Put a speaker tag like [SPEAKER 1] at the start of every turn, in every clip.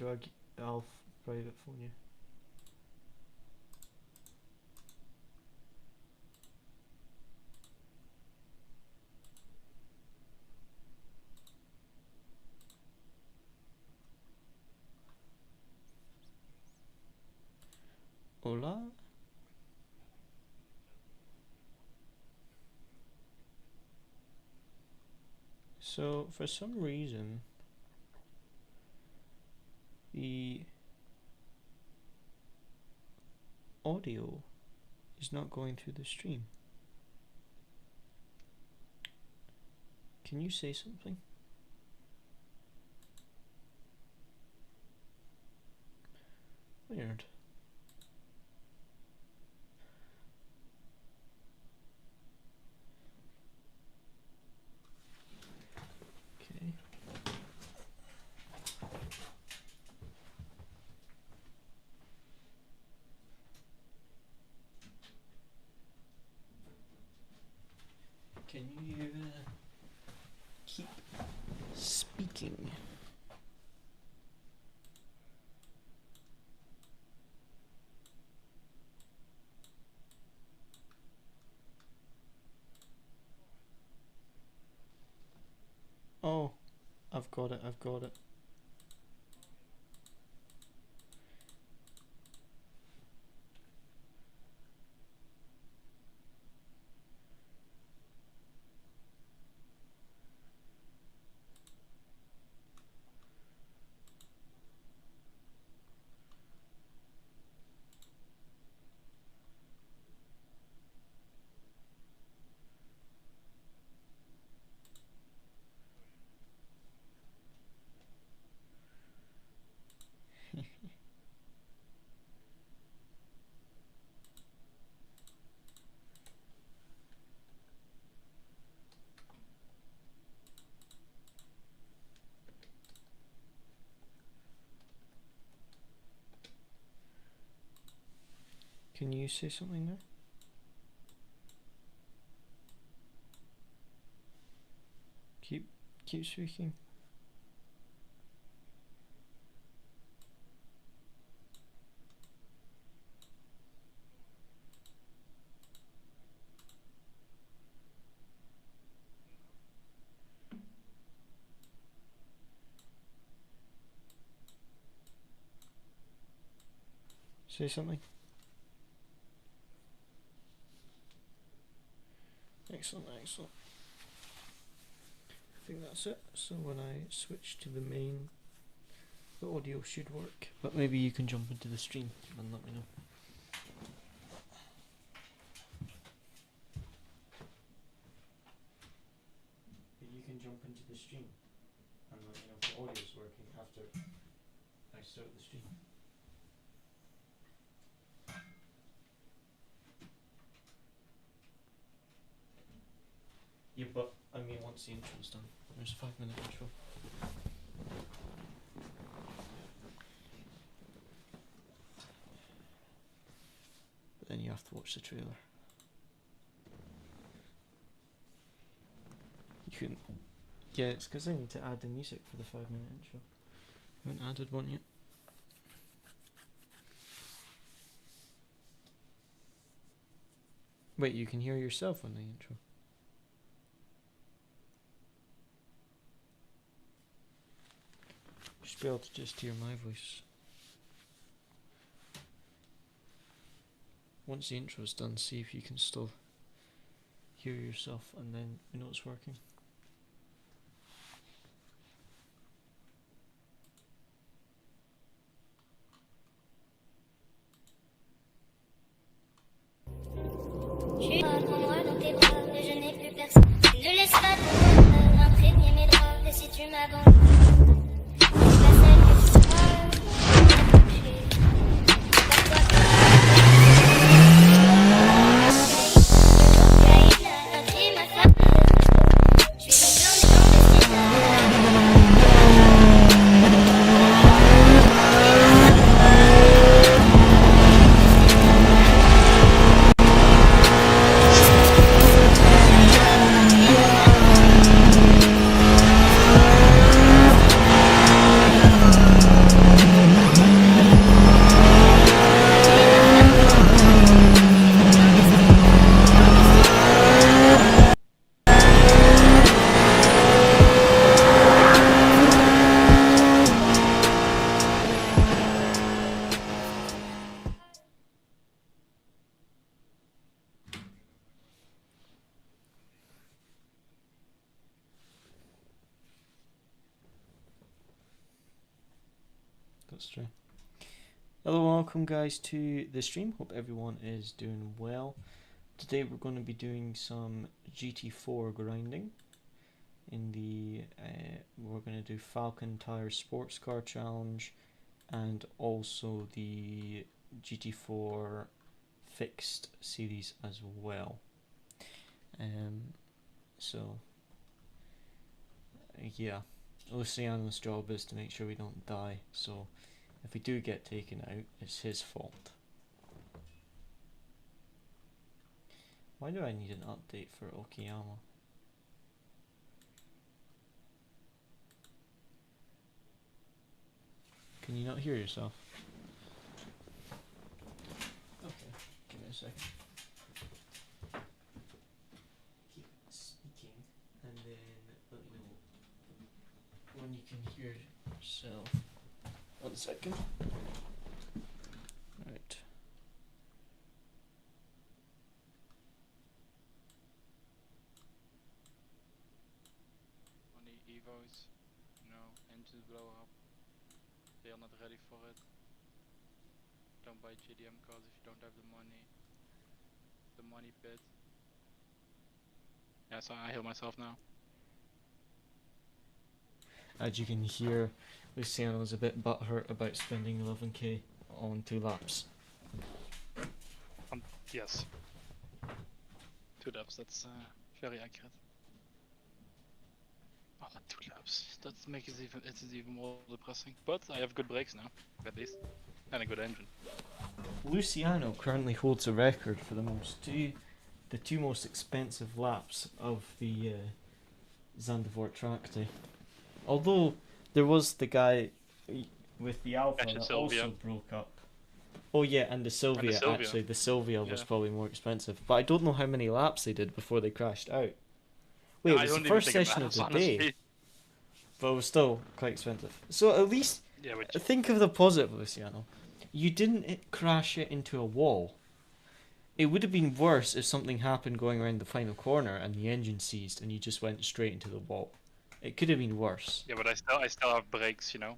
[SPEAKER 1] I'll private phone you. Hola. So for some reason the audio is not going through the stream. Can you say something? Weird. Okay. Can you keep speaking? Oh, I've got it. Can you say something now? Keep speaking. Say something. Excellent. I think that's it. So when I switch to the main, the audio should work. But maybe you can jump into the stream and let me know. You can jump into the stream and let me know if the audio is working after I start the stream. Yeah, but I mean once the intro's done. There's a 5-minute intro. But then you have to watch the trailer. You can... Yeah, it's because I need to add the music for the 5-minute intro. I haven't added one yet. Wait, you can hear yourself on the intro? You should be able to just hear my voice. Once the intro's done, see if you can still hear yourself and then we know it's working.
[SPEAKER 2] Ne laisse pas ton bonheur imprégner mes draps. Et si tu m'abandonnes,
[SPEAKER 1] That's true. Hello, welcome guys to the stream. Hope everyone is doing well. Today we're going to be doing some GT4 grinding. We're going to do Falcon Tire Sports Car Challenge and also the GT4 Fixed series as well. Yeah, Luciano's job is to make sure we don't die, so if we do get taken out, it's his fault. Why do I need an update for Okayama? Can you not hear yourself? Okay, give me a second. Keep speaking, and then let me know when you can hear yourself. 1 second. Right.
[SPEAKER 3] On the Evos, engines blow up. They are not ready for it. Don't buy GDM cars if you don't have the money. The money pit. Yeah, so I heal myself now.
[SPEAKER 1] As you can hear, Luciano's a bit butthurt about spending 11k on 2 laps.
[SPEAKER 3] Yes. 2 laps, that's very accurate. Oh, 2 laps. That makes it even more depressing. But I have good brakes now, at least. And a good engine.
[SPEAKER 1] Luciano currently holds a record for the two most expensive laps of the Zandvoort track day. Although there was the guy with the Alpha that also broke up. Oh yeah, and the Sylvia. Actually, the Sylvia was probably more expensive. But I don't know how many laps they did before they crashed out. Wait, it was the first session of the day. But it was still quite expensive. So at least think of the positive, Luciano. You didn't crash it into a wall. It would have been worse if something happened going around the final corner and the engine seized and you just went straight into the wall. It could have been worse.
[SPEAKER 3] Yeah, but I still have brakes, you know.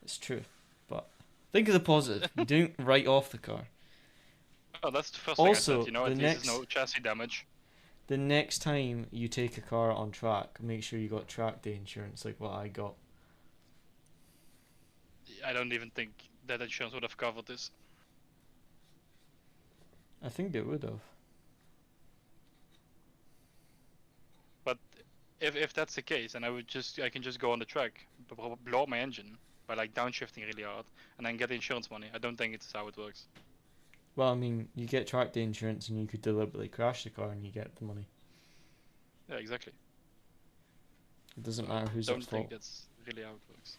[SPEAKER 1] It's true, but think of the positive. You didn't write off the car.
[SPEAKER 3] Oh, that's the first thing I said, at least there's no chassis damage.
[SPEAKER 1] The next time you take a car on track, make sure you got track day insurance like what I got.
[SPEAKER 3] I don't even think that insurance would have covered this.
[SPEAKER 1] I think they would have.
[SPEAKER 3] But if that's the case, then I can just go on the track, blow up my engine by like downshifting really hard, and then get the insurance money. I don't think it's how it works.
[SPEAKER 1] Well, I mean, you get track day insurance and you could deliberately crash the car and you get the money.
[SPEAKER 3] Yeah, exactly.
[SPEAKER 1] It doesn't matter who's at fault.
[SPEAKER 3] I don't think that's really how it works.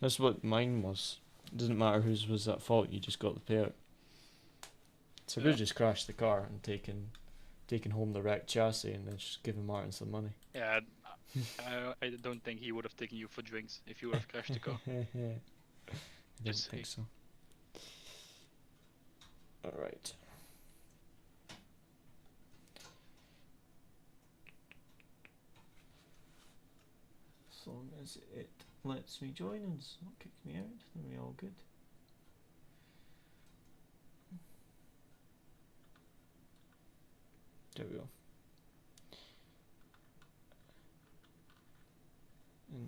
[SPEAKER 1] That's what mine was. It doesn't matter whose was at fault, you just got the payout. So I could have just crashed the car and taken home the wrecked chassis and then just given Martin some money.
[SPEAKER 3] Yeah, I don't think he would have taken you for drinks if you would have crashed the car.
[SPEAKER 1] I don't think so. Alright. As long as it lets me join and it's not kick me out, then we're all good. There we go.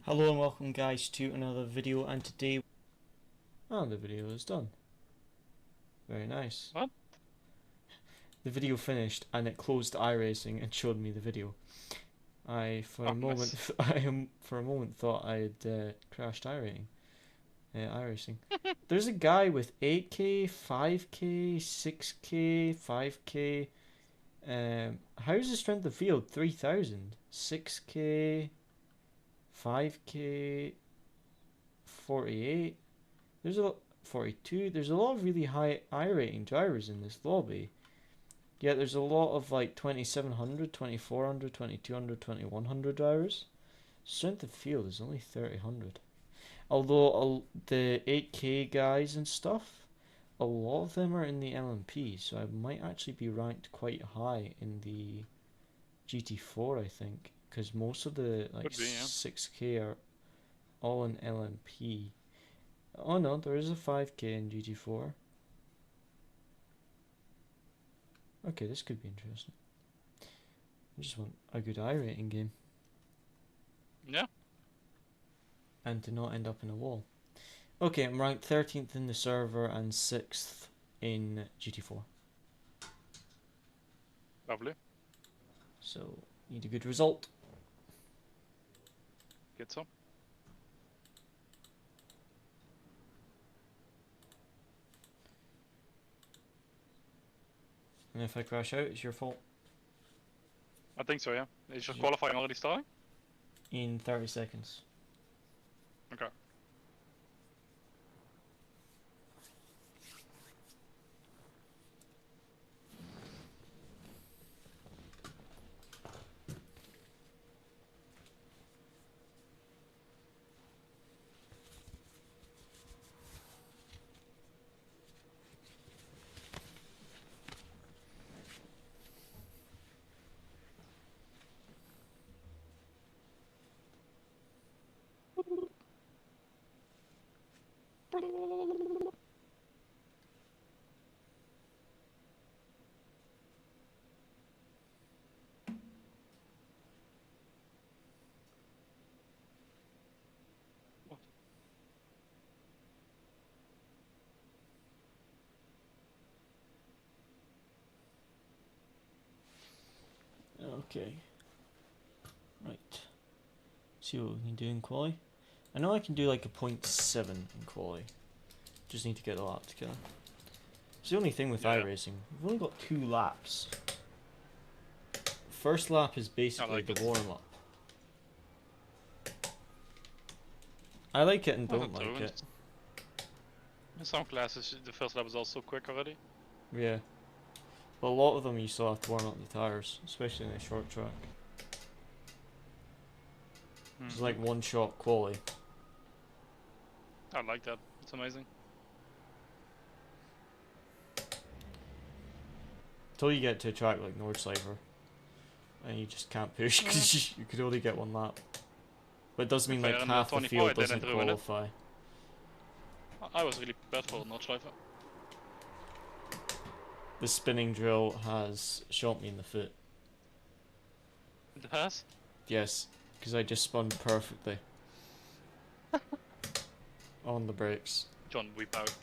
[SPEAKER 1] Hello and welcome guys to another video, and today the video is done. Very nice.
[SPEAKER 3] What?
[SPEAKER 1] The video finished and it closed Iracing and showed me the video. I for a moment thought I had crashed Iracing. There's a guy with 8k, 5k, 6k, 5k. How's the strength of field? 3000, 6k, 5k, 48. There's a 42. There's a lot of really high I-rating drivers in this lobby. Yeah, there's a lot of like 2700, 2400, 2200, 2100 drivers. Strength of field is only 3000. Although the 8k guys and stuff, a lot of them are in the LMP, so I might actually be ranked quite high in the GT4, I think, because most of the 6k are all in LMP. Oh no, there is a 5K in GT4. Okay, this could be interesting. I just want a good iRating game.
[SPEAKER 3] Yeah.
[SPEAKER 1] And to not end up in a wall. Okay, I'm ranked 13th in the server and 6th in GT4.
[SPEAKER 3] Lovely.
[SPEAKER 1] So, need a good result.
[SPEAKER 3] Get some.
[SPEAKER 1] And if I crash out, it's your fault.
[SPEAKER 3] I think so, yeah. Is your
[SPEAKER 1] Yeah.
[SPEAKER 3] qualifying already starting?
[SPEAKER 1] In 30 seconds.
[SPEAKER 3] Okay.
[SPEAKER 1] Okay. Right. See what we can do in quali. I know I can do like a 0.7 in quali. Just need to get the lap together. It's the only thing with
[SPEAKER 3] Yeah.
[SPEAKER 1] iRacing. We've only got 2 laps. First lap is basically
[SPEAKER 3] like
[SPEAKER 1] the
[SPEAKER 3] it.
[SPEAKER 1] warm up. I like it and
[SPEAKER 3] Well,
[SPEAKER 1] don't
[SPEAKER 3] not too.
[SPEAKER 1] like it.
[SPEAKER 3] In some classes, the first lap is also quick already.
[SPEAKER 1] Yeah. But a lot of them you still have to warm up the tyres, especially in a short track. It's like one shot quali.
[SPEAKER 3] I like that. It's amazing.
[SPEAKER 1] Until you get to a track like Nordschleifer, and you just can't push because you could only get 1 lap. But it does mean like
[SPEAKER 3] Fair, in
[SPEAKER 1] half the
[SPEAKER 3] 24
[SPEAKER 1] field
[SPEAKER 3] it didn't
[SPEAKER 1] doesn't
[SPEAKER 3] ruin it.
[SPEAKER 1] qualify.
[SPEAKER 3] I was really bad for Nordschleifer.
[SPEAKER 1] The spinning drill has shot me in the foot.
[SPEAKER 3] It has?
[SPEAKER 1] Yes, because I just spun perfectly on the brakes.
[SPEAKER 3] John, weep out.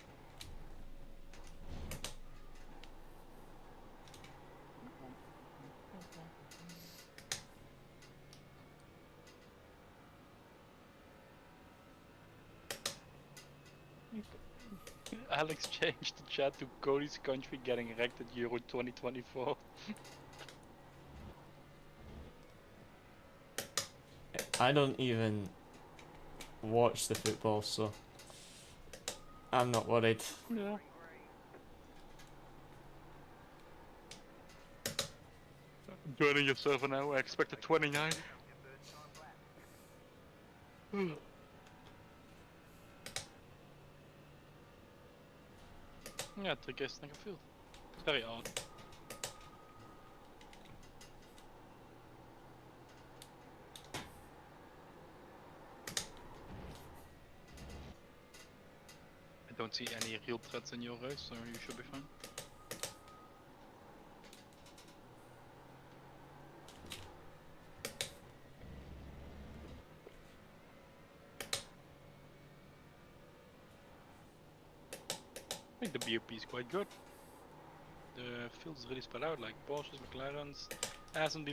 [SPEAKER 3] Alex changed the chat to Cody's country getting wrecked at Euro 2024.
[SPEAKER 1] I don't even watch the football, so I'm not worried.
[SPEAKER 3] Yeah. Joining your server now, I expect a 29. Ja, 3 keer sneller field. Very odd. I don't see any real threats in your race, so you should be fine. I think the BOP is quite good. The field is really spread out, like Porsches, McLarens, Aston,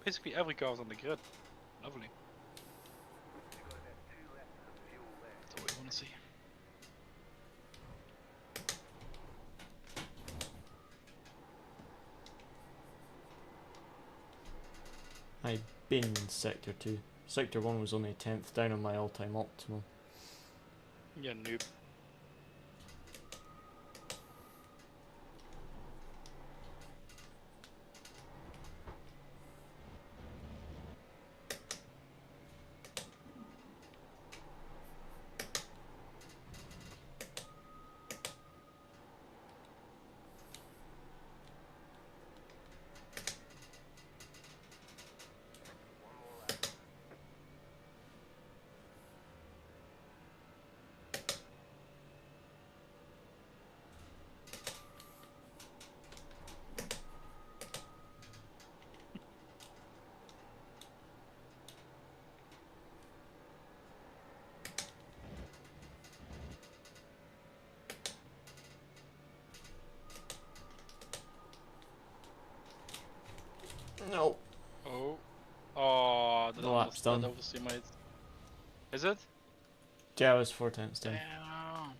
[SPEAKER 3] basically every car is on the grid. Lovely. That's what we want to see.
[SPEAKER 1] I've been in Sector 2. Sector 1 was only a 10th down on my all-time optimum.
[SPEAKER 3] Yeah, noob. Oh. Oh,
[SPEAKER 1] The lap's
[SPEAKER 3] that
[SPEAKER 1] done.
[SPEAKER 3] overestimate. Is it?
[SPEAKER 1] Yeah, it was 4 tenths done.
[SPEAKER 3] Damn.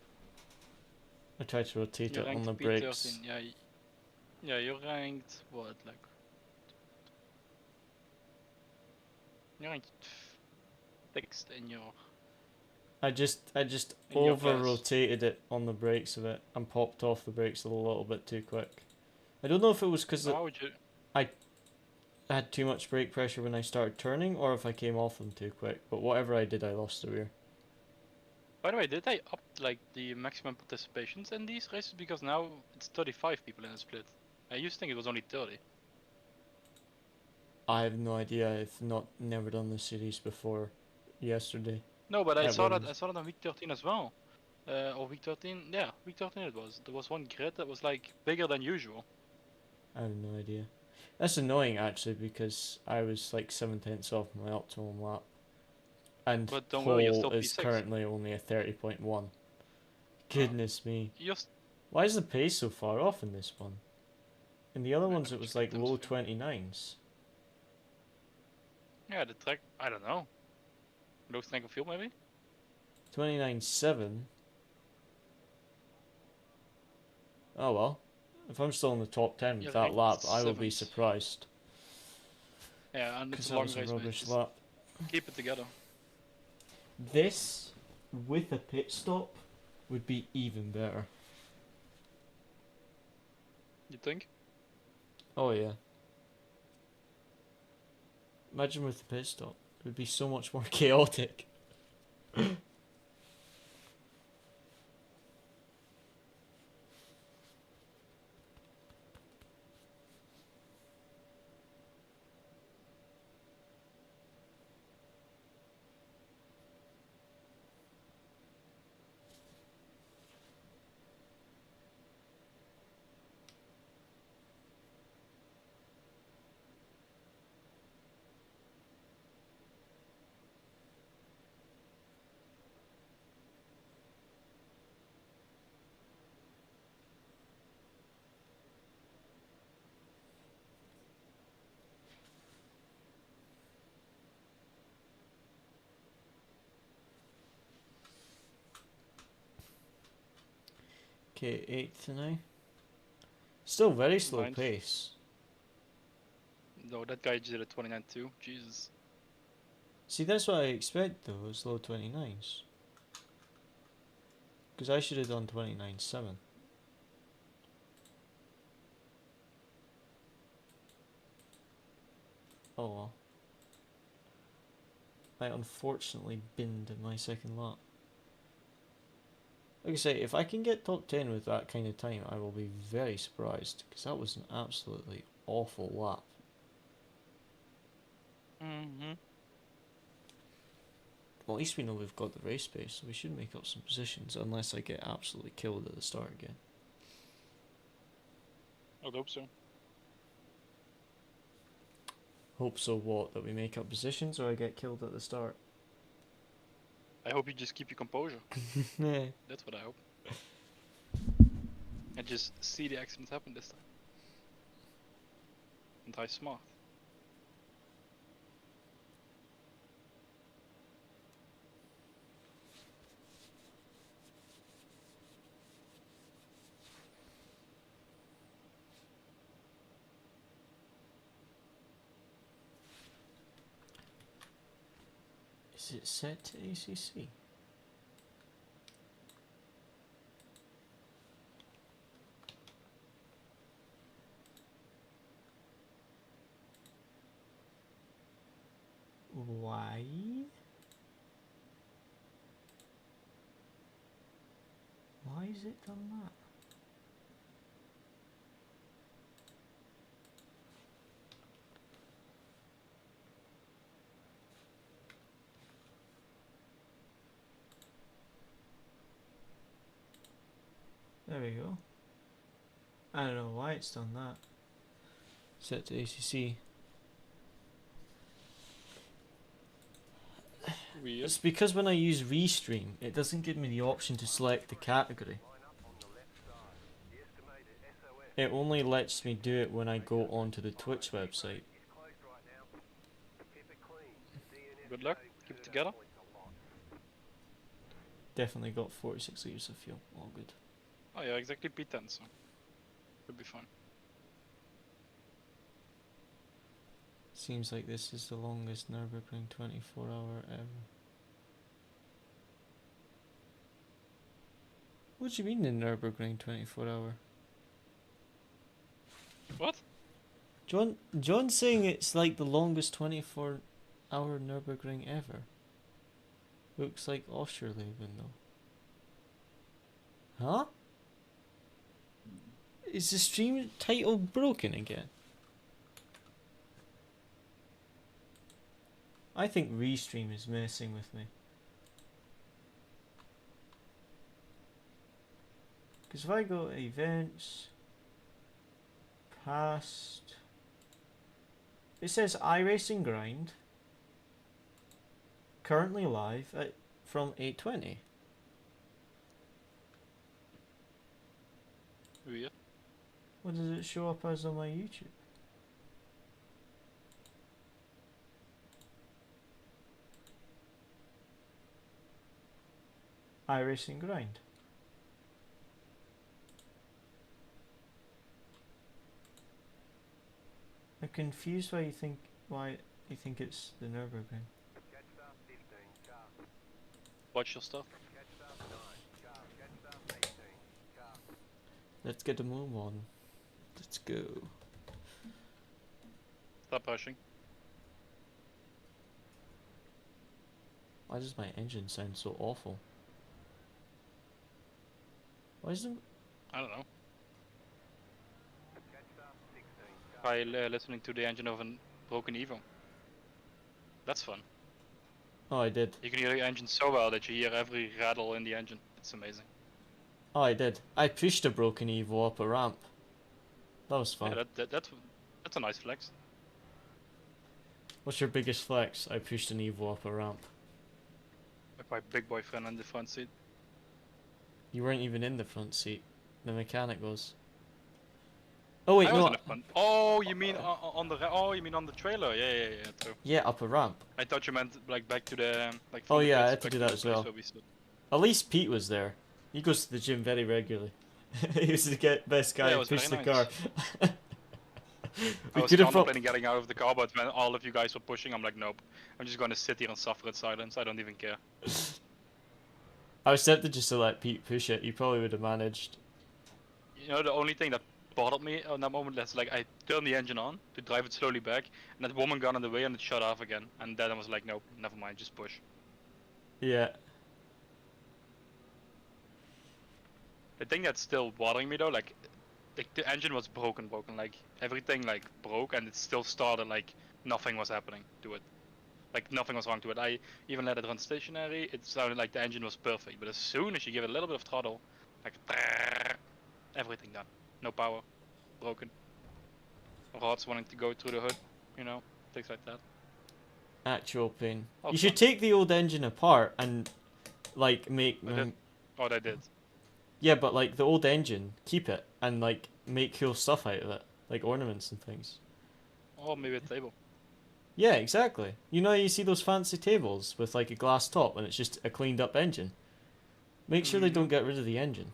[SPEAKER 1] I tried to rotate
[SPEAKER 3] You're
[SPEAKER 1] it on
[SPEAKER 3] ranked
[SPEAKER 1] the brakes.
[SPEAKER 3] P13. Yeah. Yeah, you're ranked what? Like. You're ranked sixth
[SPEAKER 1] I just
[SPEAKER 3] in your
[SPEAKER 1] over
[SPEAKER 3] class.
[SPEAKER 1] rotated it on the brakes of it and popped off the brakes a little bit too quick. I don't know if it was because
[SPEAKER 3] So how would you?
[SPEAKER 1] I had too much brake pressure when I started turning or if I came off them too quick, but whatever I did, I lost the rear.
[SPEAKER 3] By the way, did they up like the maximum participations in these races? Because now it's 35 people in a split. I used to think it was only 30.
[SPEAKER 1] I have no idea. I've never done this series before yesterday.
[SPEAKER 3] No, but I
[SPEAKER 1] It
[SPEAKER 3] saw that
[SPEAKER 1] was,
[SPEAKER 3] on week 13 as well. Or week 13, yeah, week 13 it was. There was one grid that was like bigger than usual.
[SPEAKER 1] I have no idea. That's annoying actually because I was like 7 tenths off my optimum lap. And
[SPEAKER 3] But don't worry, you're
[SPEAKER 1] pole
[SPEAKER 3] still
[SPEAKER 1] is
[SPEAKER 3] P6.
[SPEAKER 1] currently only a 30.1.
[SPEAKER 3] Uh,
[SPEAKER 1] Goodness me.
[SPEAKER 3] you're
[SPEAKER 1] Why is the pace so far off in this one? In the other
[SPEAKER 3] Wait,
[SPEAKER 1] ones
[SPEAKER 3] let me
[SPEAKER 1] it was
[SPEAKER 3] check the
[SPEAKER 1] like
[SPEAKER 3] temps
[SPEAKER 1] low
[SPEAKER 3] for you.
[SPEAKER 1] 29s.
[SPEAKER 3] Yeah, the track, I don't know. Low tank of fuel maybe?
[SPEAKER 1] 29.7. Oh well. If I'm still in the top 10 with
[SPEAKER 3] You're
[SPEAKER 1] that
[SPEAKER 3] ranked
[SPEAKER 1] lap, I will be
[SPEAKER 3] 7th.
[SPEAKER 1] surprised.
[SPEAKER 3] Yeah, and it's
[SPEAKER 1] Because
[SPEAKER 3] a
[SPEAKER 1] that
[SPEAKER 3] long
[SPEAKER 1] was a
[SPEAKER 3] race, mate.
[SPEAKER 1] rubbish
[SPEAKER 3] Just
[SPEAKER 1] lap.
[SPEAKER 3] keep it together.
[SPEAKER 1] This, with a pit stop, would be even better.
[SPEAKER 3] You think?
[SPEAKER 1] Oh yeah. Imagine with the pit stop. It would be so much more chaotic. Okay, 8th now. Still very slow
[SPEAKER 3] 9th.
[SPEAKER 1] pace.
[SPEAKER 3] No, that guy did a 29 too. Jesus.
[SPEAKER 1] See, that's what I expect though, is low 29s. Because I should have done 29.7. Oh well. I unfortunately binned in my second lap. Like I say, if I can get top 10 with that kind of time, I will be very surprised. Because that was an absolutely awful lap.
[SPEAKER 3] Mm-hmm.
[SPEAKER 1] Well, at least we know we've got the race pace, so we should make up some positions, unless I get absolutely killed at the start again.
[SPEAKER 3] I'd hope so.
[SPEAKER 1] Hope so what? That we make up positions, or I get killed at the start?
[SPEAKER 3] I hope you just keep your composure.
[SPEAKER 1] Yeah.
[SPEAKER 3] That's what I hope. And just see the accident happen this time. And try smart.
[SPEAKER 1] Is it set to ACC? Why? Why is it done that? There we go. I don't know why it's done that. Set to ACC.
[SPEAKER 3] Weird.
[SPEAKER 1] It's because when I use Restream, it doesn't give me the option to select the category. It only lets me do it when I go onto the Twitch website.
[SPEAKER 3] Good luck. Keep it together.
[SPEAKER 1] Definitely got 46 liters of fuel. All good.
[SPEAKER 3] Oh yeah, exactly P10, so should be fine.
[SPEAKER 1] Seems like this is the longest Nürburgring 24-hour ever. What do you mean the Nürburgring 24-hour?
[SPEAKER 3] What?
[SPEAKER 1] John's saying it's like the longest 24-hour Nürburgring ever. Looks like Oscherleben though. Huh? Is the stream title broken again? I think Restream is messing with me. Because if I go to events, past, it says iRacing Grind, currently live at from 8:20.
[SPEAKER 3] Weird.
[SPEAKER 1] What does it show up as on my YouTube? iRacing Grind. I'm confused why you think it's the Nürburgring.
[SPEAKER 3] Watch your stuff.
[SPEAKER 1] Let's get a move on. Let's go.
[SPEAKER 3] Stop pushing.
[SPEAKER 1] Why does my engine sound so awful? Why is it?
[SPEAKER 3] I don't know. By listening to the engine of a broken Evo. That's fun.
[SPEAKER 1] Oh, I did.
[SPEAKER 3] You can hear the engine so well that you hear every rattle in the engine. It's amazing.
[SPEAKER 1] Oh, I did. I pushed a broken Evo up a ramp. That was fun.
[SPEAKER 3] Yeah, that's a nice flex.
[SPEAKER 1] What's your biggest flex? I pushed an Evo up a ramp.
[SPEAKER 3] With my big boyfriend in the front seat.
[SPEAKER 1] You weren't even in the front seat. The mechanic was. Oh wait,
[SPEAKER 3] I was
[SPEAKER 1] no.
[SPEAKER 3] in the front. Oh, you mean on the you mean on the trailer? Yeah, true.
[SPEAKER 1] Yeah, up a ramp.
[SPEAKER 3] I thought you meant like back to the like.
[SPEAKER 1] Oh
[SPEAKER 3] from the
[SPEAKER 1] yeah, I
[SPEAKER 3] pits
[SPEAKER 1] had to
[SPEAKER 3] back
[SPEAKER 1] do
[SPEAKER 3] the
[SPEAKER 1] that as
[SPEAKER 3] place
[SPEAKER 1] well.
[SPEAKER 3] where we stood.
[SPEAKER 1] At least Pete was there. He goes to the gym very regularly. He was the best guy
[SPEAKER 3] Yeah, it
[SPEAKER 1] to
[SPEAKER 3] was
[SPEAKER 1] push the
[SPEAKER 3] very
[SPEAKER 1] car.
[SPEAKER 3] I
[SPEAKER 1] We
[SPEAKER 3] was
[SPEAKER 1] could have
[SPEAKER 3] contemplating getting out of the car, but when all of you guys were pushing, I'm like, nope. I'm just gonna sit here and suffer in silence. I don't even care.
[SPEAKER 1] I was tempted just to let Pete push it. He probably would have managed.
[SPEAKER 3] You know, the only thing that bothered me on that moment is like I turned the engine on to drive it slowly back, and that woman got in the way and it shut off again. And then I was like, nope, never mind, just push.
[SPEAKER 1] Yeah.
[SPEAKER 3] The thing that's still bothering me though, like the engine was broken, like everything like broke, and it still started like nothing was happening to it. Like nothing was wrong to it. I even let it run stationary. It sounded like the engine was perfect, but as soon as you give it a little bit of throttle, like everything done. No power, broken. Rods wanting to go through the hood, you know, things like that.
[SPEAKER 1] Actual pain.
[SPEAKER 3] Oh,
[SPEAKER 1] You should
[SPEAKER 3] fun.
[SPEAKER 1] take the old engine apart and like make
[SPEAKER 3] I did. Oh, they did.
[SPEAKER 1] yeah, but like the old engine, keep it and like make cool stuff out of it, like ornaments and things.
[SPEAKER 3] Or maybe a table.
[SPEAKER 1] Yeah, exactly. You know, you see those fancy tables with like a glass top and it's just a cleaned up engine. Make sure they don't get rid of the engine.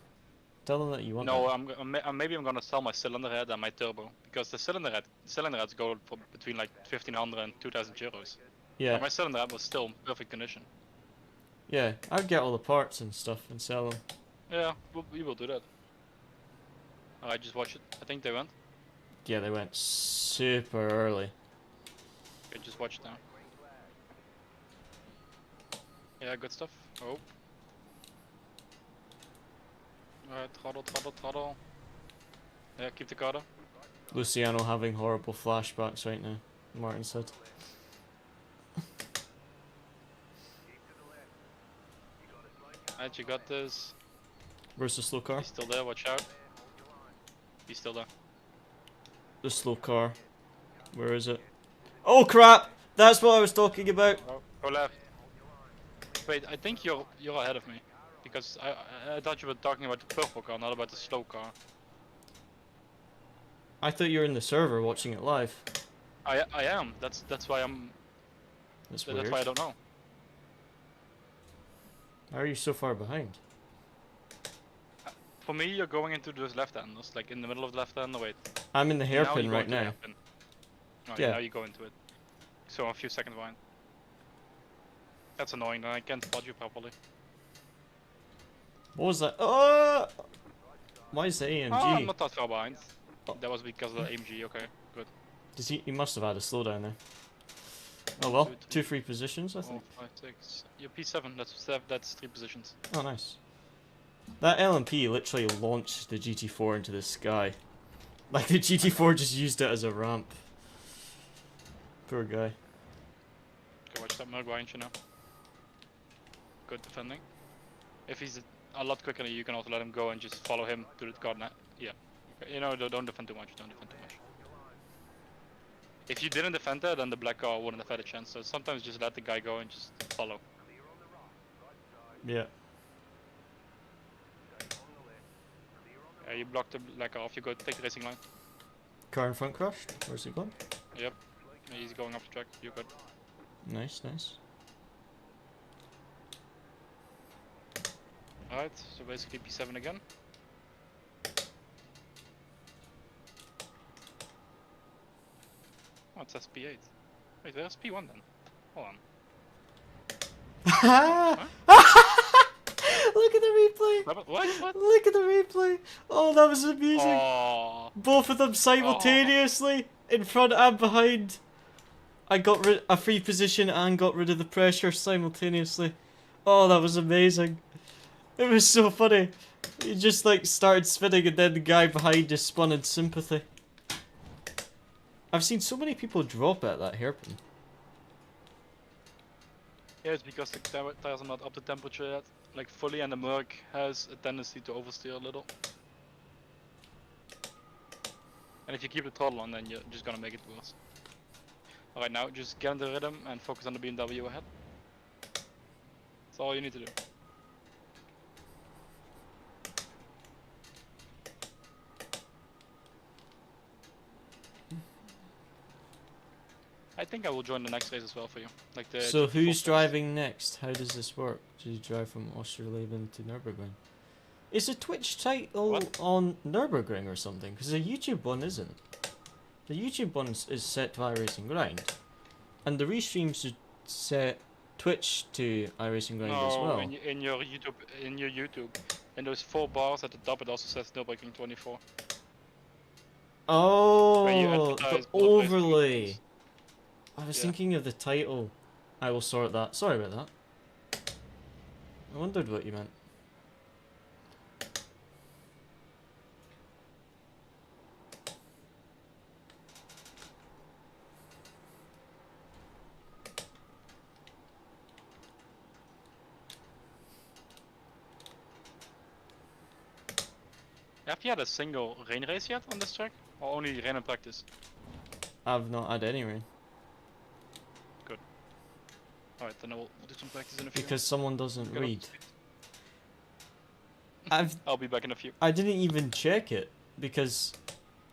[SPEAKER 1] Tell them that you want
[SPEAKER 3] No,
[SPEAKER 1] that.
[SPEAKER 3] maybe I'm gonna sell my cylinder head and my turbo, because the cylinder heads go for between like 1,500 and 2,000 euros.
[SPEAKER 1] Yeah,
[SPEAKER 3] And my cylinder head was still in perfect condition.
[SPEAKER 1] yeah. I'd get all the parts and stuff and sell them.
[SPEAKER 3] Yeah, we will do that. Alright, just watch it. I think they went.
[SPEAKER 1] Yeah, they went super early.
[SPEAKER 3] Okay, just watch it now. Yeah, good stuff. Oh. Alright, throttle. Yeah, keep the car up.
[SPEAKER 1] Luciano having horrible flashbacks right now, Martin said.
[SPEAKER 3] Alright, you got this.
[SPEAKER 1] Where's the slow car?
[SPEAKER 3] He's still there, watch out. He's still there.
[SPEAKER 1] The slow car. Where is it? Oh crap! That's what I was talking about.
[SPEAKER 3] Oh, go left. Wait, I think you're ahead of me. Because I thought you were talking about the purple car, not about the slow car.
[SPEAKER 1] I thought you were in the server watching it live.
[SPEAKER 3] I am. That's why I'm.
[SPEAKER 1] That's
[SPEAKER 3] That's
[SPEAKER 1] weird.
[SPEAKER 3] why I don't know.
[SPEAKER 1] Why are you so far behind?
[SPEAKER 3] For me, you're going into those left-handers, like in the middle of the left-hander. Wait.
[SPEAKER 1] I'm in the
[SPEAKER 3] Now
[SPEAKER 1] hairpin
[SPEAKER 3] you go
[SPEAKER 1] right
[SPEAKER 3] into the
[SPEAKER 1] now.
[SPEAKER 3] hairpin. Oh,
[SPEAKER 1] Yeah.
[SPEAKER 3] now you go into it. So a few seconds behind. That's annoying, then I can't spot you properly.
[SPEAKER 1] What was that? Oh! Why is the AMG?
[SPEAKER 3] Oh, I'm not that far behind.
[SPEAKER 1] Oh.
[SPEAKER 3] That was because of the AMG, okay, good.
[SPEAKER 1] Does he must have had a slowdown there. Oh
[SPEAKER 3] One,
[SPEAKER 1] well,
[SPEAKER 3] two,
[SPEAKER 1] two
[SPEAKER 3] three,
[SPEAKER 1] free positions, I
[SPEAKER 3] 4,
[SPEAKER 1] think.
[SPEAKER 3] 5, 6. You're P7, that's 3 positions.
[SPEAKER 1] Oh, nice. That LMP literally launched the GT4 into the sky. Like the GT4 just used it as a ramp. Poor guy.
[SPEAKER 3] Okay, watch that Merc behind you now. Good defending. If he's a lot quicker than you, can also let him go and just follow him to the car. Yeah. Okay. You know, don't defend too much. Don't defend too much. If you didn't defend that, then the black car wouldn't have had a chance. So sometimes just let the guy go and just follow.
[SPEAKER 1] Yeah.
[SPEAKER 3] Yeah, you blocked the black car off. You go take the racing line.
[SPEAKER 1] Car in front crashed. Where's he going?
[SPEAKER 3] Yep. He's going off the track. You're good.
[SPEAKER 1] Nice, nice.
[SPEAKER 3] Alright, so basically P7 again. Oh, it says P8. Wait, where's P1 then? Hold on.
[SPEAKER 1] Look at the replay!
[SPEAKER 3] What?
[SPEAKER 1] Look at the replay! Oh, that was amazing!
[SPEAKER 3] Oh,
[SPEAKER 1] Both of them simultaneously, in front and behind. I got rid a free position and got rid of the pressure simultaneously. Oh, that was amazing. It was so funny. He just like started spinning and then the guy behind just spun in sympathy. I've seen so many people drop at that hairpin.
[SPEAKER 3] yeah, it's because the tires are not up to temperature yet, like fully, and the Merc has a tendency to oversteer a little. And if you keep the throttle on, then you're just gonna make it worse. Alright, now just get in the rhythm and focus on the BMW ahead. That's all you need to do. I think I will join the next race as well for you. Like the
[SPEAKER 1] So
[SPEAKER 3] GT4
[SPEAKER 1] who's
[SPEAKER 3] race.
[SPEAKER 1] driving next? How does this work? Do you drive from Osterleben to Nürburgring? Is the Twitch title
[SPEAKER 3] What?
[SPEAKER 1] on Nürburgring or something? Because the YouTube one isn't. The YouTube one is set to iRacing Grind. And the restreams should set Twitch to iRacing Grind as
[SPEAKER 3] No,
[SPEAKER 1] well.
[SPEAKER 3] in your YouTube, in those 4 bars at the top, it also says Nürburgring 24. Where you
[SPEAKER 1] Oh,
[SPEAKER 3] advertise
[SPEAKER 1] the
[SPEAKER 3] both race
[SPEAKER 1] overlay.
[SPEAKER 3] meetings.
[SPEAKER 1] I was
[SPEAKER 3] Yeah.
[SPEAKER 1] thinking of the title. I will sort that. Sorry about that. I wondered what you meant.
[SPEAKER 3] Have you had a single rain race yet on this track? Or only rain and practice?
[SPEAKER 1] I've not had any rain.
[SPEAKER 3] Alright, then we'll do some practice in a few.
[SPEAKER 1] Because someone doesn't
[SPEAKER 3] Get up to
[SPEAKER 1] read.
[SPEAKER 3] speed.
[SPEAKER 1] I'll
[SPEAKER 3] be back in a few.
[SPEAKER 1] I didn't even check it because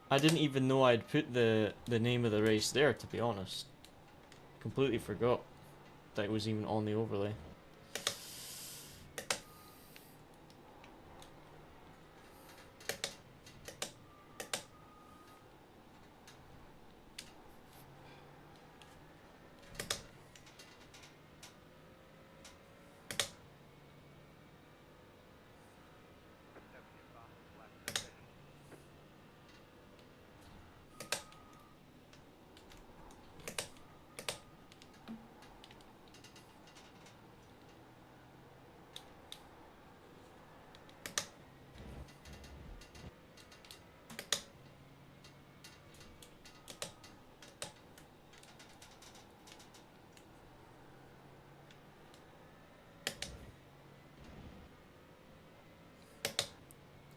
[SPEAKER 1] I didn't even know I'd put the name of the race there, to be honest. Completely forgot that it was even on the overlay.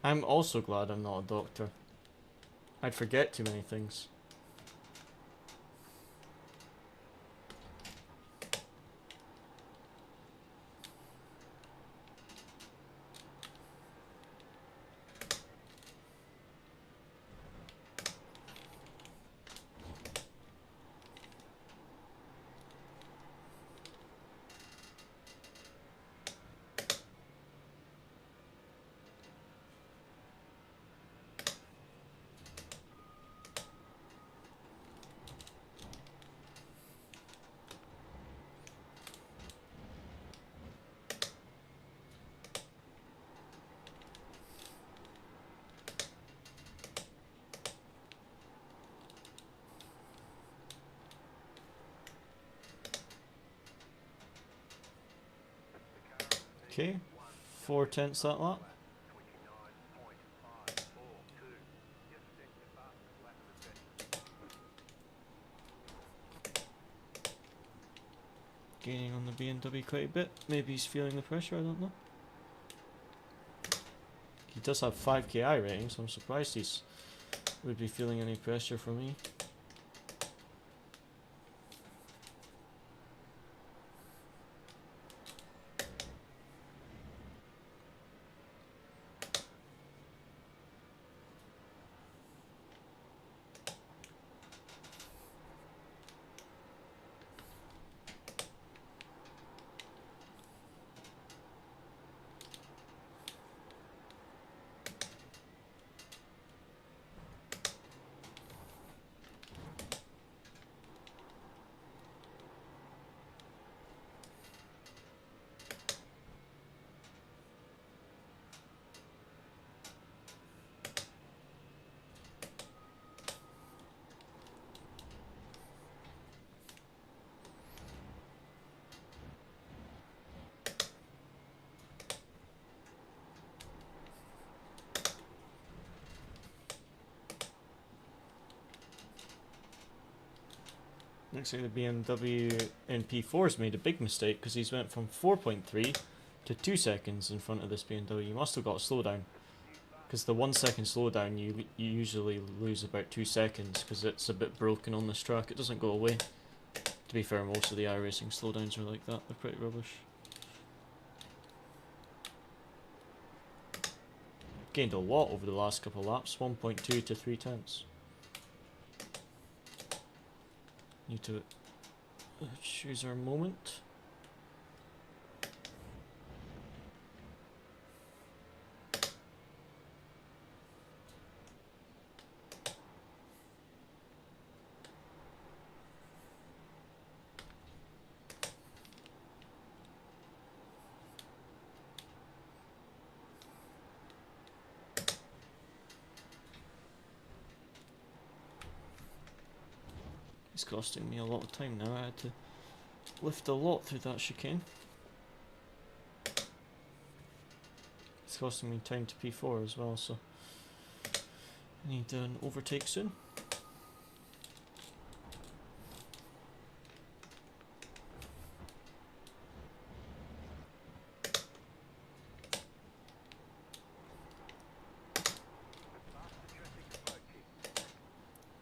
[SPEAKER 1] I'm also glad I'm not a doctor. I'd forget too many things. Okay, 4/10 that lap. Gaining on the BMW quite a bit. Maybe he's feeling the pressure, I don't know. He does have 5k I rating, so I'm surprised he's would be feeling any pressure from me. Looks like the BMW in P4's made a big mistake because he's went from 4.3 to 2 seconds in front of this BMW. You must have got a slowdown, because the 1 second slowdown you usually lose about 2 seconds because it's a bit broken on this track. It doesn't go away. To be fair, most of the iRacing slowdowns are like that. They're pretty rubbish. Gained a lot over the last couple of laps. 1.2 to 3/10. Need to choose our moment. It's costing me a lot of time now. I had to lift a lot through that chicane. It's costing me time to P4 as well, so I need an overtake soon.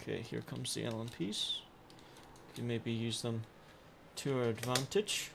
[SPEAKER 1] Okay, here comes the LMPs. We can maybe use them to our advantage.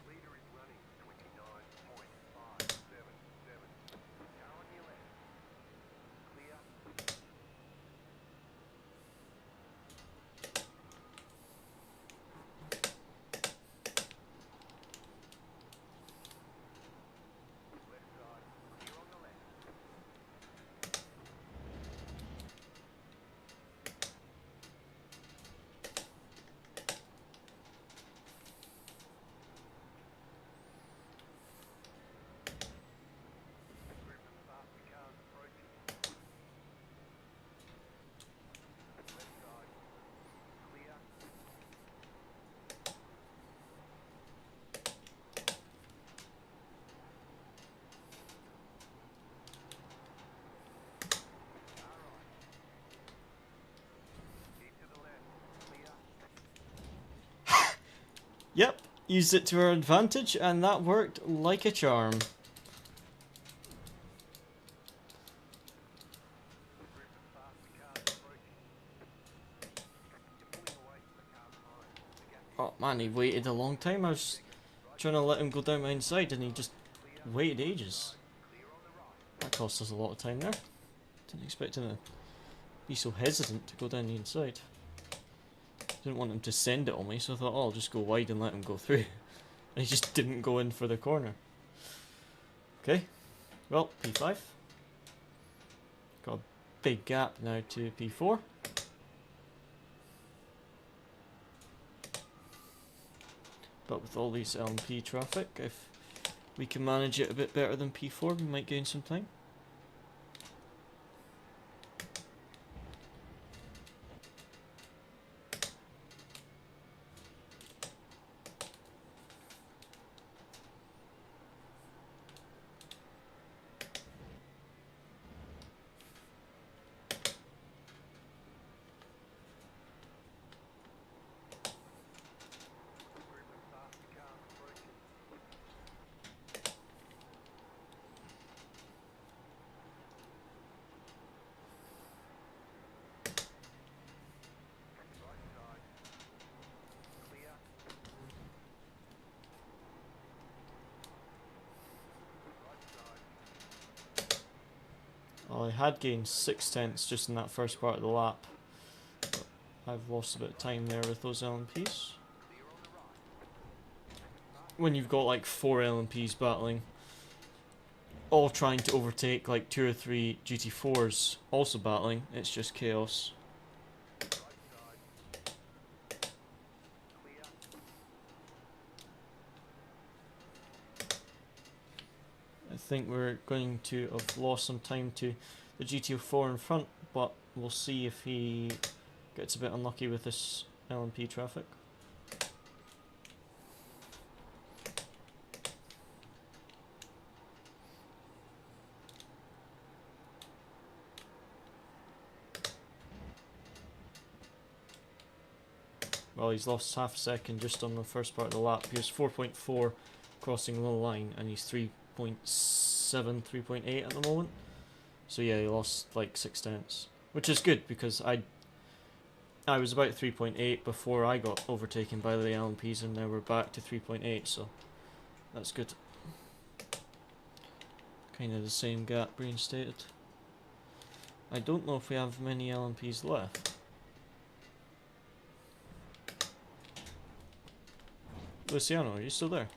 [SPEAKER 1] Yep, used it to our advantage, and that worked like a charm. Oh man, he waited a long time. I was trying to let him go down my inside, and he just waited ages. That cost us a lot of time there. Didn't expect him to be so hesitant to go down the inside. Didn't want him to send it on me, so I thought, oh, I'll just go wide and let him go through. And he just didn't go in for the corner. Okay, well, P5. Got a big gap now to P4. But with all these LMP traffic, if we can manage it a bit better than P4, we might gain some time. Well, I had gained 6/10 just in that first part of the lap. But I've lost a bit of time there with those LMPs. When you've got like 4 LMPs battling, all trying to overtake like 2 or 3 GT4s also battling, it's just chaos. I think we're going to have lost some time to the GT4 in front, but we'll see if he gets a bit unlucky with this LMP traffic. Well, he's lost half a second just on the first part of the lap. He was 4.4 crossing the line, and he's 3.7, 3.8 at the moment. So yeah, he lost like 6/10, which is good because I was about 3.8 before I got overtaken by the LMPs, and now we're back to 3.8, so that's good. Kind of the same gap reinstated. I don't know if we have many LMPs left. Luciano, are you still there?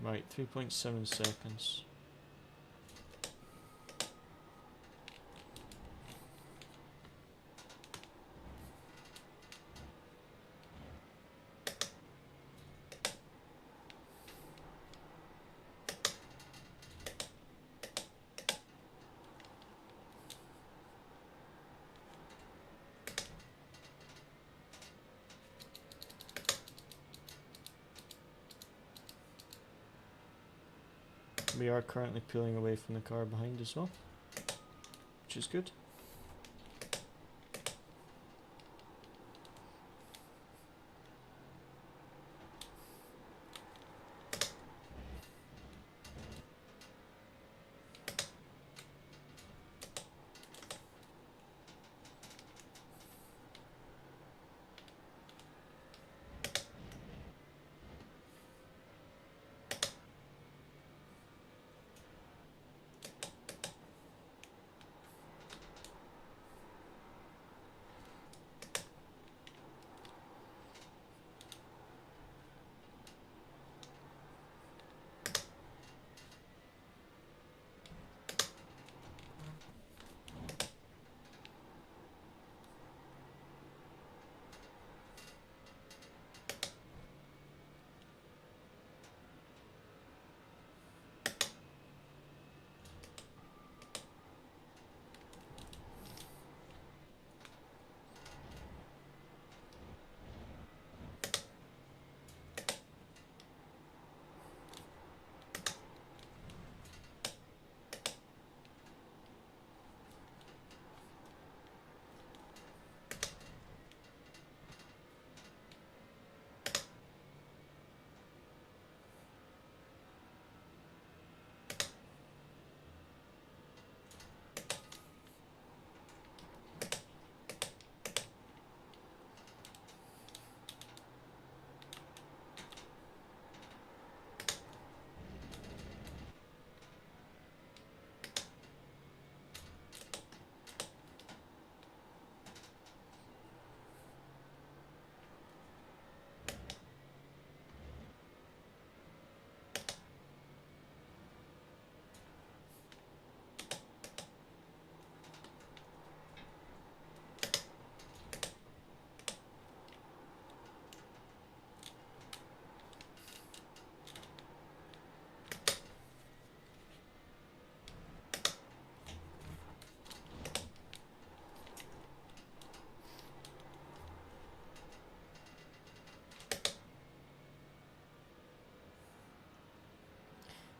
[SPEAKER 1] Right, 3.7 seconds. We are currently pulling away from the car behind as well, which is good.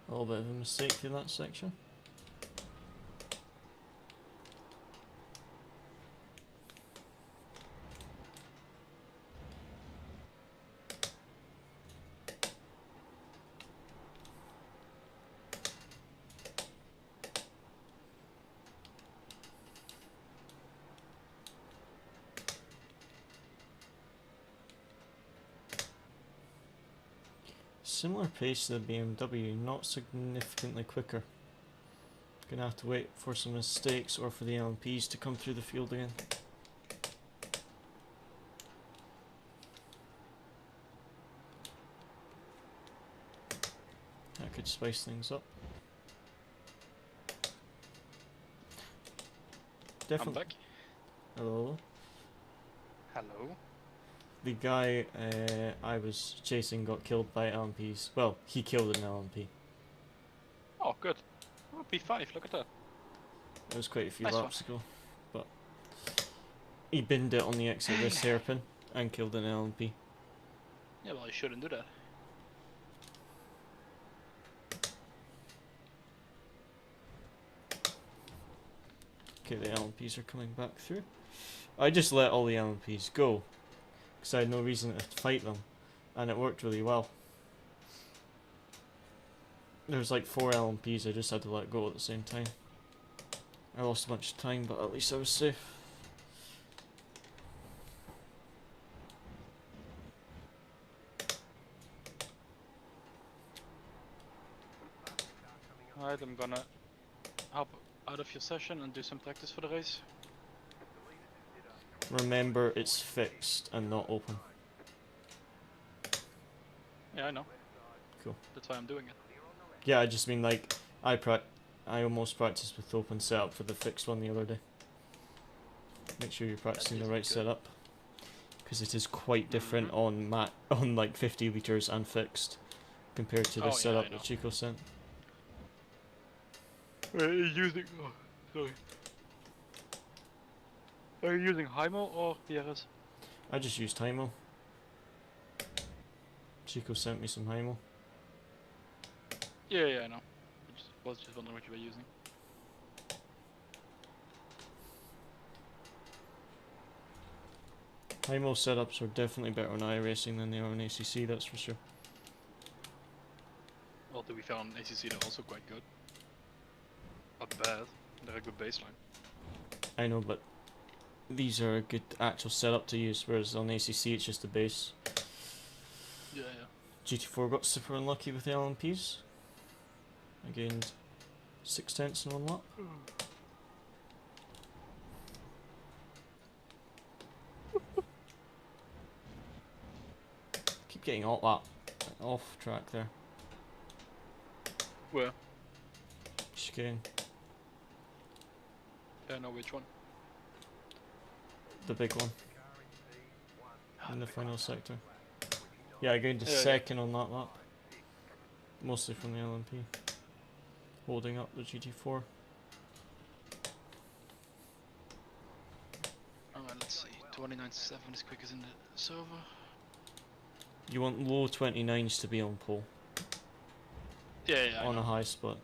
[SPEAKER 1] A little bit of a mistake in that section. Similar pace to the BMW, not significantly quicker. Gonna have to wait for some mistakes or for the LMPs to come through the field again. That could spice things up.
[SPEAKER 3] I'm
[SPEAKER 1] Definitely.
[SPEAKER 3] back.
[SPEAKER 1] Hello.
[SPEAKER 3] Hello.
[SPEAKER 1] The guy I was chasing got killed by LMPs. Well, he killed an LMP.
[SPEAKER 3] Oh, good. Oh, P5, look at that.
[SPEAKER 1] It was quite a few
[SPEAKER 3] Nice
[SPEAKER 1] laps ago, but he binned it on the exit of this hairpin and killed an LMP.
[SPEAKER 3] Yeah, well, you shouldn't do that.
[SPEAKER 1] Okay, the LMPs are coming back through. I just let all the LMPs go because I had no reason to fight them, and it worked really well. There was like 4 LMPs I just had to let go at the same time. I lost a bunch of time, but at least I was safe.
[SPEAKER 3] Alright, I'm gonna hop out of your session and do some practice for the race.
[SPEAKER 1] Remember, it's fixed and not open.
[SPEAKER 3] Yeah, I know.
[SPEAKER 1] Cool.
[SPEAKER 3] That's why I'm doing it.
[SPEAKER 1] Yeah, I just mean like I almost practiced with open setup for the fixed one the other day. Make sure you're practicing the
[SPEAKER 3] isn't
[SPEAKER 1] right
[SPEAKER 3] good.
[SPEAKER 1] setup, because it is quite different on like 50 liters and fixed compared to the
[SPEAKER 3] Oh, yeah,
[SPEAKER 1] setup
[SPEAKER 3] I know.
[SPEAKER 1] that Chico sent.
[SPEAKER 3] Are you using... Oh, sorry. Are you using Hymo or PRS?
[SPEAKER 1] I just used Hymo. Chico sent me some Hymo.
[SPEAKER 3] Yeah, I know. I was just wondering what you were using.
[SPEAKER 1] Hymo setups are definitely better on Iracing than they are on ACC, that's for sure.
[SPEAKER 3] Well, to be fair, on ACC they're also quite good. Not bad. They're a good baseline.
[SPEAKER 1] I know, but these are a good actual setup to use, whereas on ACC it's just a base.
[SPEAKER 3] Yeah.
[SPEAKER 1] GT4 got super unlucky with the LMPs. I gained 6/10 in one lap. Keep getting off track there.
[SPEAKER 3] Where?
[SPEAKER 1] Chicane.
[SPEAKER 3] I know which one.
[SPEAKER 1] The big one. In the final sector. Yeah, I gained a
[SPEAKER 3] Yeah, yeah.
[SPEAKER 1] second on that lap. Mostly from the LMP. Holding up the GT4.
[SPEAKER 3] Alright, let's see. 29.7 is quickest in the server.
[SPEAKER 1] You want low 29s to be on pole.
[SPEAKER 3] Yeah,
[SPEAKER 1] On a high spot.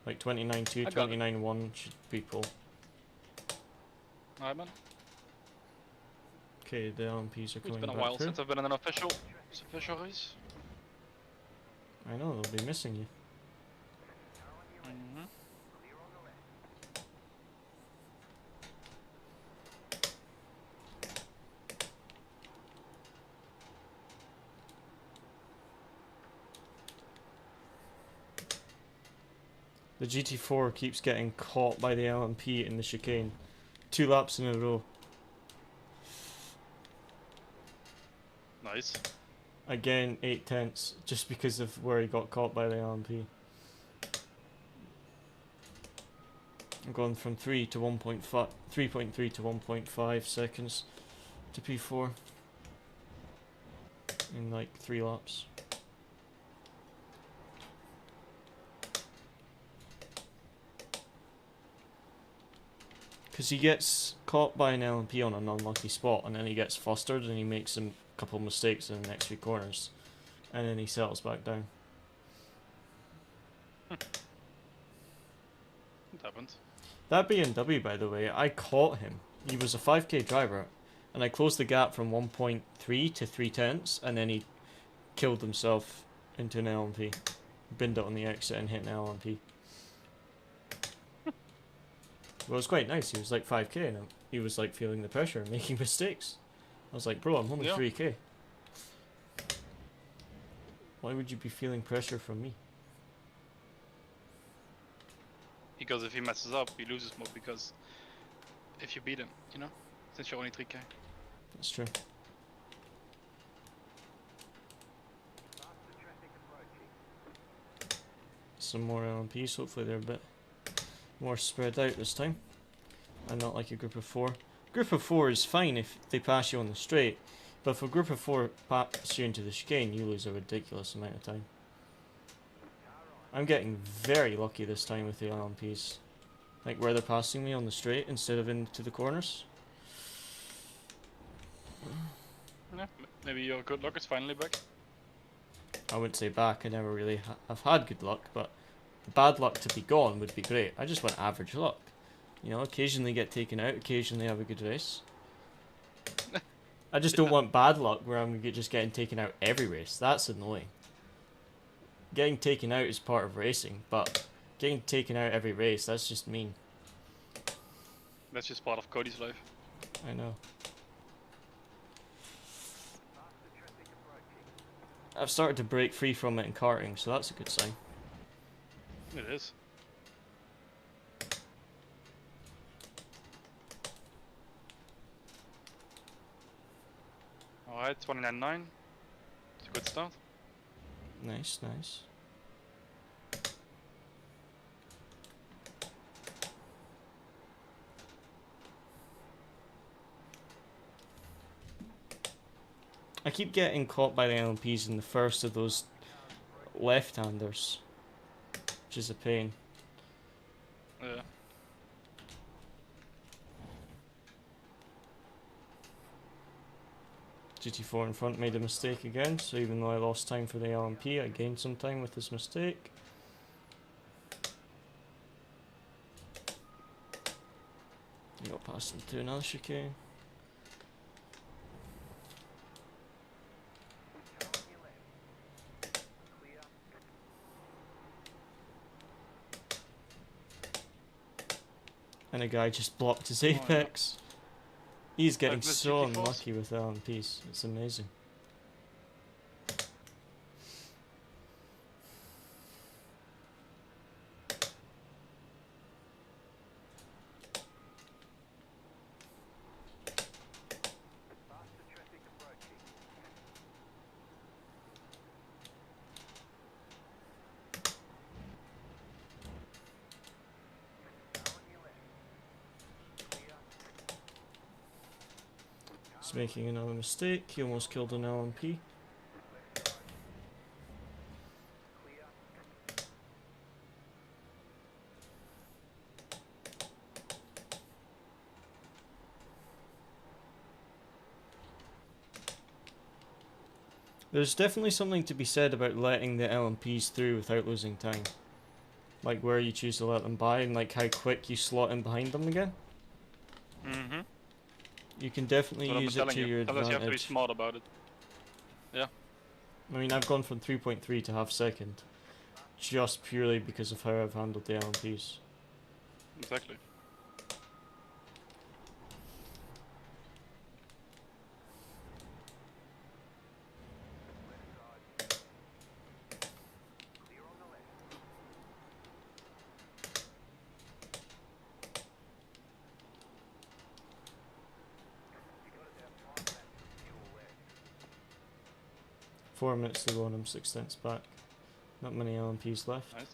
[SPEAKER 1] Like 29.2,
[SPEAKER 3] I got it.
[SPEAKER 1] 29.1 should be pole.
[SPEAKER 3] Alright, man.
[SPEAKER 1] Okay, the LMPs are
[SPEAKER 3] It's
[SPEAKER 1] coming
[SPEAKER 3] been a
[SPEAKER 1] back
[SPEAKER 3] while
[SPEAKER 1] through.
[SPEAKER 3] since I've been in an official race.
[SPEAKER 1] I know, they'll be missing you.
[SPEAKER 3] Mm-hmm.
[SPEAKER 1] The GT4 keeps getting caught by the LMP in the chicane. 2 laps in a row.
[SPEAKER 3] Nice.
[SPEAKER 1] Again, 8/10, just because of where he got caught by the LMP. I'm going from 3 to 1.5, 3.3 to 1.5 seconds to P4 in like 3 laps. Because he gets caught by an LMP on an unlucky spot, and then he gets flustered and he makes a couple mistakes in the next few corners, and then he settles back down.
[SPEAKER 3] It happens.
[SPEAKER 1] That BMW, by the way, I caught him. He was a 5k driver, and I closed the gap from 1.3 to 3/10, and then he killed himself into an LMP. Binned it on the exit and hit an LMP. Well, it was quite nice. He was like 5k, and he was like feeling the pressure and making mistakes. I was like, bro, I'm only
[SPEAKER 3] Yeah.
[SPEAKER 1] 3k. Why would you be feeling pressure from me?
[SPEAKER 3] Because if he messes up, he loses more. Because if you beat him, you know, since you're only 3k.
[SPEAKER 1] That's true. Some more LMPs, hopefully they're a bit more spread out this time. And not like a group of 4. Group of 4 is fine if they pass you on the straight. But if a group of 4 pass you into the chicane, you lose a ridiculous amount of time. I'm getting very lucky this time with the LMPs. Like where they're passing me on the straight instead of into the corners.
[SPEAKER 3] Yeah, maybe your good luck is finally back.
[SPEAKER 1] I wouldn't say back, I never really I've had good luck, but the bad luck to be gone would be great. I just want average luck. You know, occasionally get taken out, occasionally have a good race. I just don't want bad luck where I'm just getting taken out every race. That's annoying. Getting taken out is part of racing, but getting taken out every race, that's just mean.
[SPEAKER 3] That's just part of Cody's life.
[SPEAKER 1] I know. I've started to break free from it in karting, so that's a good sign.
[SPEAKER 3] It is. Alright, 29.9. It's a good start.
[SPEAKER 1] Nice, nice. I keep getting caught by the LMPs in the first of those left-handers, which is a pain.
[SPEAKER 3] Yeah.
[SPEAKER 1] GT4 in front made a mistake again, so even though I lost time for the LMP, I gained some time with this mistake. I got past into another chicane. And a guy just blocked his apex. He's getting so unlucky with LMPs. It's amazing. He's making another mistake. He almost killed an LMP. There's definitely something to be said about letting the LMPs through without losing time. Like where you choose to let them by and like how quick you slot in behind them again.
[SPEAKER 3] Mm-hmm.
[SPEAKER 1] You can definitely use it to your
[SPEAKER 3] Sometimes
[SPEAKER 1] advantage.
[SPEAKER 3] you have to be smart about it. Yeah.
[SPEAKER 1] I mean, I've gone from 3.3 to half second, just purely because of how I've handled the LMPs.
[SPEAKER 3] Exactly.
[SPEAKER 1] Four minutes to go and I'm 6 tenths back. Not many LMPs left.
[SPEAKER 3] Nice.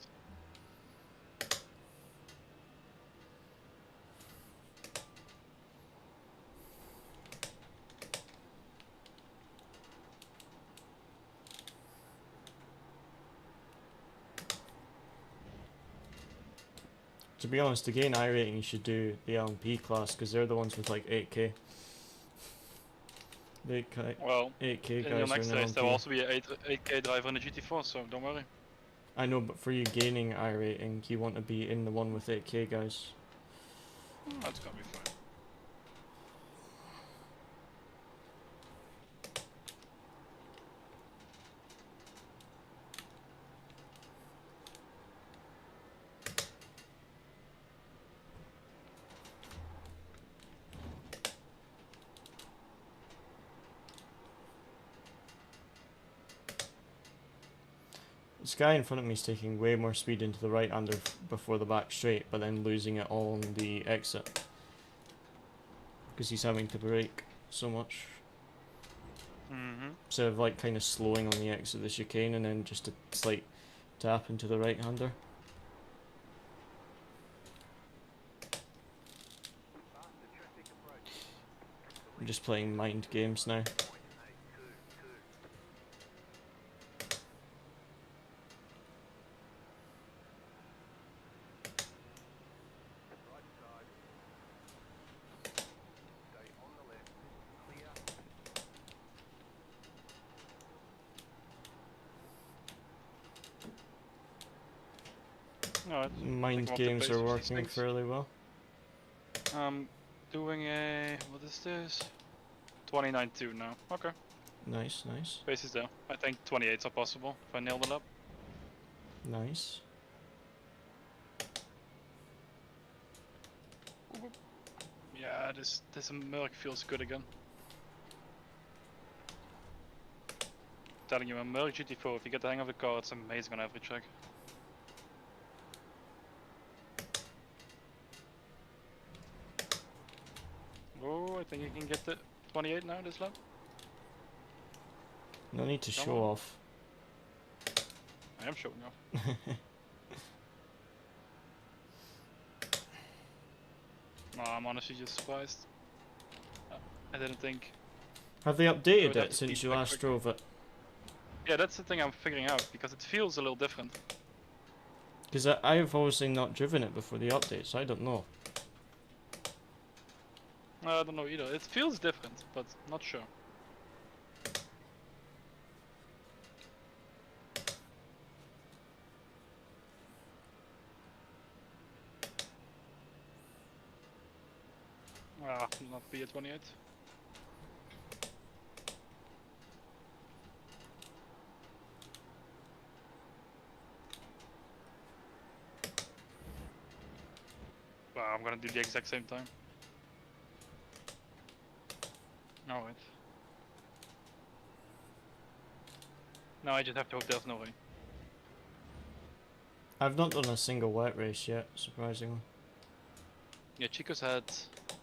[SPEAKER 1] To be honest, to gain I rating, you should do the LMP class because they're the ones with like 8k. The
[SPEAKER 3] Well,
[SPEAKER 1] 8k
[SPEAKER 3] in
[SPEAKER 1] guys
[SPEAKER 3] your
[SPEAKER 1] are
[SPEAKER 3] next
[SPEAKER 1] in
[SPEAKER 3] race there will
[SPEAKER 1] LMP.
[SPEAKER 3] also be a 8k driver in the GT4, so don't worry.
[SPEAKER 1] I know, but for you gaining I rating, you want to be in the one with 8k guys.
[SPEAKER 3] That's gonna be fine.
[SPEAKER 1] This guy in front of me is taking way more speed into the right-hander before the back straight, but then losing it all on the exit. Because he's having to brake so much. Instead of like kind of slowing on the exit of the chicane and then just a slight tap into the right-hander. I'm just playing mind games now.
[SPEAKER 3] No,
[SPEAKER 1] Mind games are working fairly well.
[SPEAKER 3] Doing a, what is this? 29.2 now. Okay.
[SPEAKER 1] Nice, nice,
[SPEAKER 3] Pace is there. I think 28s are possible if I nailed it up.
[SPEAKER 1] nice.
[SPEAKER 3] Yeah, this Merc feels good again. Telling you, a Merc GT4, if you get the hang of the car, it's amazing on every track. Oh, I think you can get the 28 now this lap.
[SPEAKER 1] No need to
[SPEAKER 3] Come
[SPEAKER 1] show
[SPEAKER 3] on.
[SPEAKER 1] off.
[SPEAKER 3] I am showing off. No, I'm honestly just surprised. I didn't think.
[SPEAKER 1] Have they
[SPEAKER 3] I
[SPEAKER 1] updated
[SPEAKER 3] would have
[SPEAKER 1] it
[SPEAKER 3] to
[SPEAKER 1] since
[SPEAKER 3] see
[SPEAKER 1] you
[SPEAKER 3] back
[SPEAKER 1] last
[SPEAKER 3] quick.
[SPEAKER 1] drove it?
[SPEAKER 3] Yeah, that's the thing I'm figuring out because it feels a little different.
[SPEAKER 1] Because I've obviously not driven it before the update, so I don't know.
[SPEAKER 3] I don't know either. It feels different, but not sure. Ah, not be a 28. Wow, I'm gonna do the exact same time. Alright. Now I just have to hope there's no rain.
[SPEAKER 1] I've not done a single wet race yet, surprisingly.
[SPEAKER 3] Yeah, Chico's had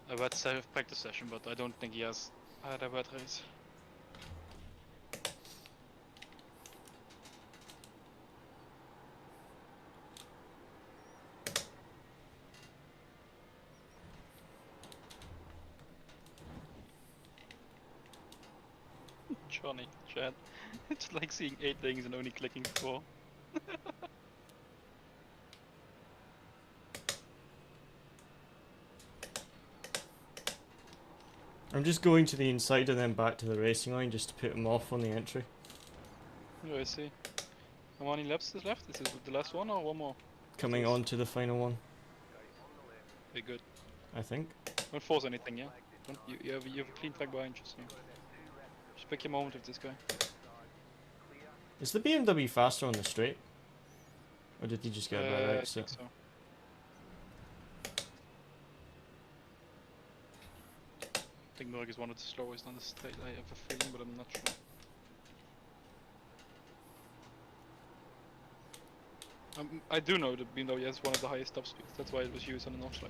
[SPEAKER 3] a wet practice session, but I don't think he has had a wet race. Johnny, Chad. It's like seeing 8 things and only clicking 4.
[SPEAKER 1] I'm just going to the inside and then back to the racing line just to put him off on the entry.
[SPEAKER 3] Oh, I see. How many laps is left? Is this the last one or one more?
[SPEAKER 1] Coming on to the final one,
[SPEAKER 3] Okay, good.
[SPEAKER 1] I think.
[SPEAKER 3] Don't force anything, yeah? You have a clean track behind you, so just pick your moment with this guy.
[SPEAKER 1] Is the BMW faster on the straight? Or did he just get a bad
[SPEAKER 3] I
[SPEAKER 1] exit?
[SPEAKER 3] think so. I think Merc is one of the slowest on the straight, I have a feeling, but I'm not sure. I do know that BMW has one of the highest top speeds, that's why it was used on the Notchlife.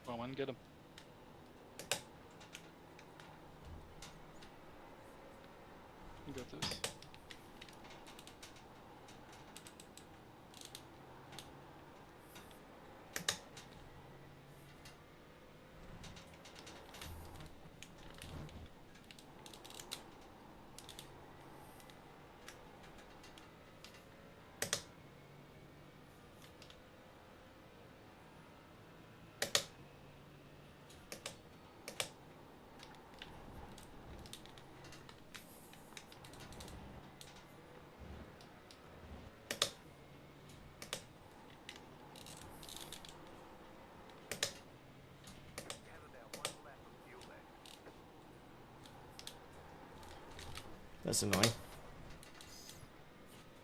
[SPEAKER 3] Come on, get him. You got this.
[SPEAKER 1] That's annoying.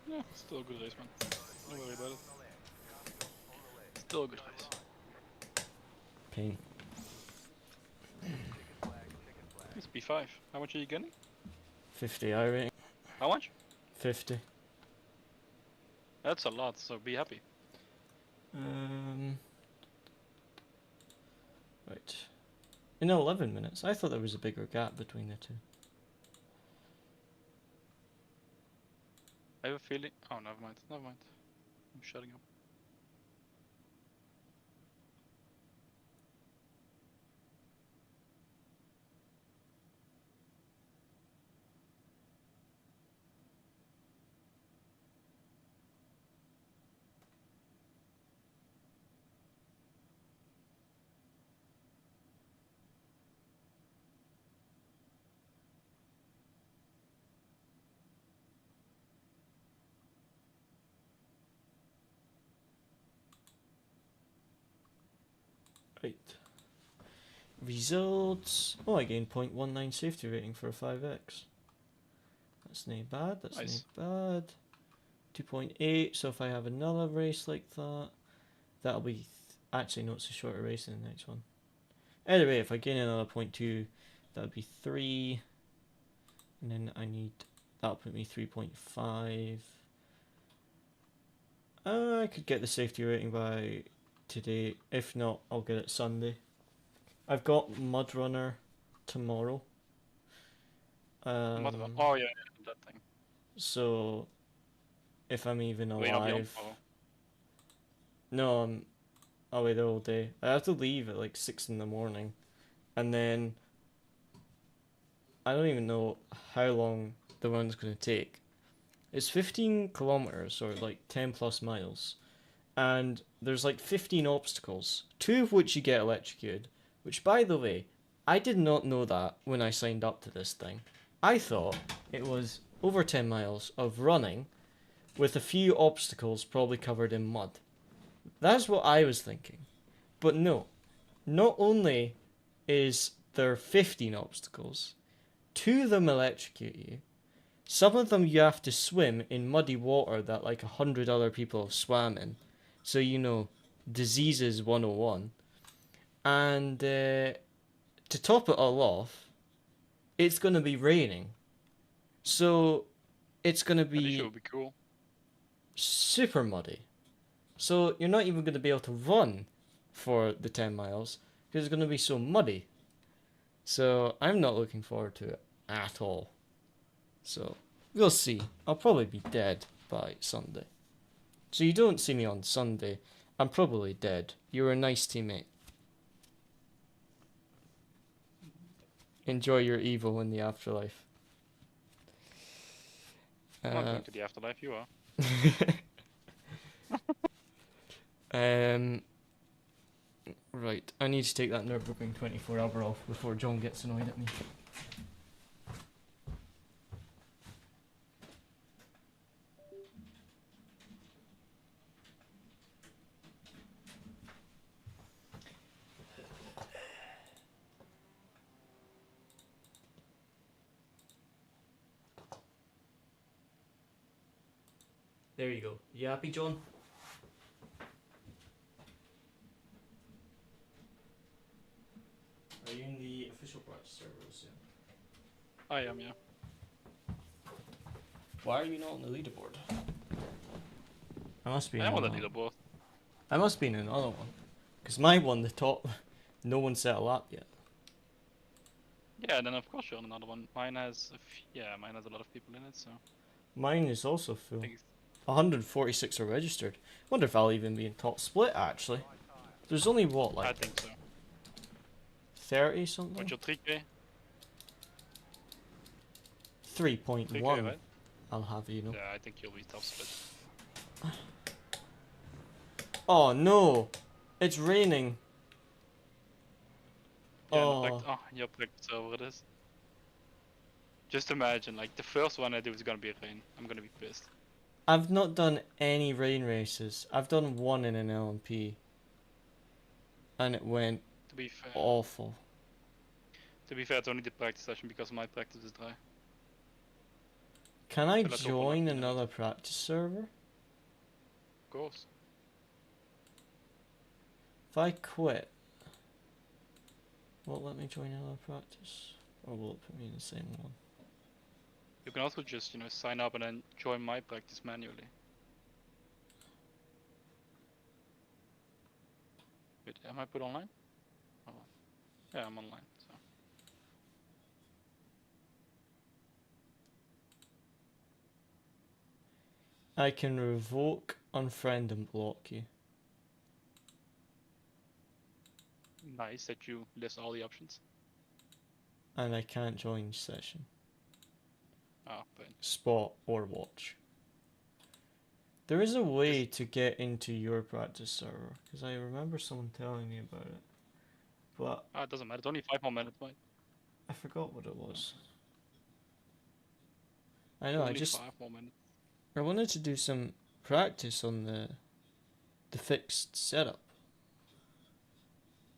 [SPEAKER 3] Yeah, Still a good race, man. Don't worry about it. Still a good race.
[SPEAKER 1] Pain.
[SPEAKER 3] It's P5. How much are you getting?
[SPEAKER 1] 50 I rating.
[SPEAKER 3] How much?
[SPEAKER 1] 50.
[SPEAKER 3] That's a lot, so be happy.
[SPEAKER 1] Right. In 11 minutes. I thought there was a bigger gap between the two.
[SPEAKER 3] I have a feeling. Oh, never mind. Never mind. I'm shutting up.
[SPEAKER 1] Right. Results. Oh, I gained 0.19 safety rating for a 5x. That's not bad. That's
[SPEAKER 3] Nice.
[SPEAKER 1] not bad. 2.8. So if I have another race like that, that'll be actually no, it's a shorter race than the next one. Anyway, if I gain another 0.2, that'll be 3. And then I need, that'll put me 3.5. I could get the safety rating by today. If not, I'll get it Sunday. I've got Mud Runner tomorrow.
[SPEAKER 3] Oh yeah, that thing.
[SPEAKER 1] So if I'm even
[SPEAKER 3] Will you not be on
[SPEAKER 1] alive,
[SPEAKER 3] tomorrow?
[SPEAKER 1] no, I'm away there all day. I have to leave at like 6 in the morning, and then I don't even know how long the run's gonna take. It's 15 kilometers or like 10 plus miles, and there's like 15 obstacles, 2 of which you get electrocuted. Which, by the way, I did not know that when I signed up to this thing. I thought it was over 10 miles of running with a few obstacles probably covered in mud. That's what I was thinking. But no. Not only is there 15 obstacles, 2 of them electrocute you. Some of them you have to swim in muddy water that like 100 other people have swam in. So, you know, diseases 101. And to top it all off, it's going to be raining. So it's going to
[SPEAKER 3] At least it
[SPEAKER 1] be
[SPEAKER 3] would be cool.
[SPEAKER 1] super muddy. So you're not even going to be able to run for the 10 miles because it's going to be so muddy. So I'm not looking forward to it at all. So we'll see. I'll probably be dead by Sunday. So you don't see me on Sunday, I'm probably dead. You were a nice teammate. Enjoy your evil in the afterlife.
[SPEAKER 3] I'm not going to the afterlife, you are.
[SPEAKER 1] Right, I need to take that Nürburgring 24-hour off before John gets annoyed at me. There you go. You happy, John? Are you in the official practice servers? Yeah.
[SPEAKER 3] I am, yeah.
[SPEAKER 1] Why are you not on the leaderboard? I must be.
[SPEAKER 3] I am on the leaderboard.
[SPEAKER 1] I must be in another one, because my one, the top, no one set a lap yet.
[SPEAKER 3] Yeah, and then of course you're on another one. Mine has mine has a lot of people in it, so
[SPEAKER 1] Mine is also
[SPEAKER 3] I
[SPEAKER 1] full.
[SPEAKER 3] think it's
[SPEAKER 1] 146 are registered. Wonder if I'll even be in top split actually. There's only what,
[SPEAKER 3] I
[SPEAKER 1] like
[SPEAKER 3] think so.
[SPEAKER 1] 30 something?
[SPEAKER 3] What's your 3K?
[SPEAKER 1] 3.1.
[SPEAKER 3] 3K, right?
[SPEAKER 1] I'll have you know.
[SPEAKER 3] Yeah, I think you'll be top split.
[SPEAKER 1] Oh no! It's raining.
[SPEAKER 3] Yeah,
[SPEAKER 1] Oh.
[SPEAKER 3] your practice over it is. Just imagine, like the first one I do is gonna be rain. I'm gonna be pissed.
[SPEAKER 1] I've not done any rain races. I've done one in an LMP. And it went
[SPEAKER 3] To be fair,
[SPEAKER 1] awful.
[SPEAKER 3] it's only the practice session because my practice is dry.
[SPEAKER 1] Can I
[SPEAKER 3] Let's open up
[SPEAKER 1] join
[SPEAKER 3] the
[SPEAKER 1] another practice server?
[SPEAKER 3] Of course.
[SPEAKER 1] If I quit, will it let me join another practice? Or will it put me in the same one?
[SPEAKER 3] You can also just, sign up and then join my practice manually. Wait, am I put online? Oh, yeah, I'm online. So
[SPEAKER 1] I can revoke, unfriend, and block you.
[SPEAKER 3] nice that you list all the options.
[SPEAKER 1] And I can't join session,
[SPEAKER 3] Oh, but
[SPEAKER 1] spot, or watch. There is a way to get into your practice server, because I remember someone telling me about it. But
[SPEAKER 3] it doesn't matter. It's only 5 more minutes, mate.
[SPEAKER 1] I forgot what it was. I know,
[SPEAKER 3] Only 5 more minutes.
[SPEAKER 1] I wanted to do some practice on the fixed setup.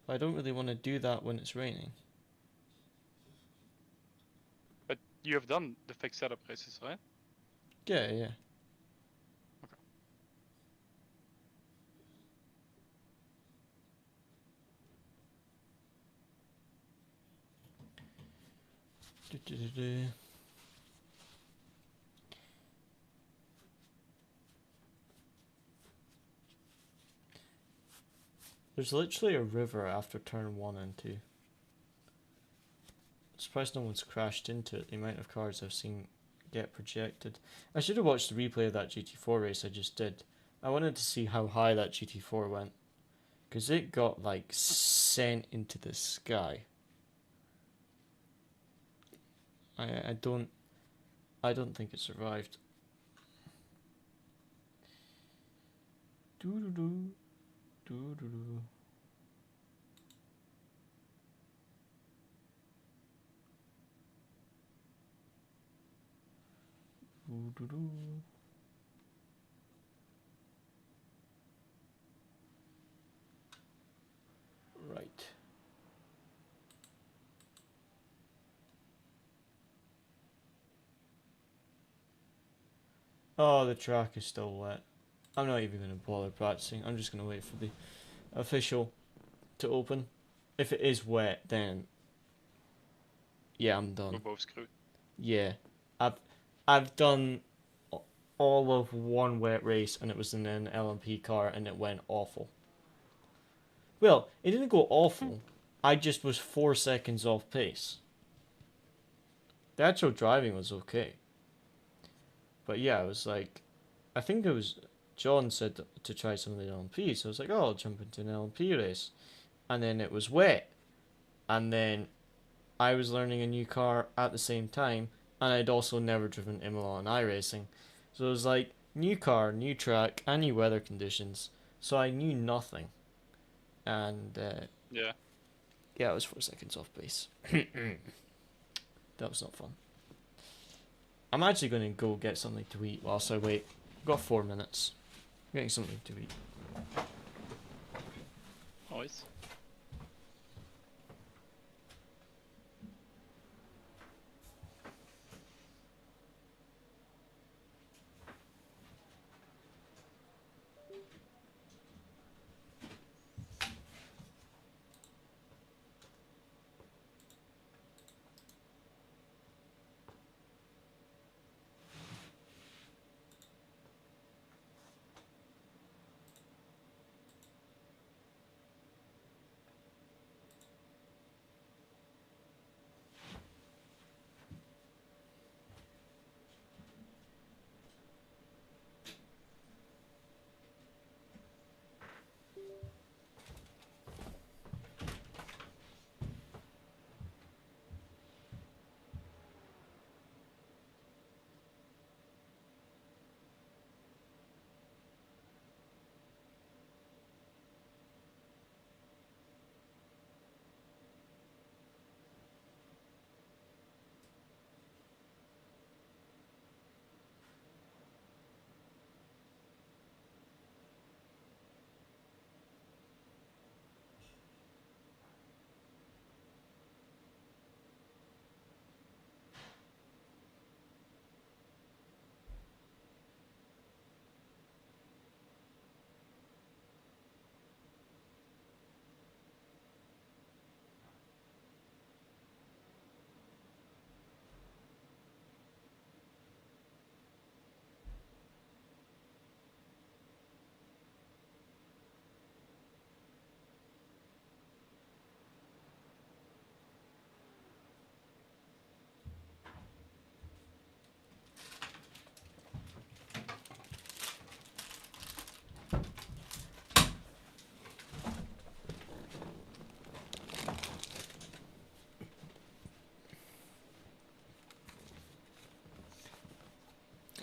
[SPEAKER 1] But I don't really want to do that when it's raining.
[SPEAKER 3] But you have done the fixed setup races, right?
[SPEAKER 1] Yeah.
[SPEAKER 3] Okay.
[SPEAKER 1] There's literally a river after turn 1 and 2. I'm surprised no one's crashed into it, the amount of cars I've seen get projected. I should have watched the replay of that GT4 race I just did. I wanted to see how high that GT4 went. Because it got like sent into the sky. I don't think it survived. Doo-doo-doo. Doo-doo-doo. Doo-doo-doo. Right. Oh, the track is still wet. I'm not even going to bother practicing. I'm just going to wait for the official to open. If it is wet, then yeah, I'm done.
[SPEAKER 3] We're both screwed.
[SPEAKER 1] Yeah, I've done all of one wet race, and it was in an LMP car, and it went awful. Well, it didn't go awful. I just was 4 seconds off pace. The actual driving was okay. But yeah, it was like, I think it was John said to try some of the LMP, so I was like, oh, I'll jump into an LMP race. And then it was wet. And then I was learning a new car at the same time, and I'd also never driven Imola and Iracing. So it was like, new car, new track, and new weather conditions. So I knew nothing. And
[SPEAKER 3] Yeah.
[SPEAKER 1] yeah, it was 4 seconds off base. That was not fun. I'm actually going to go get something to eat whilst I wait. I've got 4 minutes. I'm getting something to eat.
[SPEAKER 3] Nice.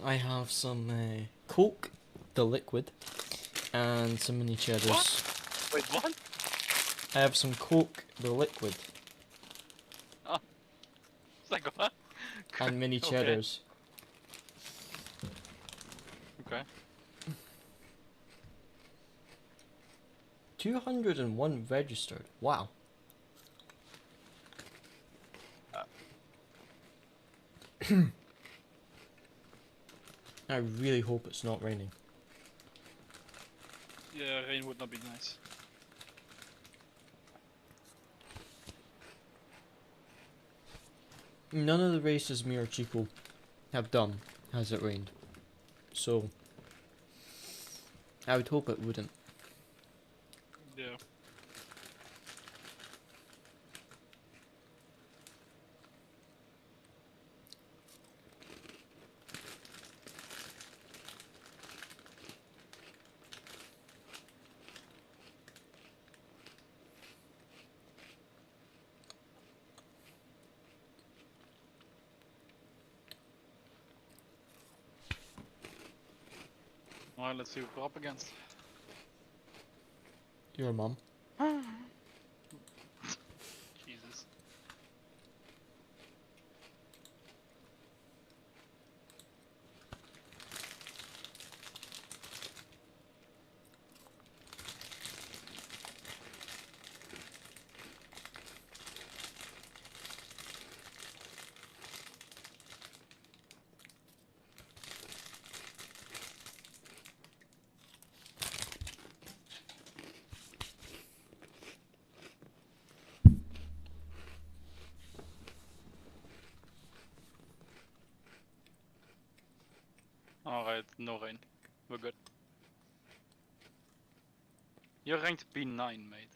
[SPEAKER 1] I have some Coke, the liquid, and some mini cheddars.
[SPEAKER 3] What? Wait, what?
[SPEAKER 1] I have some Coke, the liquid,
[SPEAKER 3] It's like what?
[SPEAKER 1] and mini
[SPEAKER 3] Okay.
[SPEAKER 1] cheddars.
[SPEAKER 3] Okay.
[SPEAKER 1] 201 registered. Wow. I really hope it's not raining.
[SPEAKER 3] Yeah, rain would not be nice.
[SPEAKER 1] None of the races me or Chico have done has it rained. So, I would hope it wouldn't.
[SPEAKER 3] Yeah. Alright, let's see what we're up against.
[SPEAKER 1] Your mum.
[SPEAKER 3] Jesus. Alright, no rain. We're good. You're ranked P9, mate.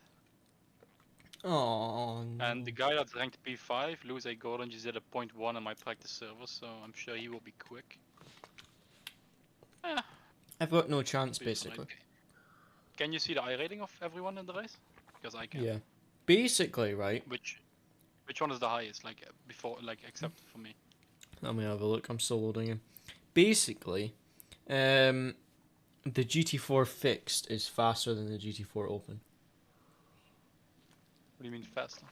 [SPEAKER 1] Oh no.
[SPEAKER 3] And the guy that's ranked P5, Louis A. Gordon, just did a .1 on my practice server, so I'm sure he will be quick.
[SPEAKER 1] I've got no chance,
[SPEAKER 3] Be alright.
[SPEAKER 1] basically.
[SPEAKER 3] Can you see the I rating of everyone in the race? Because I can.
[SPEAKER 1] Yeah. Basically, right?
[SPEAKER 3] Which one is the highest? Like before, like except for me.
[SPEAKER 1] Let me have a look. I'm still loading in. Basically, the GT4 fixed is faster than the GT4 open.
[SPEAKER 3] What do you mean faster?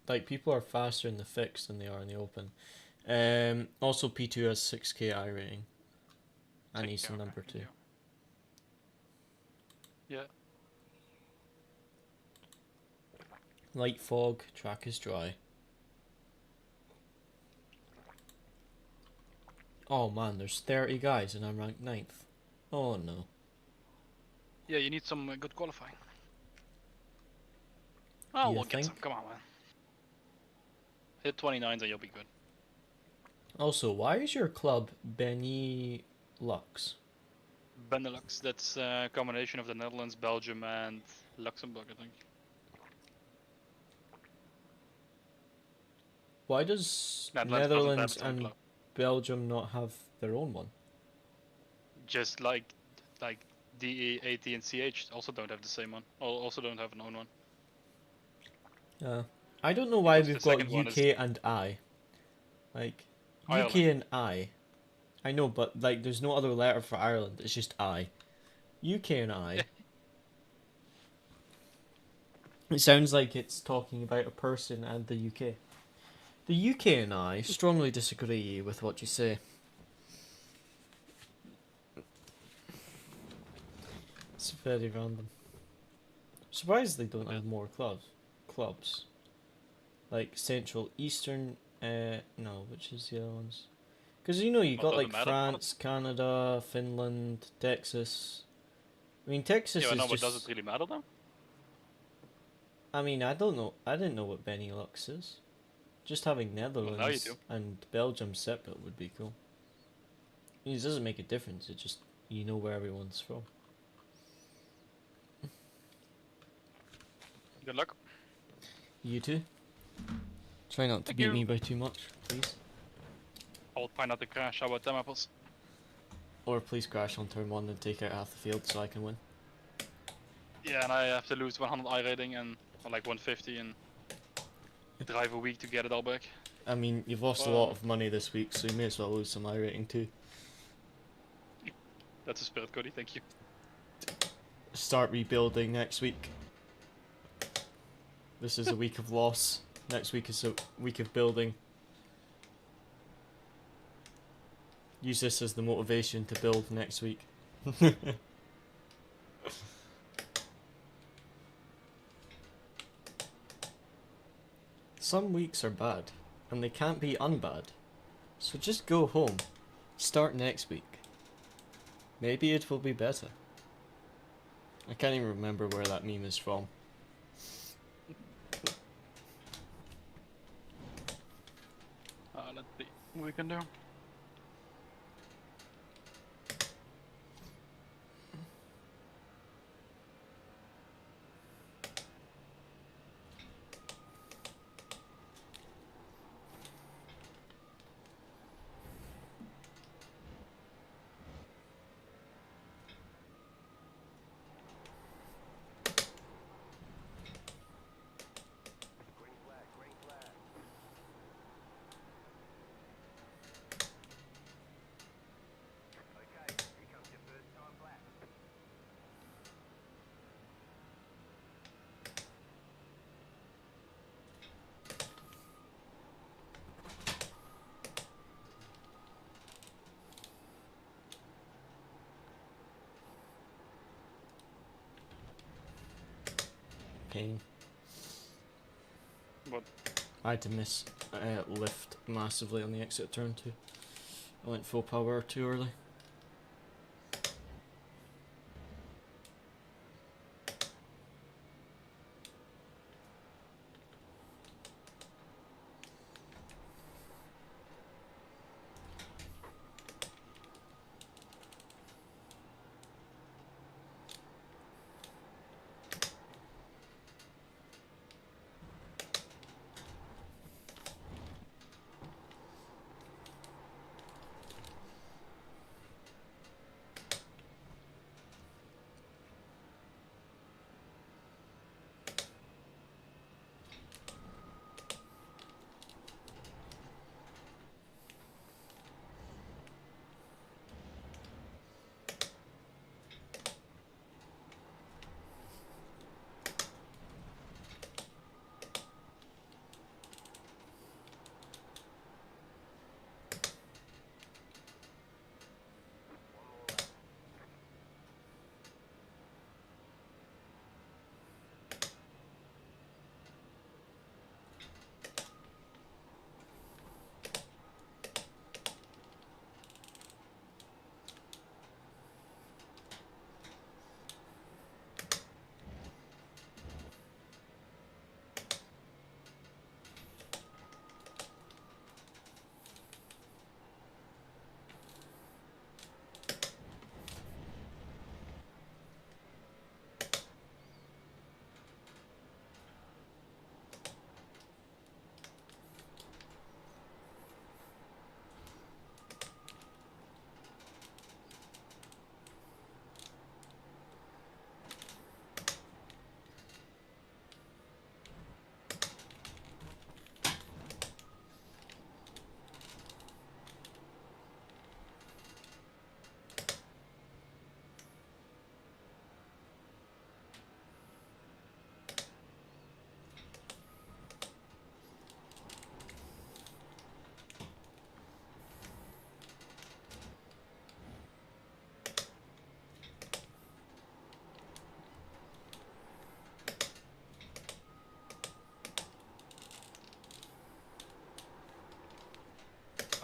[SPEAKER 1] Like, people are faster in the fixed than they are in the open. Also, P2 has 6k I rating. And he's in number 2.
[SPEAKER 3] Yeah.
[SPEAKER 1] Light fog, track is dry. Oh man, there's 30 guys and I'm ranked 9th. Oh no.
[SPEAKER 3] Yeah, you need some good qualifying. Oh,
[SPEAKER 1] You
[SPEAKER 3] we'll get some.
[SPEAKER 1] think?
[SPEAKER 3] Come on, man. Hit 29s and you'll be good.
[SPEAKER 1] Also, why is your club Benny Lux?
[SPEAKER 3] Benelux, that's a combination of the Netherlands, Belgium, and Luxembourg, I think.
[SPEAKER 1] Why does
[SPEAKER 3] Netherlands doesn't have
[SPEAKER 1] Netherlands
[SPEAKER 3] its own
[SPEAKER 1] and
[SPEAKER 3] club.
[SPEAKER 1] Belgium not have their own one?
[SPEAKER 3] Just like DE, AT, and CH also don't have the same one. Also don't have an own one.
[SPEAKER 1] I don't know why
[SPEAKER 3] Because
[SPEAKER 1] we've
[SPEAKER 3] the
[SPEAKER 1] got
[SPEAKER 3] second one
[SPEAKER 1] UK
[SPEAKER 3] is
[SPEAKER 1] and I. Like,
[SPEAKER 3] Ireland.
[SPEAKER 1] UK and I. I know, but like, there's no other letter for Ireland. It's just I. UK and I. It sounds like it's talking about a person and the UK. The UK and I strongly disagree with what you say. It's very random. Surprised they don't have more clubs. Like Central, Eastern, no, which is the other ones? Because you know, you got
[SPEAKER 3] doesn't
[SPEAKER 1] like
[SPEAKER 3] matter.
[SPEAKER 1] France, Canada, Finland, Texas. I mean, Texas
[SPEAKER 3] Yeah, I
[SPEAKER 1] is
[SPEAKER 3] know, but
[SPEAKER 1] just...
[SPEAKER 3] does it really matter though?
[SPEAKER 1] I mean, I don't know. I didn't know what Benelux is. Just having Netherlands
[SPEAKER 3] now you do.
[SPEAKER 1] and Belgium separate would be cool. I mean, it doesn't make a difference. It just, you know where everyone's from.
[SPEAKER 3] Good luck.
[SPEAKER 1] You too. Try not to
[SPEAKER 3] Thank
[SPEAKER 1] beat
[SPEAKER 3] you.
[SPEAKER 1] me by too much, please.
[SPEAKER 3] I'll try not to crash. How about them apples?
[SPEAKER 1] Or please crash on turn 1 and take out half the field so I can win.
[SPEAKER 3] Yeah, and I have to lose 100 I rating and or like 150 and drive a week to get it all back.
[SPEAKER 1] I mean, you've lost a lot of money this week, so you may as well lose some iRating too.
[SPEAKER 3] That's a spirit, Cody, thank you.
[SPEAKER 1] Start rebuilding next week. This is a week of loss. Next week is a week of building. Use this as the motivation to build next week. Some weeks are bad, and they can't be unbad. So just go home. Start next week. Maybe it will be better. I can't even remember where that meme is from.
[SPEAKER 3] Let's see what we can do.
[SPEAKER 1] Pain.
[SPEAKER 3] What?
[SPEAKER 1] I had to miss lift massively on the exit turn too. I went full power too early.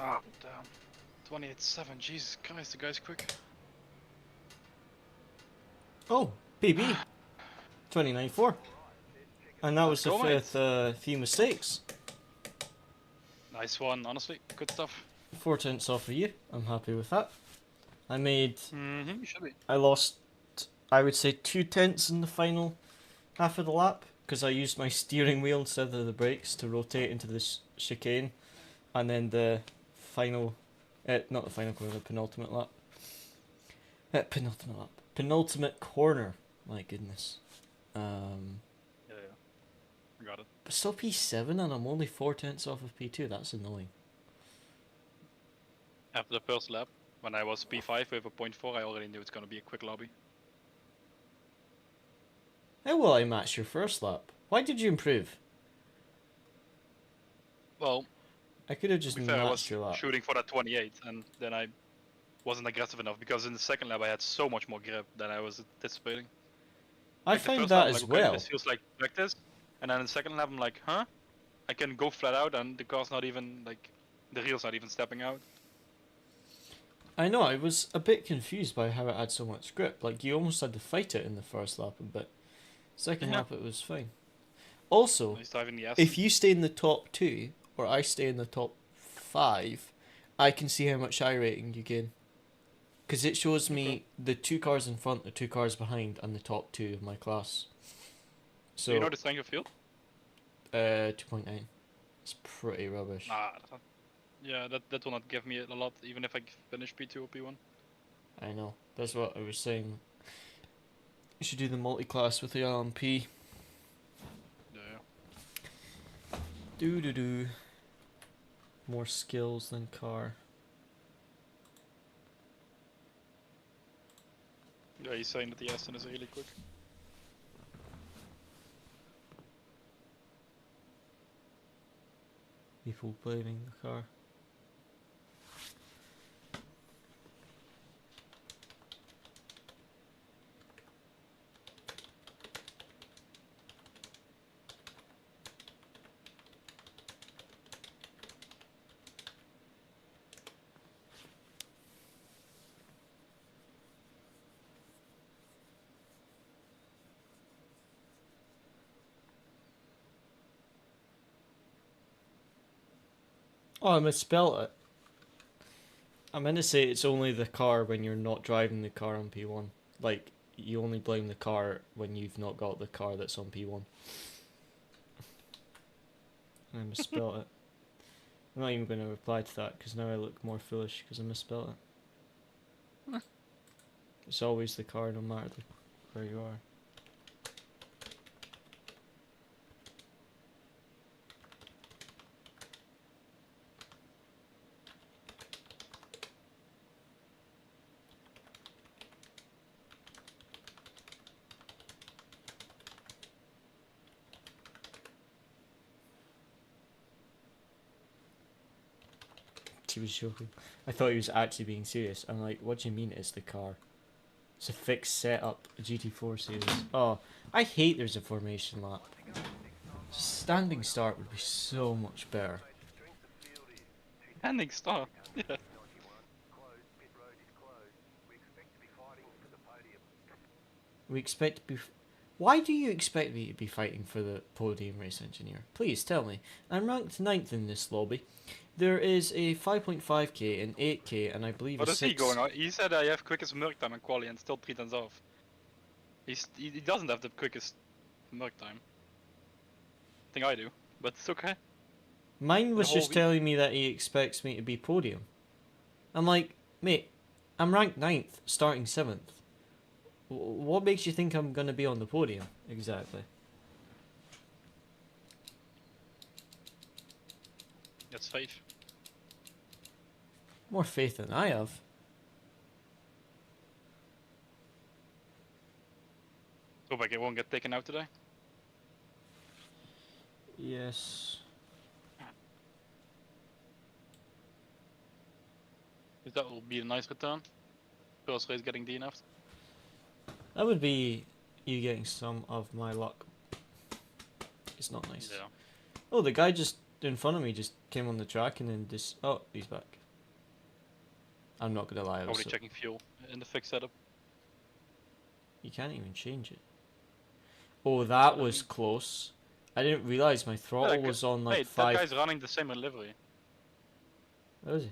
[SPEAKER 3] Ah, damn. 28-7, Jesus Christ, the guy's quick.
[SPEAKER 1] Oh, PB. 29-4. And that was the
[SPEAKER 3] Let's go, mate.
[SPEAKER 1] fifth few mistakes.
[SPEAKER 3] Nice one, honestly, good stuff.
[SPEAKER 1] 4 tenths off of you. I'm happy with that. I made...
[SPEAKER 3] Mm-hmm, you should be.
[SPEAKER 1] I lost, I would say, 2 tenths in the final half of the lap, because I used my steering wheel instead of the brakes to rotate into the chicane. And then the final... not the final corner, the penultimate lap. Penultimate lap. Penultimate corner. My goodness.
[SPEAKER 3] Yeah, I got it.
[SPEAKER 1] But still P7 and I'm only 4/10 off of P2. That's annoying.
[SPEAKER 3] After the first lap, when I was P5 with a .4, I already knew it's gonna be a quick lobby.
[SPEAKER 1] How will I match your first lap? Why did you improve?
[SPEAKER 3] Well,
[SPEAKER 1] I could have
[SPEAKER 3] to
[SPEAKER 1] just
[SPEAKER 3] be fair, I was
[SPEAKER 1] matched your lap.
[SPEAKER 3] shooting for that 28, and then I wasn't aggressive enough because in the second lap I had so much more grip than I was anticipating.
[SPEAKER 1] I
[SPEAKER 3] Like the
[SPEAKER 1] found
[SPEAKER 3] first
[SPEAKER 1] that
[SPEAKER 3] lap, I'm
[SPEAKER 1] as
[SPEAKER 3] like, okay,
[SPEAKER 1] well.
[SPEAKER 3] this feels like practice, and then in the second lap I'm like, huh? I can go flat out, and the car's not even like, the reel's not even stepping out.
[SPEAKER 1] I know, I was a bit confused by how it had so much grip. Like, you almost had to fight it in the first lap a bit. Second
[SPEAKER 3] Yeah.
[SPEAKER 1] lap, it was fine. Also,
[SPEAKER 3] He's driving the S.
[SPEAKER 1] if you stay in the top 2, or I stay in the top 5, I can see how much iRating you gain. Because it shows me the 2 cars in front, the 2 cars behind, and the top 2 of my class. So,
[SPEAKER 3] Do you know the strength of field?
[SPEAKER 1] 2.9. It's pretty rubbish.
[SPEAKER 3] Nah, yeah, that will not give me a lot, even if I finish P2 or P1.
[SPEAKER 1] I know. That's what I was saying. You should do the multi-class with the LMP.
[SPEAKER 3] Yeah.
[SPEAKER 1] Do. More skills than car.
[SPEAKER 3] Yeah, he's saying that the Aston is really quick.
[SPEAKER 1] People blaming the car. Oh, I misspelled it. I meant to say it's only the car when you're not driving the car on P1. Like, you only blame the car when you've not got the car that's on P1. I misspelled it. I'm not even going to reply to that because now I look more foolish because I misspelled it. It's always the car no matter where you are. He was joking. I thought he was actually being serious. I'm like, what do you mean it's the car? It's a fixed setup, a GT4 series. Oh, I hate there's a formation lap. Standing start would be so much better.
[SPEAKER 3] Standing start. Yeah.
[SPEAKER 1] We expect to be... Why do you expect me to be fighting for the podium race engineer? Please tell me. I'm ranked 9th in this lobby. There is a 5.5k, an 8k, and I believe
[SPEAKER 3] What
[SPEAKER 1] a
[SPEAKER 3] is
[SPEAKER 1] 6...
[SPEAKER 3] he going on? He said I have quickest merc time in quali and still 3 tenths off. He doesn't have the quickest merc time. I think I do, but it's okay.
[SPEAKER 1] Mine was
[SPEAKER 3] whole
[SPEAKER 1] just
[SPEAKER 3] week.
[SPEAKER 1] telling me that he expects me to be podium. I'm like, mate, I'm ranked 9th, starting 7th. What makes you think I'm going to be on the podium, exactly?
[SPEAKER 3] That's faith.
[SPEAKER 1] More faith than I have.
[SPEAKER 3] Hope I won't get taken out today.
[SPEAKER 1] Yes.
[SPEAKER 3] That will be a nice return. First race getting DNF'd.
[SPEAKER 1] That would be you getting some of my luck. It's not nice.
[SPEAKER 3] Yeah.
[SPEAKER 1] Oh, the guy just in front of me just came on the track and then just... Oh, he's back. I'm not gonna lie. I was
[SPEAKER 3] Probably checking fuel in the fixed setup.
[SPEAKER 1] You can't even change it. Oh, that was close. I didn't realize my throttle was on like
[SPEAKER 3] hey,
[SPEAKER 1] 5.
[SPEAKER 3] that guy's running the same livery.
[SPEAKER 1] Where is he?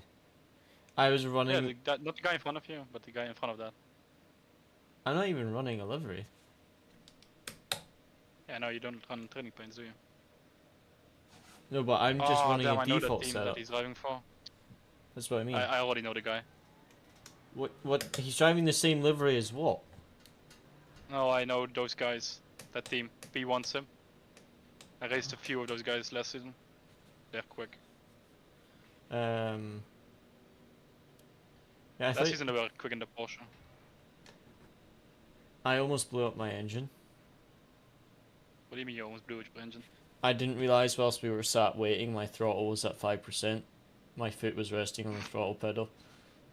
[SPEAKER 1] I was running...
[SPEAKER 3] Yeah, not the guy in front of you, but the guy in front of that.
[SPEAKER 1] I'm not even running a livery.
[SPEAKER 3] Yeah, no, you don't run training planes, do you?
[SPEAKER 1] No, but I'm just running
[SPEAKER 3] damn,
[SPEAKER 1] a
[SPEAKER 3] I know
[SPEAKER 1] default
[SPEAKER 3] that team
[SPEAKER 1] setup.
[SPEAKER 3] that he's driving for.
[SPEAKER 1] That's what I mean.
[SPEAKER 3] I already know the guy.
[SPEAKER 1] What? He's driving the same livery as what?
[SPEAKER 3] No, I know those guys. That team. P1 sim. I raced a few of those guys last season. They're quick.
[SPEAKER 1] Yeah, I
[SPEAKER 3] Last
[SPEAKER 1] thought
[SPEAKER 3] season they were quick in the Porsche.
[SPEAKER 1] I almost blew up my engine.
[SPEAKER 3] What do you mean you almost blew up your engine?
[SPEAKER 1] I didn't realize whilst we were sat waiting, my throttle was at 5%. My foot was resting on the throttle pedal.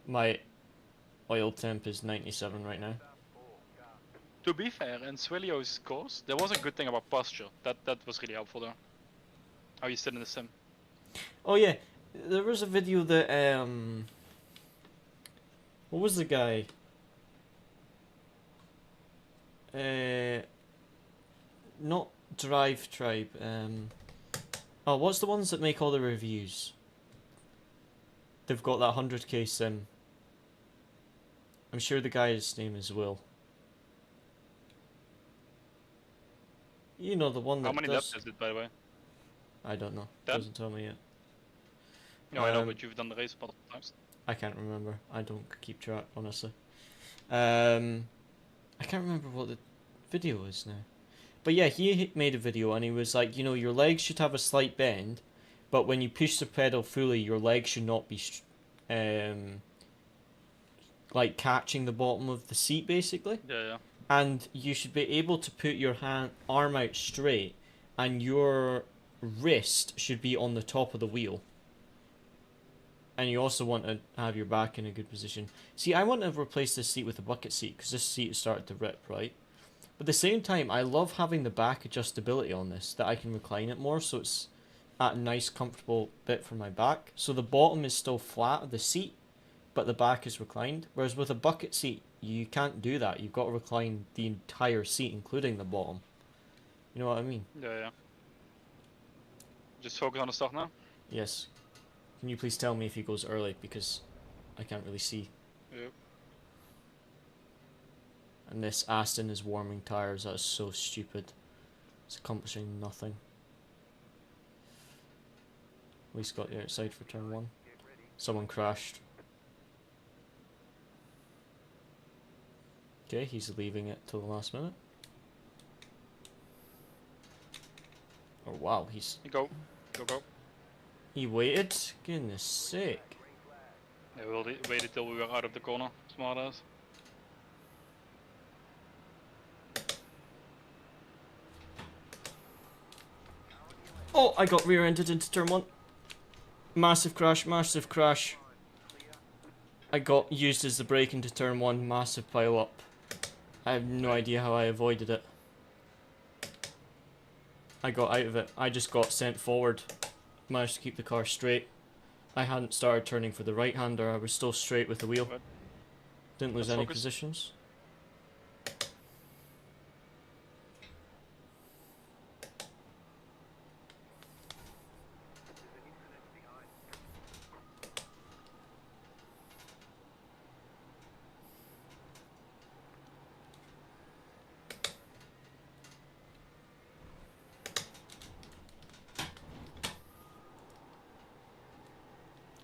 [SPEAKER 1] My oil temp is 97 right now.
[SPEAKER 3] To be fair, in Swilio's course, there was a good thing about posture. That was really helpful though. How you sit in the sim.
[SPEAKER 1] Oh yeah, there was a video that what was the guy? Not Drive Tribe. Oh, what's the ones that make all the reviews? They've got that 100k sim. I'm sure the guy's name is Will. You know, the one that
[SPEAKER 3] How many
[SPEAKER 1] does...
[SPEAKER 3] laps is it, by the way?
[SPEAKER 1] I don't know.
[SPEAKER 3] 10?
[SPEAKER 1] Doesn't tell me yet.
[SPEAKER 3] No, I know, but you've done the race multiple times.
[SPEAKER 1] I can't remember. I don't keep track, honestly. I can't remember what the video is now. But yeah, he made a video and he was like, you know, your legs should have a slight bend, but when you push the pedal fully, your legs should not be like catching the bottom of the seat, basically.
[SPEAKER 3] Yeah.
[SPEAKER 1] And you should be able to put your arm out straight, and your wrist should be on the top of the wheel. And you also want to have your back in a good position. See, I want to replace this seat with a bucket seat, because this seat has started to rip, right? But at the same time, I love having the back adjustability on this, that I can recline it more, so it's at a nice, comfortable bit for my back. So the bottom is still flat of the seat, but the back is reclined. Whereas with a bucket seat, you can't do that. You've got to recline the entire seat, including the bottom. You know what I mean?
[SPEAKER 3] Yeah. Just focus on the start now?
[SPEAKER 1] Yes. Can you please tell me if he goes early, because I can't really see.
[SPEAKER 3] Yep.
[SPEAKER 1] And this Aston is warming tires. That is so stupid. It's accomplishing nothing. At least got the outside for turn 1. Someone crashed. Okay, he's leaving it till the last minute. Oh wow, he's...
[SPEAKER 3] Go.
[SPEAKER 1] He waited? Goodness sake.
[SPEAKER 3] Yeah, we waited till we were out of the corner. Smart ass.
[SPEAKER 1] Oh, I got rear-ended into turn 1. Massive crash, massive crash. I got used as the brake into turn 1, massive pile up. I have no idea how I avoided it. I got out of it. I just got sent forward. Managed to keep the car straight. I hadn't started turning for the right-hander. I was still straight with the wheel. Didn't lose any positions.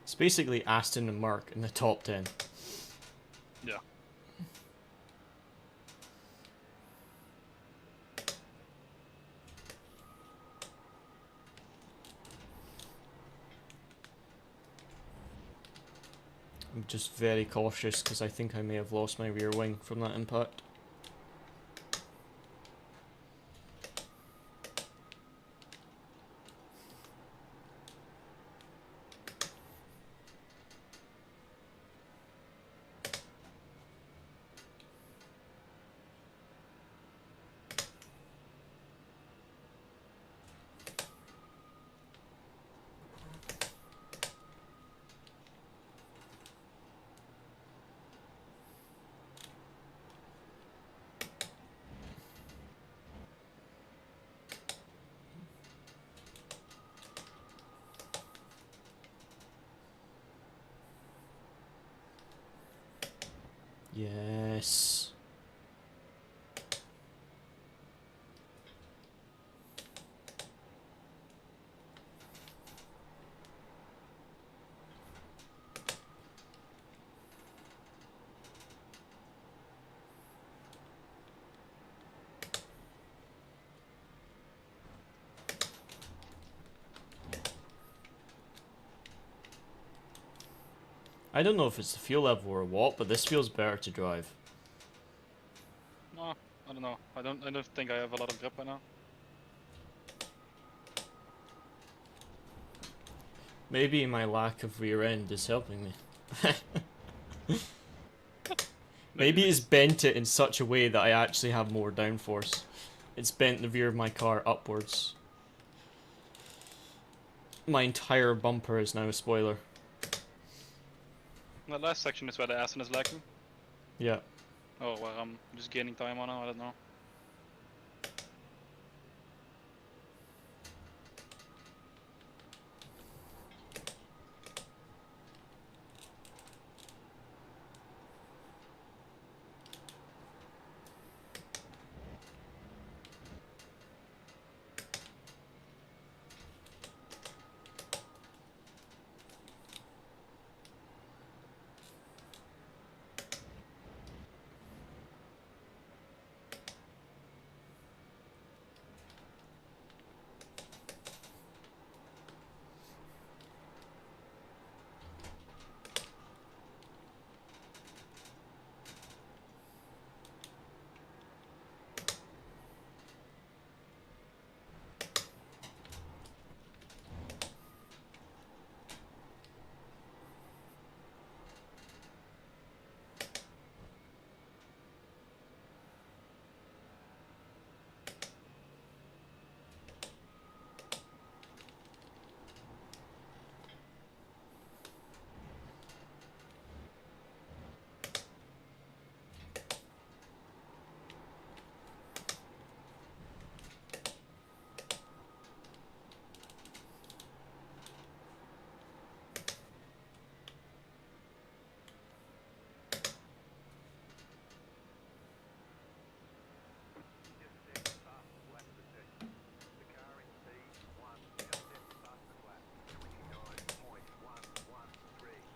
[SPEAKER 1] It's basically Aston and Mark in the top 10.
[SPEAKER 3] Yeah.
[SPEAKER 1] I'm just very cautious because I think I may have lost my rear wing from that impact. Yes. I don't know if it's the fuel level or what, but this feels better to drive.
[SPEAKER 3] No, I don't know. I don't think I have a lot of grip right now.
[SPEAKER 1] Maybe my lack of rear end is helping me. Maybe it's bent it in such a way that I actually have more downforce. It's bent the rear of my car upwards. My entire bumper is now a spoiler.
[SPEAKER 3] The last section is where the acid is lacking.
[SPEAKER 1] Yeah.
[SPEAKER 3] Or where I'm just gaining time on it, I don't know.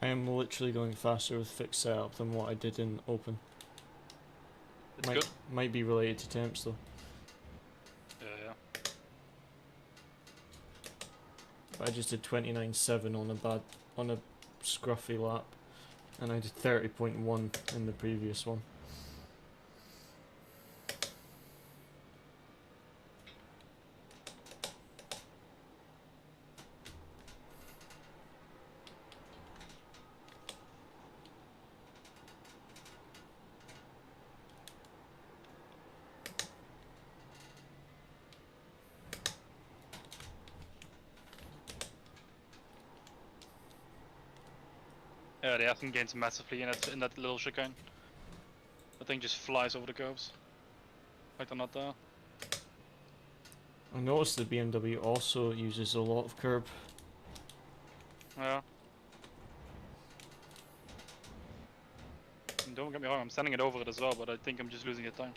[SPEAKER 1] I am literally going faster with fixed setup than what I did in open.
[SPEAKER 3] It's good.
[SPEAKER 1] Might be related to temps though.
[SPEAKER 3] Yeah.
[SPEAKER 1] But I just did 29.7 on a scruffy lap, and I did 30.1 in the previous one.
[SPEAKER 3] Yeah, the acid gains massively in that little chicane. The thing just flies over the curves. Like they're not there.
[SPEAKER 1] I noticed the BMW also uses a lot of curb.
[SPEAKER 3] Yeah. And don't get me wrong, I'm sending it over it as well, but I think I'm just losing it time.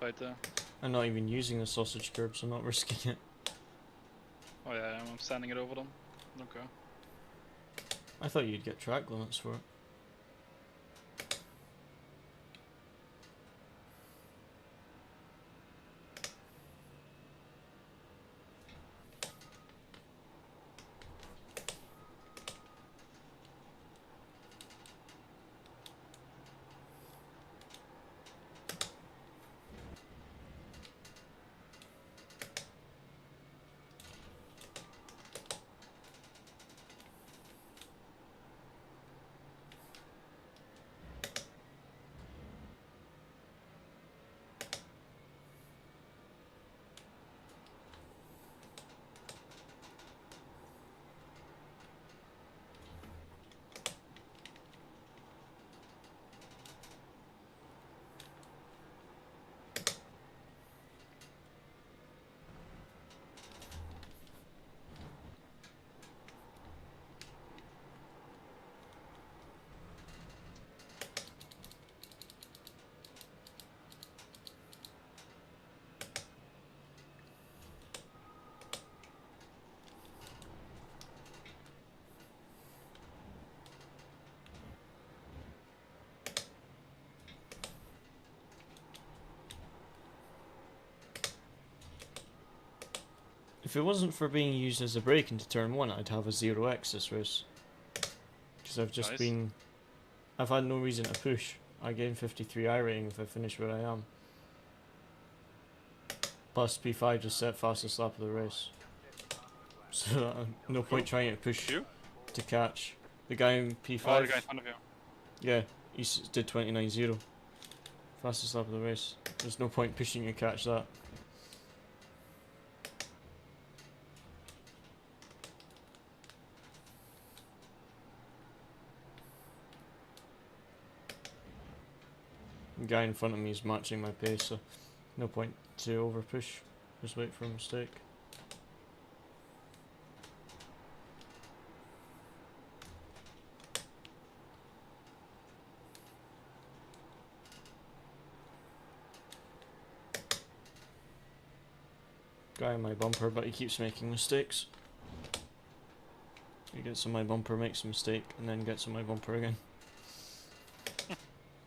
[SPEAKER 3] Right there.
[SPEAKER 1] I'm not even using the sausage curb, so I'm not risking it.
[SPEAKER 3] Oh yeah, I'm sending it over them. Okay.
[SPEAKER 1] I thought you'd get track limits for it. If it wasn't for being used as a brake into turn 1, I'd have a 0x this race. because I've just
[SPEAKER 3] Nice.
[SPEAKER 1] been. I've had no reason to push. I gain 53 I rating if I finish where I am. Plus P5 just set fastest lap of the race. So no point trying to push
[SPEAKER 3] You?
[SPEAKER 1] to catch. The guy in P5.
[SPEAKER 3] Oh, the guy in front of you.
[SPEAKER 1] Yeah, he did 29.0. Fastest lap of the race. There's no point pushing to catch that. The guy in front of me is matching my pace, so no point to over push. Just wait for a mistake. Guy in my bumper, but he keeps making mistakes. He gets on my bumper, makes a mistake, and then gets on my bumper again.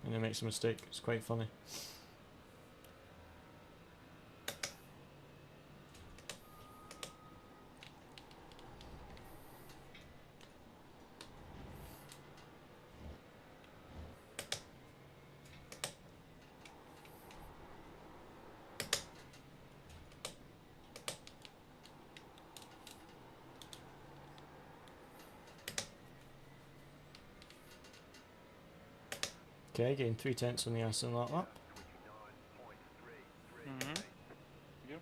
[SPEAKER 1] And then makes a mistake. It's quite funny. Okay, gained 3/10 on the Aston that lap.
[SPEAKER 3] Mm-hmm. Yep.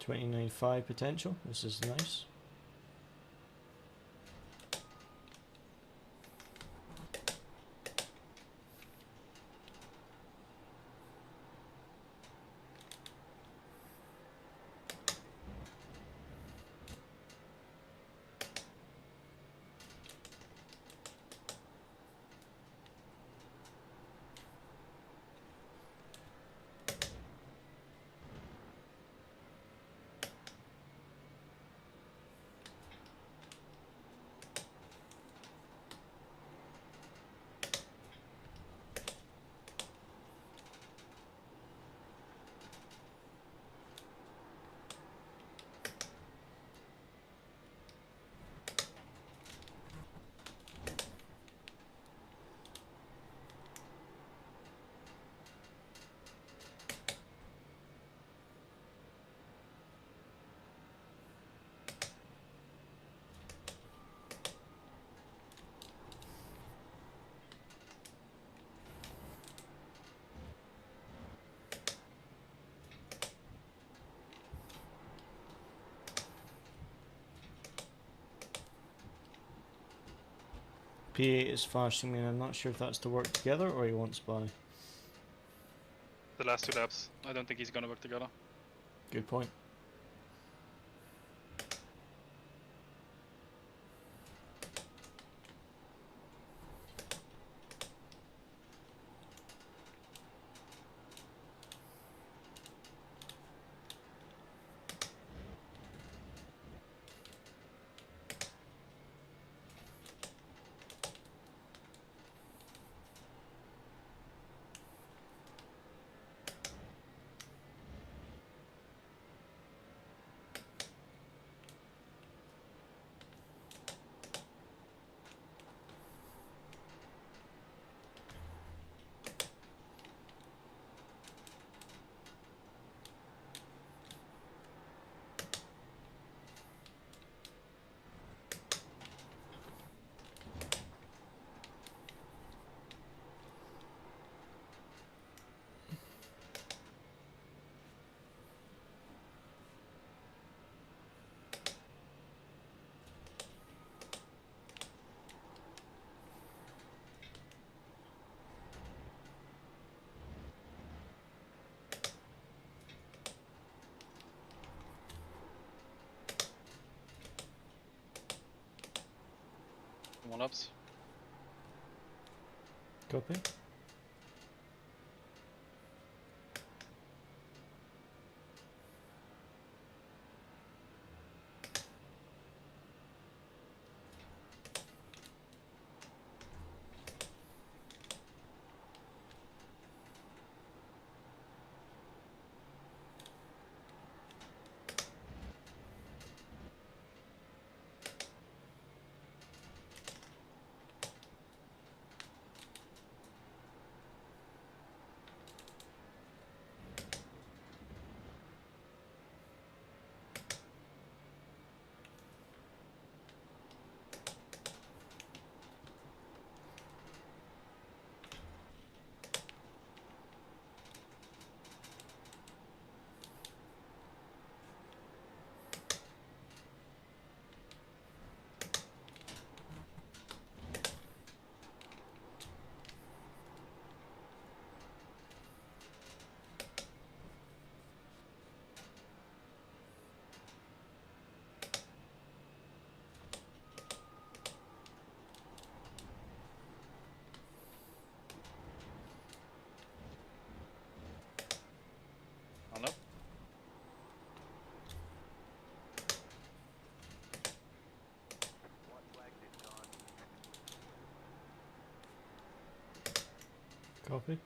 [SPEAKER 1] .29.5 potential. This is nice. P8 is flashing me and I'm not sure if that's to work together or he wants by.
[SPEAKER 3] The last 2 laps. I don't think he's gonna work together.
[SPEAKER 1] Good point.
[SPEAKER 3] More laps.
[SPEAKER 1] Copy.
[SPEAKER 3] One lap.
[SPEAKER 1] Copy.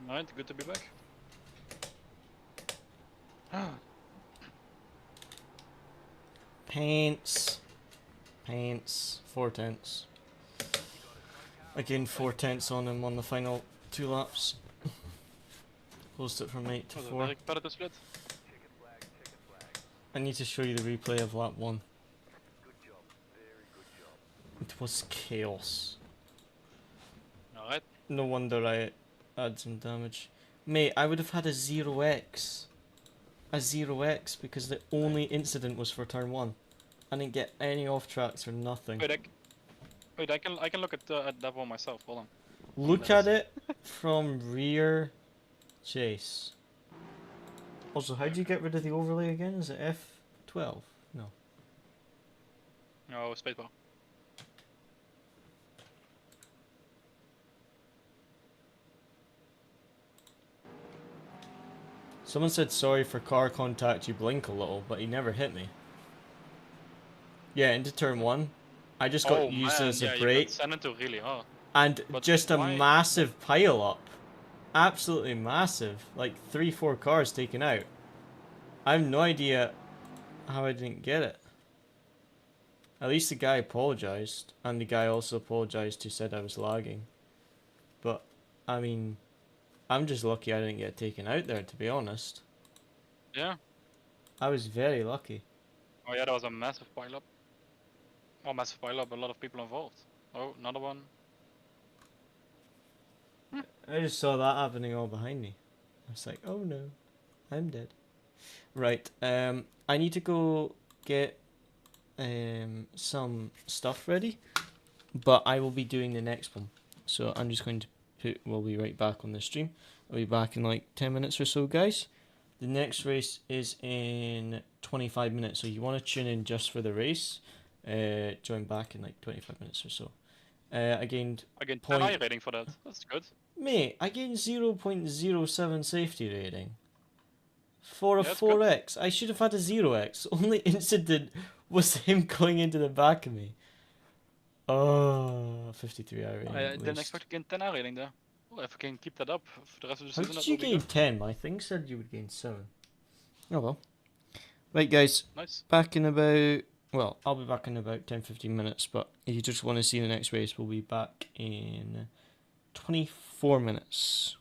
[SPEAKER 3] Alright, good to be back.
[SPEAKER 1] Paints. Paints. 4/10. Again, 4/10 on him on the final 2 laps. Closed it from 8 to
[SPEAKER 3] Was a
[SPEAKER 1] 4.
[SPEAKER 3] very competitive split.
[SPEAKER 1] I need to show you the replay of lap 1. It was chaos.
[SPEAKER 3] Alright.
[SPEAKER 1] No wonder I had some damage. Mate, I would have had a 0x. A 0x because the only incident was for turn 1. I didn't get any off tracks or nothing.
[SPEAKER 3] Wait, I can look at that one myself. Hold on.
[SPEAKER 1] Look at it from rear chase. Also, how do you get rid of the overlay again? Is it F12? No.
[SPEAKER 3] No, spacebar.
[SPEAKER 1] Someone said sorry for car contact, you blink a little, but he never hit me. Yeah, into turn 1. I just got used
[SPEAKER 3] man,
[SPEAKER 1] as
[SPEAKER 3] yeah,
[SPEAKER 1] a
[SPEAKER 3] you
[SPEAKER 1] brake.
[SPEAKER 3] could send into really hard.
[SPEAKER 1] And
[SPEAKER 3] But
[SPEAKER 1] just a
[SPEAKER 3] why-
[SPEAKER 1] massive pile up. Absolutely massive. Like 3-4 cars taken out. I have no idea how I didn't get it. At least the guy apologized. And the guy also apologized who said I was lagging. But, I mean, I'm just lucky I didn't get taken out there, to be honest.
[SPEAKER 3] Yeah.
[SPEAKER 1] I was very lucky.
[SPEAKER 3] Oh yeah, there was a massive pile up. Oh, massive pile up. A lot of people involved. Oh, another one.
[SPEAKER 1] I just saw that happening all behind me. I was like, oh no, I'm dead. Right, I need to go get some stuff ready, but I will be doing the next one. So I'm just going to we'll be right back on the stream. I'll be back in like 10 minutes or so, guys. The next race is in 25 minutes, so you want to tune in just for the race. Join back in like 25 minutes or so. I gained
[SPEAKER 3] I gained 10
[SPEAKER 1] point.
[SPEAKER 3] eye rating for that. That's good.
[SPEAKER 1] Mate, I gained 0.07 safety rating. For a
[SPEAKER 3] Yeah, that's good.
[SPEAKER 1] 4x. I should have had a 0x. Only incident was him going into the back of me. Oh, 53 eye rating.
[SPEAKER 3] I
[SPEAKER 1] at
[SPEAKER 3] didn't
[SPEAKER 1] least.
[SPEAKER 3] expect to gain 10 eye rating there. Well, if I can keep that up for the rest of the
[SPEAKER 1] How
[SPEAKER 3] season,
[SPEAKER 1] did
[SPEAKER 3] that
[SPEAKER 1] you
[SPEAKER 3] will be
[SPEAKER 1] gain
[SPEAKER 3] good.
[SPEAKER 1] 10? My thing said you would gain 7. Oh well. Right, guys.
[SPEAKER 3] Nice.
[SPEAKER 1] Back in about. Well, I'll be back in about 10-15 minutes, but if you just want to see the next race, we'll be back in 24 minutes.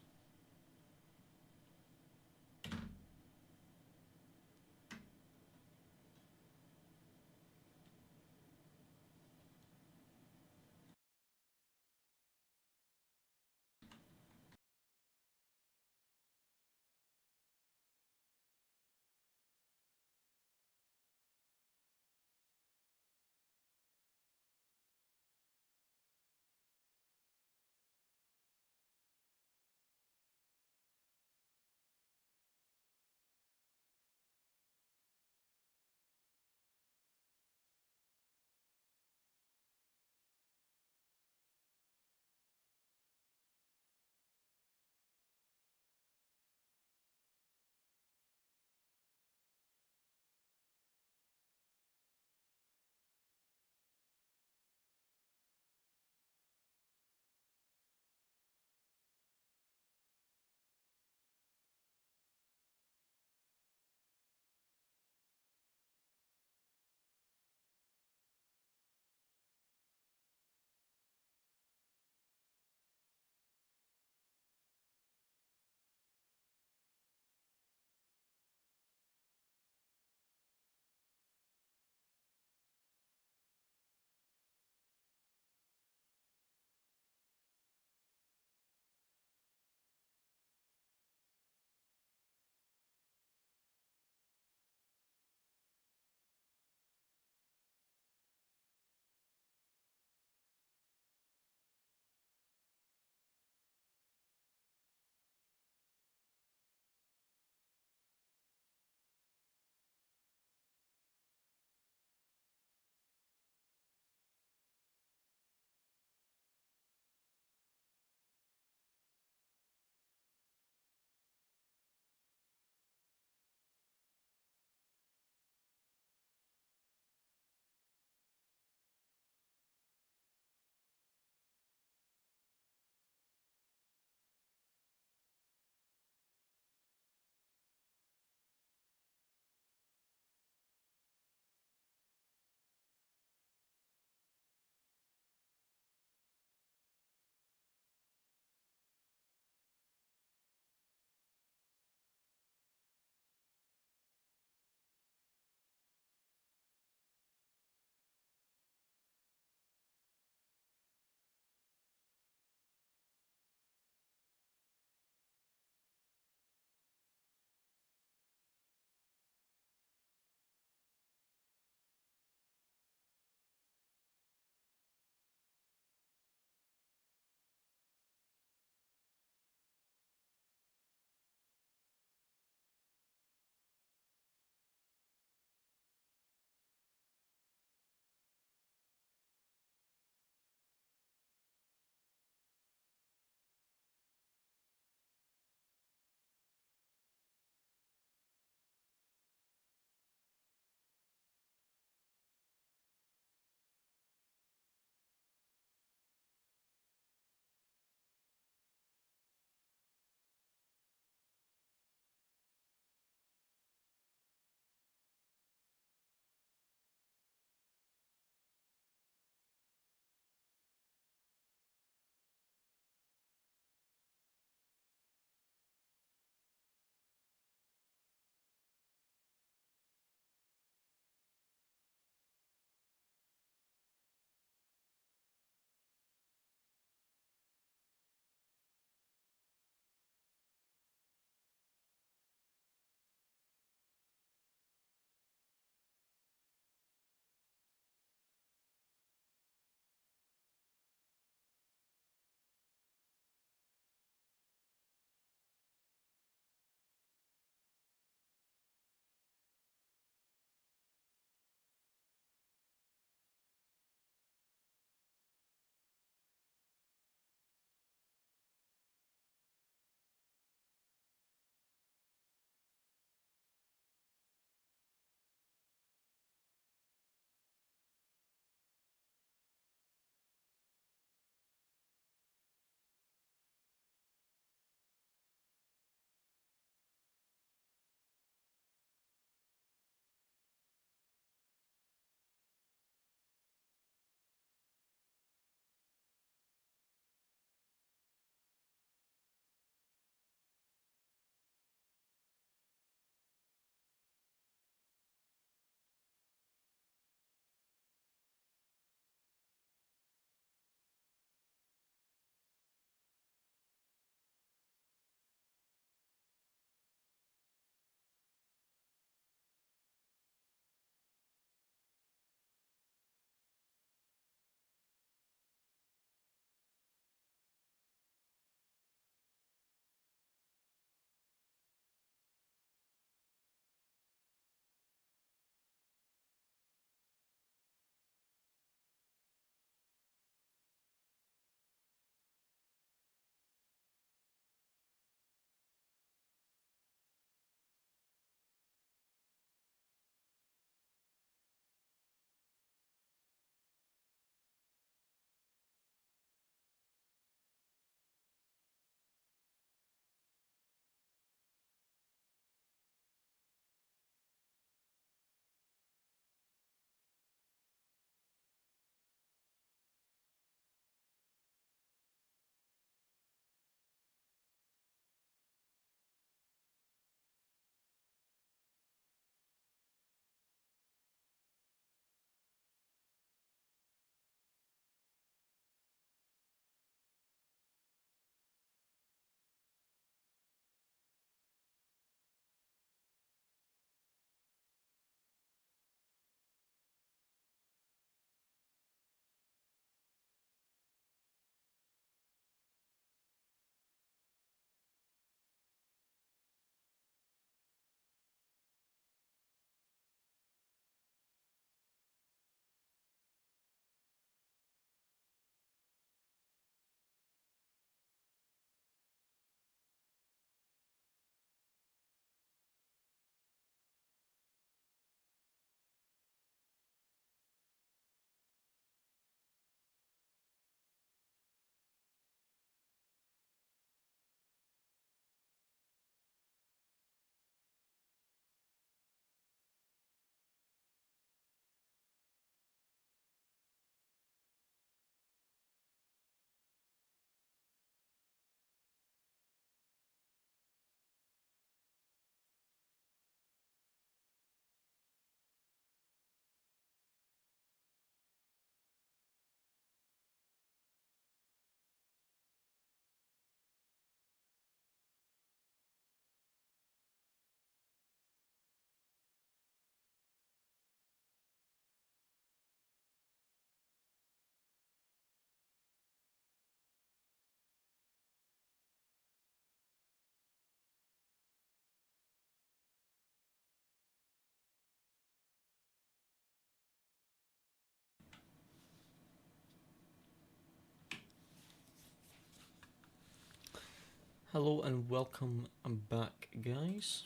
[SPEAKER 1] Hello and welcome back, guys.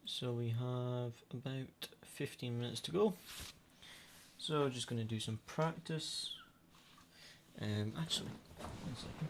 [SPEAKER 1] So we have about 15 minutes to go. So just going to do some practice. Actually, 1 second.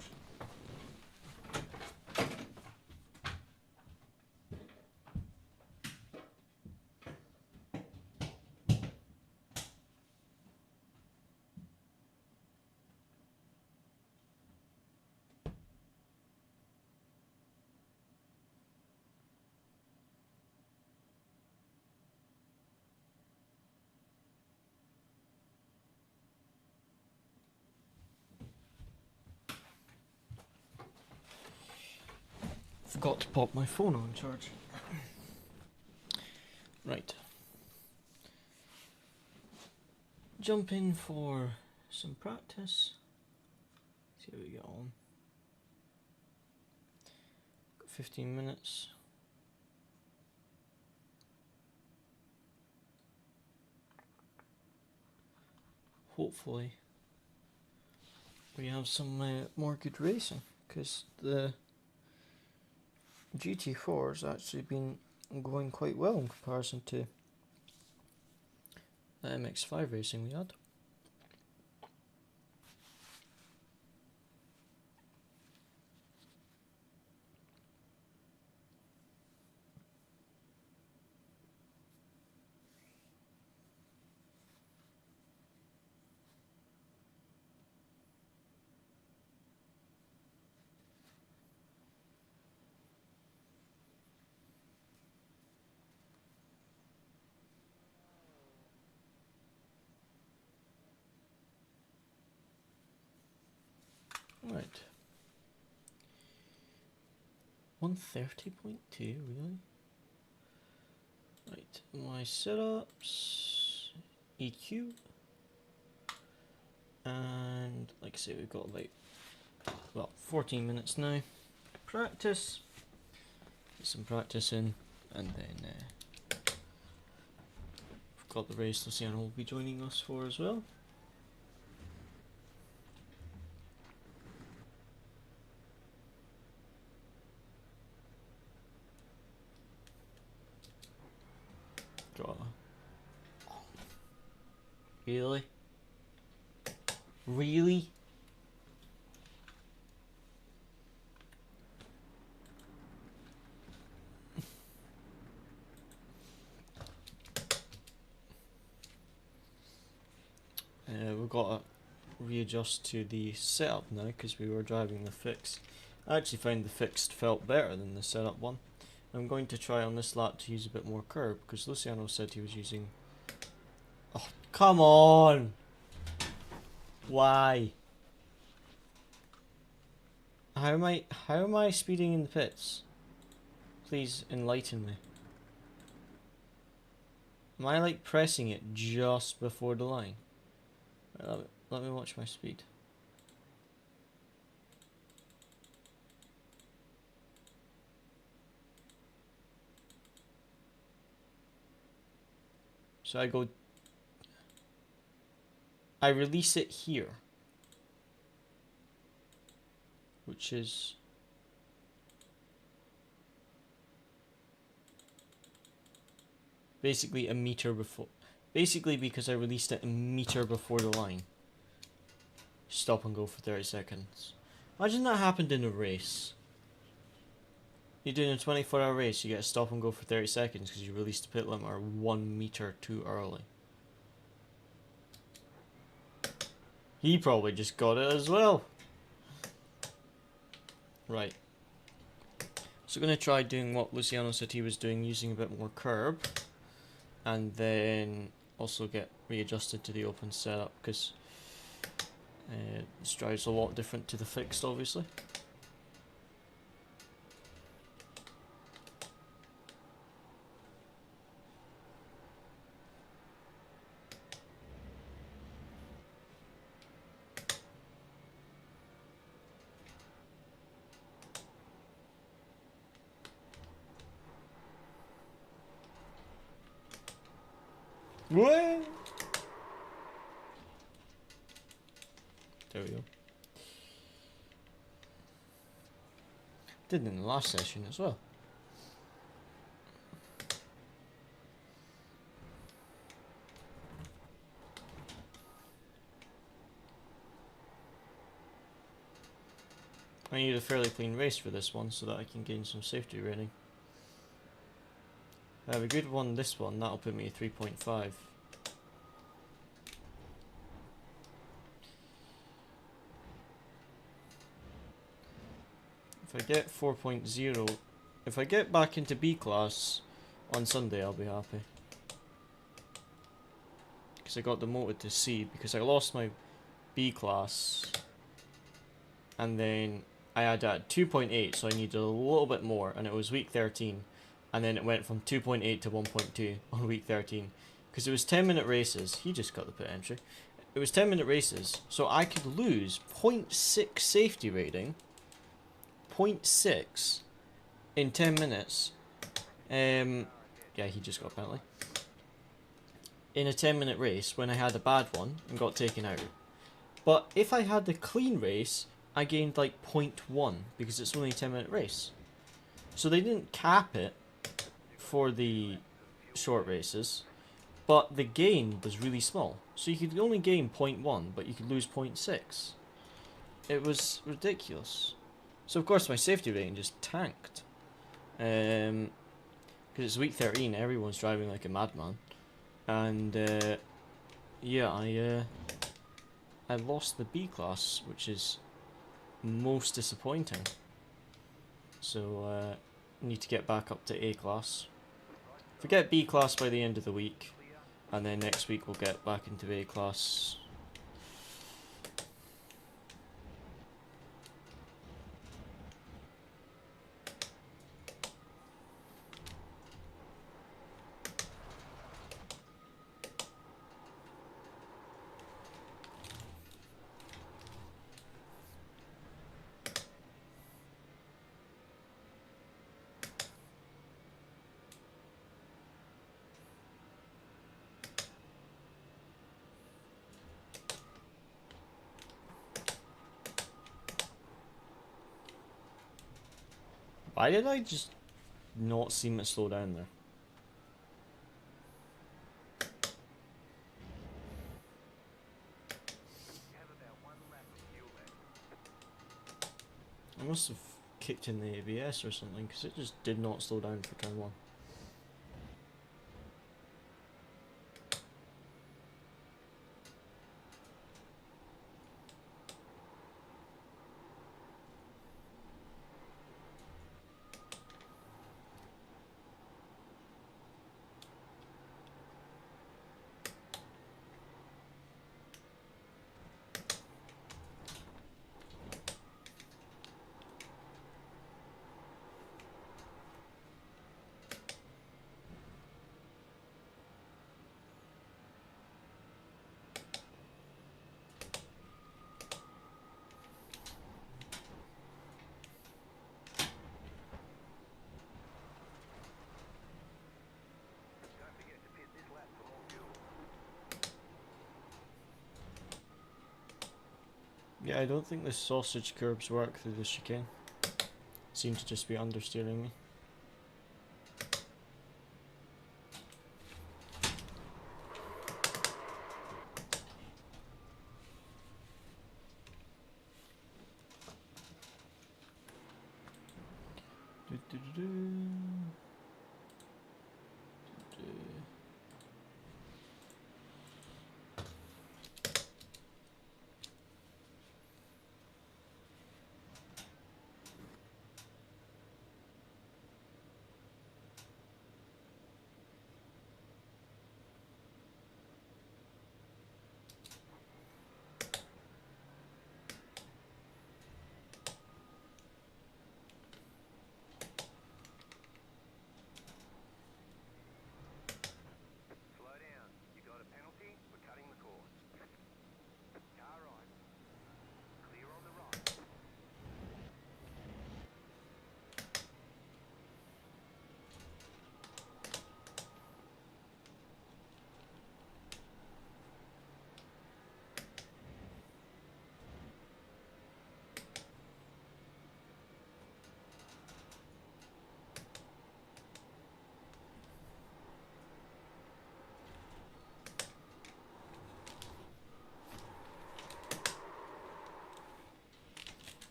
[SPEAKER 1] Forgot to pop my phone on charge. Right. Jump in for some practice. See how we get on. Got 15 minutes. Hopefully we have some more good racing, because the GT4 has actually been going quite well in comparison to the MX5 racing we had. Right. 130.2, really? Right, my setups, EQ, and like I say, we've got about, well, 14 minutes now. Practice, get some practice in, and then we've got the race Luciano will be joining us for as well. Really? Really? We've got to readjust to the setup now because we were driving the fixed. I actually found the fixed felt better than the setup one. I'm going to try on this lap to use a bit more curb because Luciano said he was using... Oh, come on! Why? How am I speeding in the pits? Please enlighten me. Am I like pressing it just before the line? Let me watch my speed. So I release it here, which is basically a meter before. Basically, because I released it a meter before the line. Stop and go for 30 seconds. Imagine that happened in a race. You're doing a 24-hour race, you get a stop and go for 30 seconds because you released the pit limiter 1 meter too early. He probably just got it as well. Right. So we're going to try doing what Luciano said he was doing, using a bit more curb. And then also get readjusted to the open setup because this drive's a lot different to the fixed, obviously. What? There we go. Did in the last session as well. I need a fairly clean race for this one so that I can gain some safety rating. I have a good one this one, that'll put me at 3.5. If I get 4.0, if I get back into B class on Sunday, I'll be happy. Because I got demoted to C, because I lost my B class, and then I had 2.8, so I needed a little bit more, and it was week 13, and then it went from 2.8 to 1.2 on week 13, because it was 10-minute races. He just got the pit entry. It was 10-minute races, so I could lose 0.6 safety rating, 0.6 in 10 minutes. Yeah, he just got a penalty. In a 10-minute race when I had a bad one and got taken out. But if I had the clean race, I gained like 0.1 because it's only a 10-minute race. So they didn't cap it for the short races, but the gain was really small. So you could only gain 0.1, but you could lose 0.6. It was ridiculous. So of course my safety rating just tanked. Because it's week 13, everyone's driving like a madman. And yeah, I lost the B class, which is most disappointing. So need to get back up to A class. If we get B class by the end of the week, and then next week we'll get back into A class. Why did I just not seem to slow down there? I must have kicked in the ABS or something, because it just did not slow down for turn 1. Yeah, I don't think the sausage curbs work through the chicane. Seem to just be understeering me.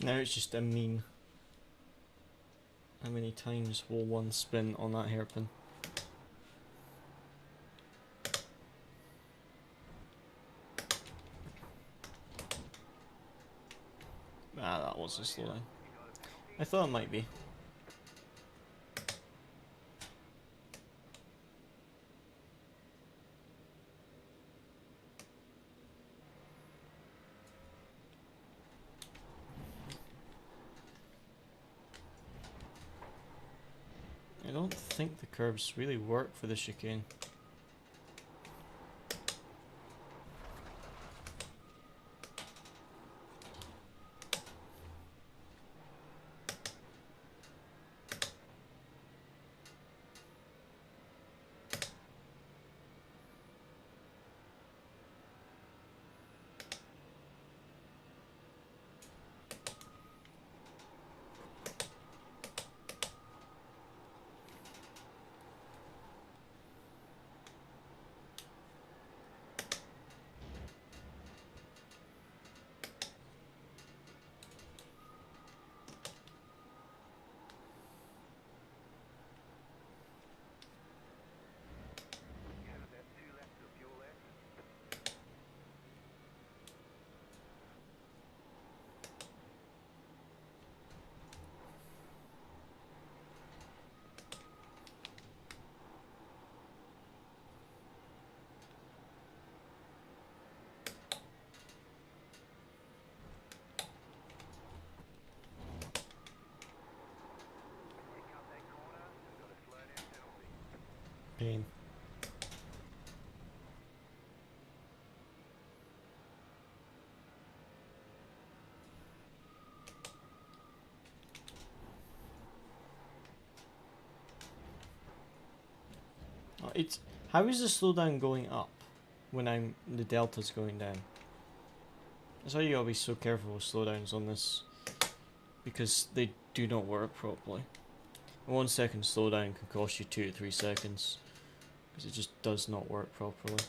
[SPEAKER 1] Now it's just a mean. How many times will one spin on that hairpin? Ah, that was a slowdown. I thought it might be. I don't think the curves really work for the chicane. Pain. Oh, it's how is the slowdown going up when the delta's going down? That's why you gotta be so careful with slowdowns on this, because they do not work properly. A 1 second slowdown can cost you 2 to 3 seconds, because it just does not work properly.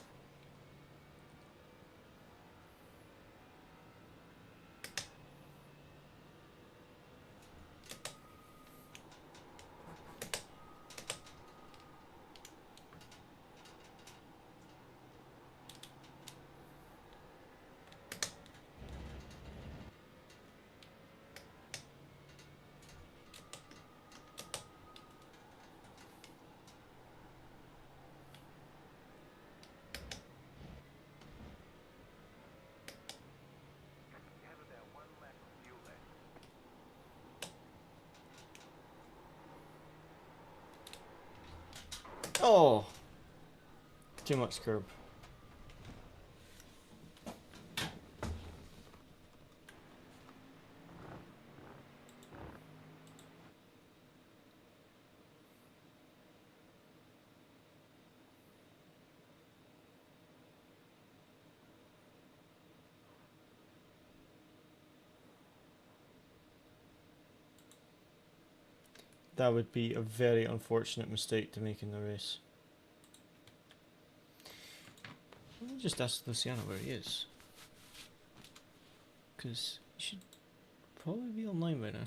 [SPEAKER 1] Oh! Too much curb. That would be a very unfortunate mistake to make in the race. Let me just ask Luciano where he is. Because he should probably be online by now.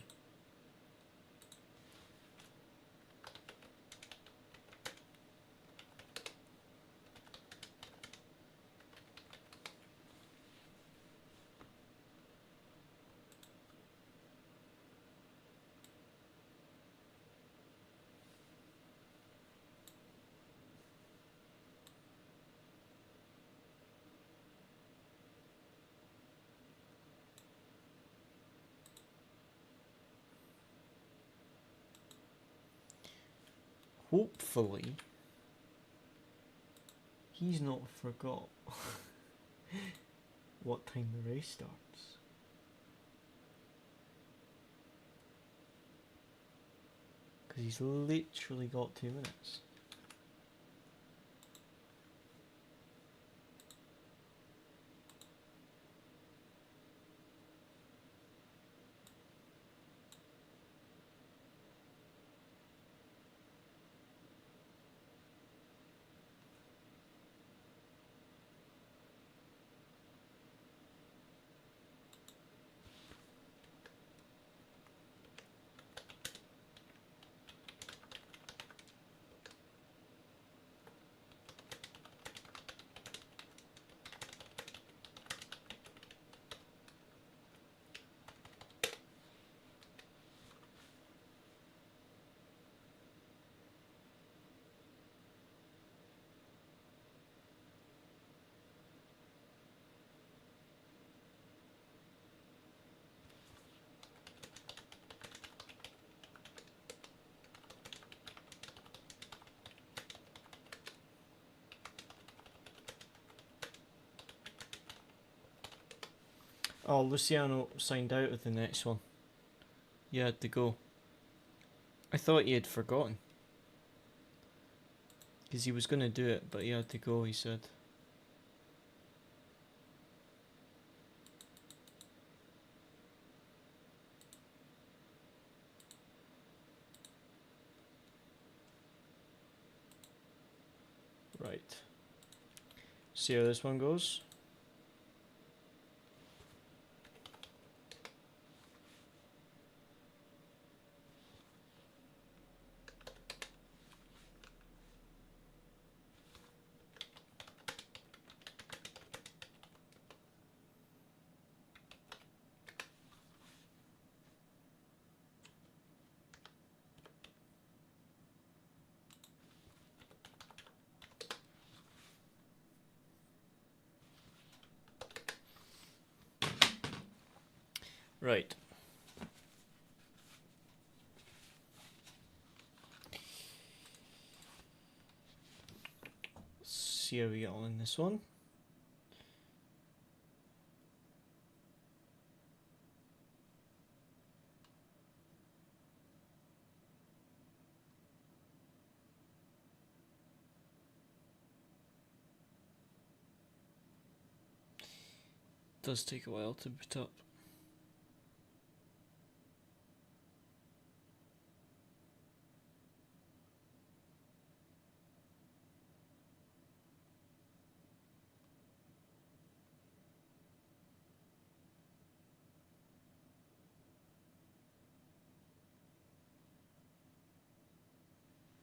[SPEAKER 1] Hopefully, he's not forgot what time the race starts. Because he's literally got 2 minutes. Oh, Luciano signed out of the next one. You had to go. I thought he had forgotten. Because he was going to do it, but he had to go, he said. Right. See how this one goes. Right. See how we get on in this one. Does take a while to boot up.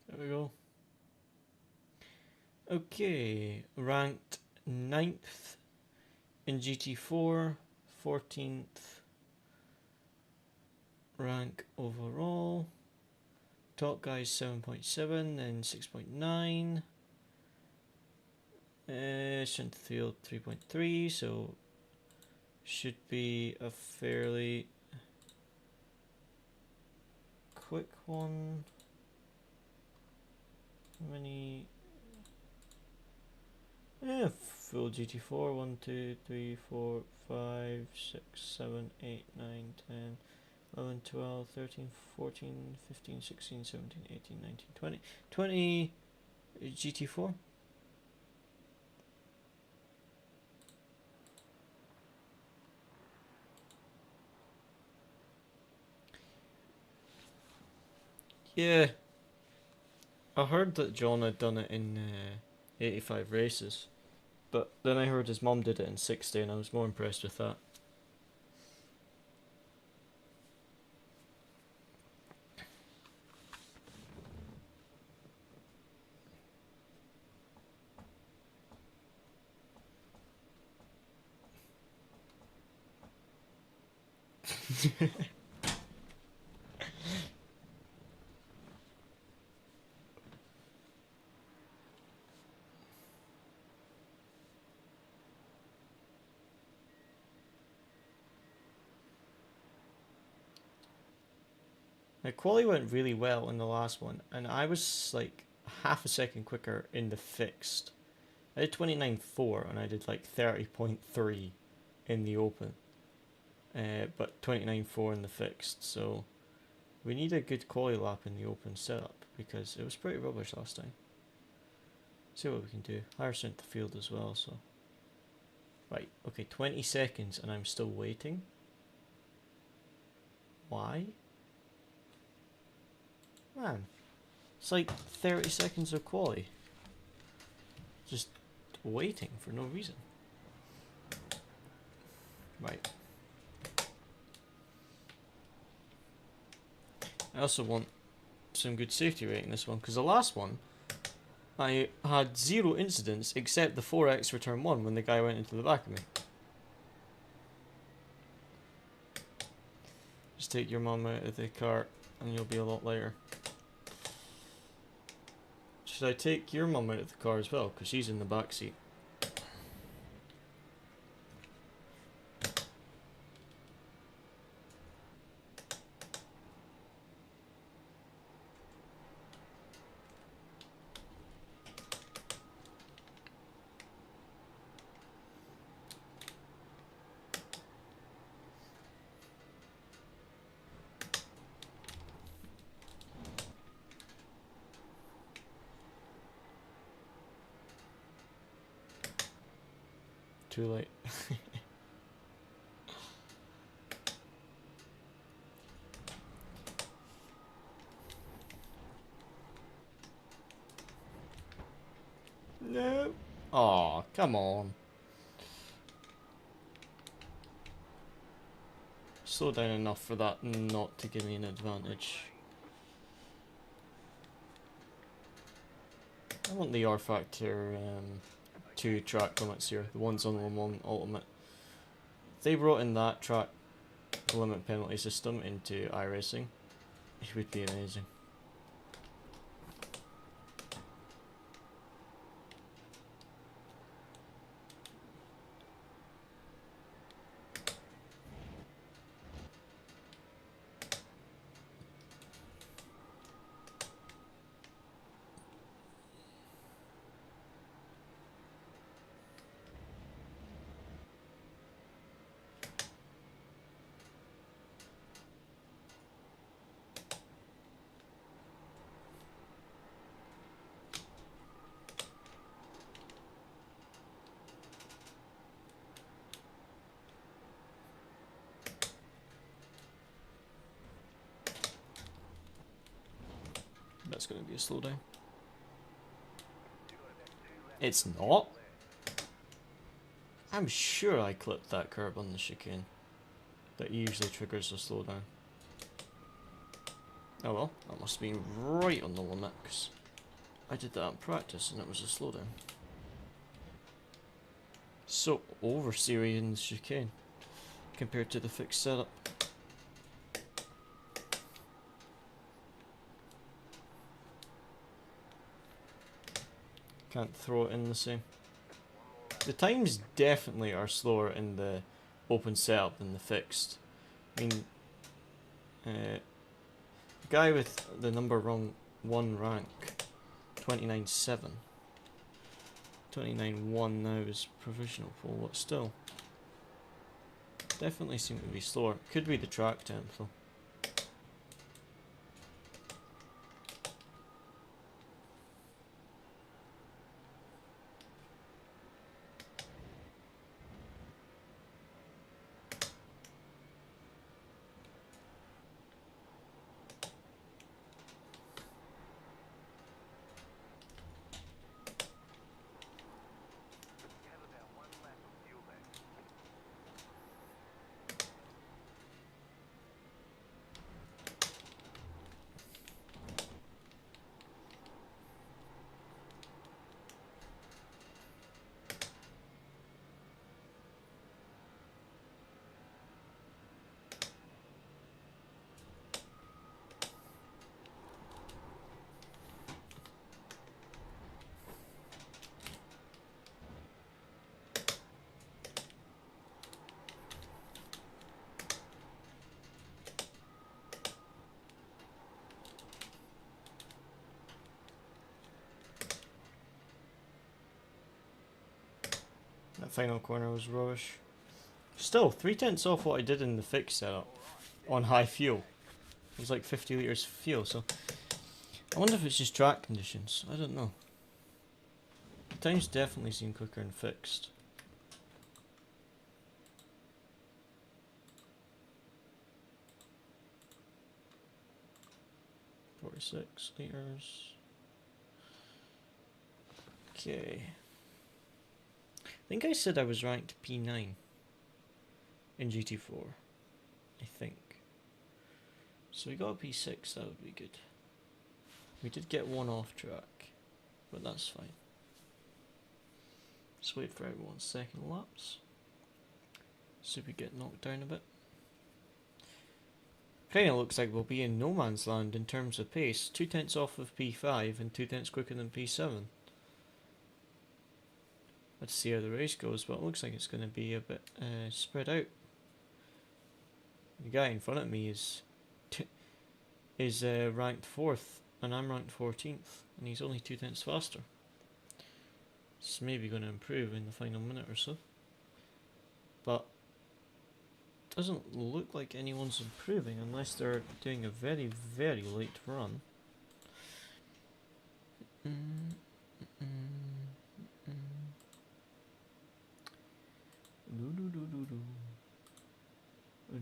[SPEAKER 1] There we go. Okay, ranked 9th in GT4, 14th rank overall. Top guys 7.7, then 6.9. Strength of field 3.3, so should be a fairly quick one. How many? Yeah, full GT4, 1, 2, 3, 4, 5, 6, 7, 8, 9, 10, 11, 12, 13, 14, 15, 16, 17, 18, 19, 20. 20 GT4. Yeah, I heard that John had done it in 85 races, but then I heard his mum did it in 60 and I was more impressed with that. Now, quali went really well in the last one, and I was like half a second quicker in the fixed. I did 29.4 and I did like 30.3 in the open, but 29.4 in the fixed, so we need a good quali lap in the open setup because it was pretty rubbish last time. See what we can do. Higher strength of field as well, so. Right, okay, 20 seconds and I'm still waiting. Why? Man, it's like 30 seconds of quali. Just waiting for no reason. Right. I also want some good safety rate in this one, because the last one, I had 0 incidents except the 4x for turn 1 when the guy went into the back of me. Just take your mum out of the car and you'll be a lot lighter. Should I take your mum out of the car as well? Because she's in the back seat. too late. No. Oh, come on. Slow down enough for that not to give me an advantage. I want the R Factor 2 track limits here, the ones on Le Mans Ultimate. If they brought in that track limit penalty system into iRacing, it would be amazing. That's going to be a slowdown. It's not. I'm sure I clipped that curb on the chicane. That usually triggers a slowdown. Oh well, that must have been right on the limit, because I did that in practice and it was a slowdown. So oversteery in the chicane compared to the fixed setup. Can't throw it in the same. The times definitely are slower in the open setup than the fixed. I mean, the guy with the number 1 rank, 29.7. 29.1 now is provisional pole, but still. Definitely seem to be slower. Could be the track temp though. That final corner was rubbish. Still, 3/10 off what I did in the fixed setup on high fuel. It was like 50 litres of fuel, so I wonder if it's just track conditions. I don't know. The times definitely seem quicker in fixed. .46 litres. Okay. I think I said I was ranked P9 in GT4. I think. So we got a P6, that would be good. We did get one off track, but that's fine. Just wait for everyone's second laps. See if we get knocked down a bit. Kinda looks like we'll be in no man's land in terms of pace. 2/10 off of P5 and 2/10 quicker than P7. Let's see how the race goes, but it looks like it's going to be a bit spread out. The guy in front of me is ranked 4th, and I'm ranked 14th, and he's only 2/10 faster. It's maybe going to improve in the final minute or so, but doesn't look like anyone's improving unless they're doing a very, very late run. Do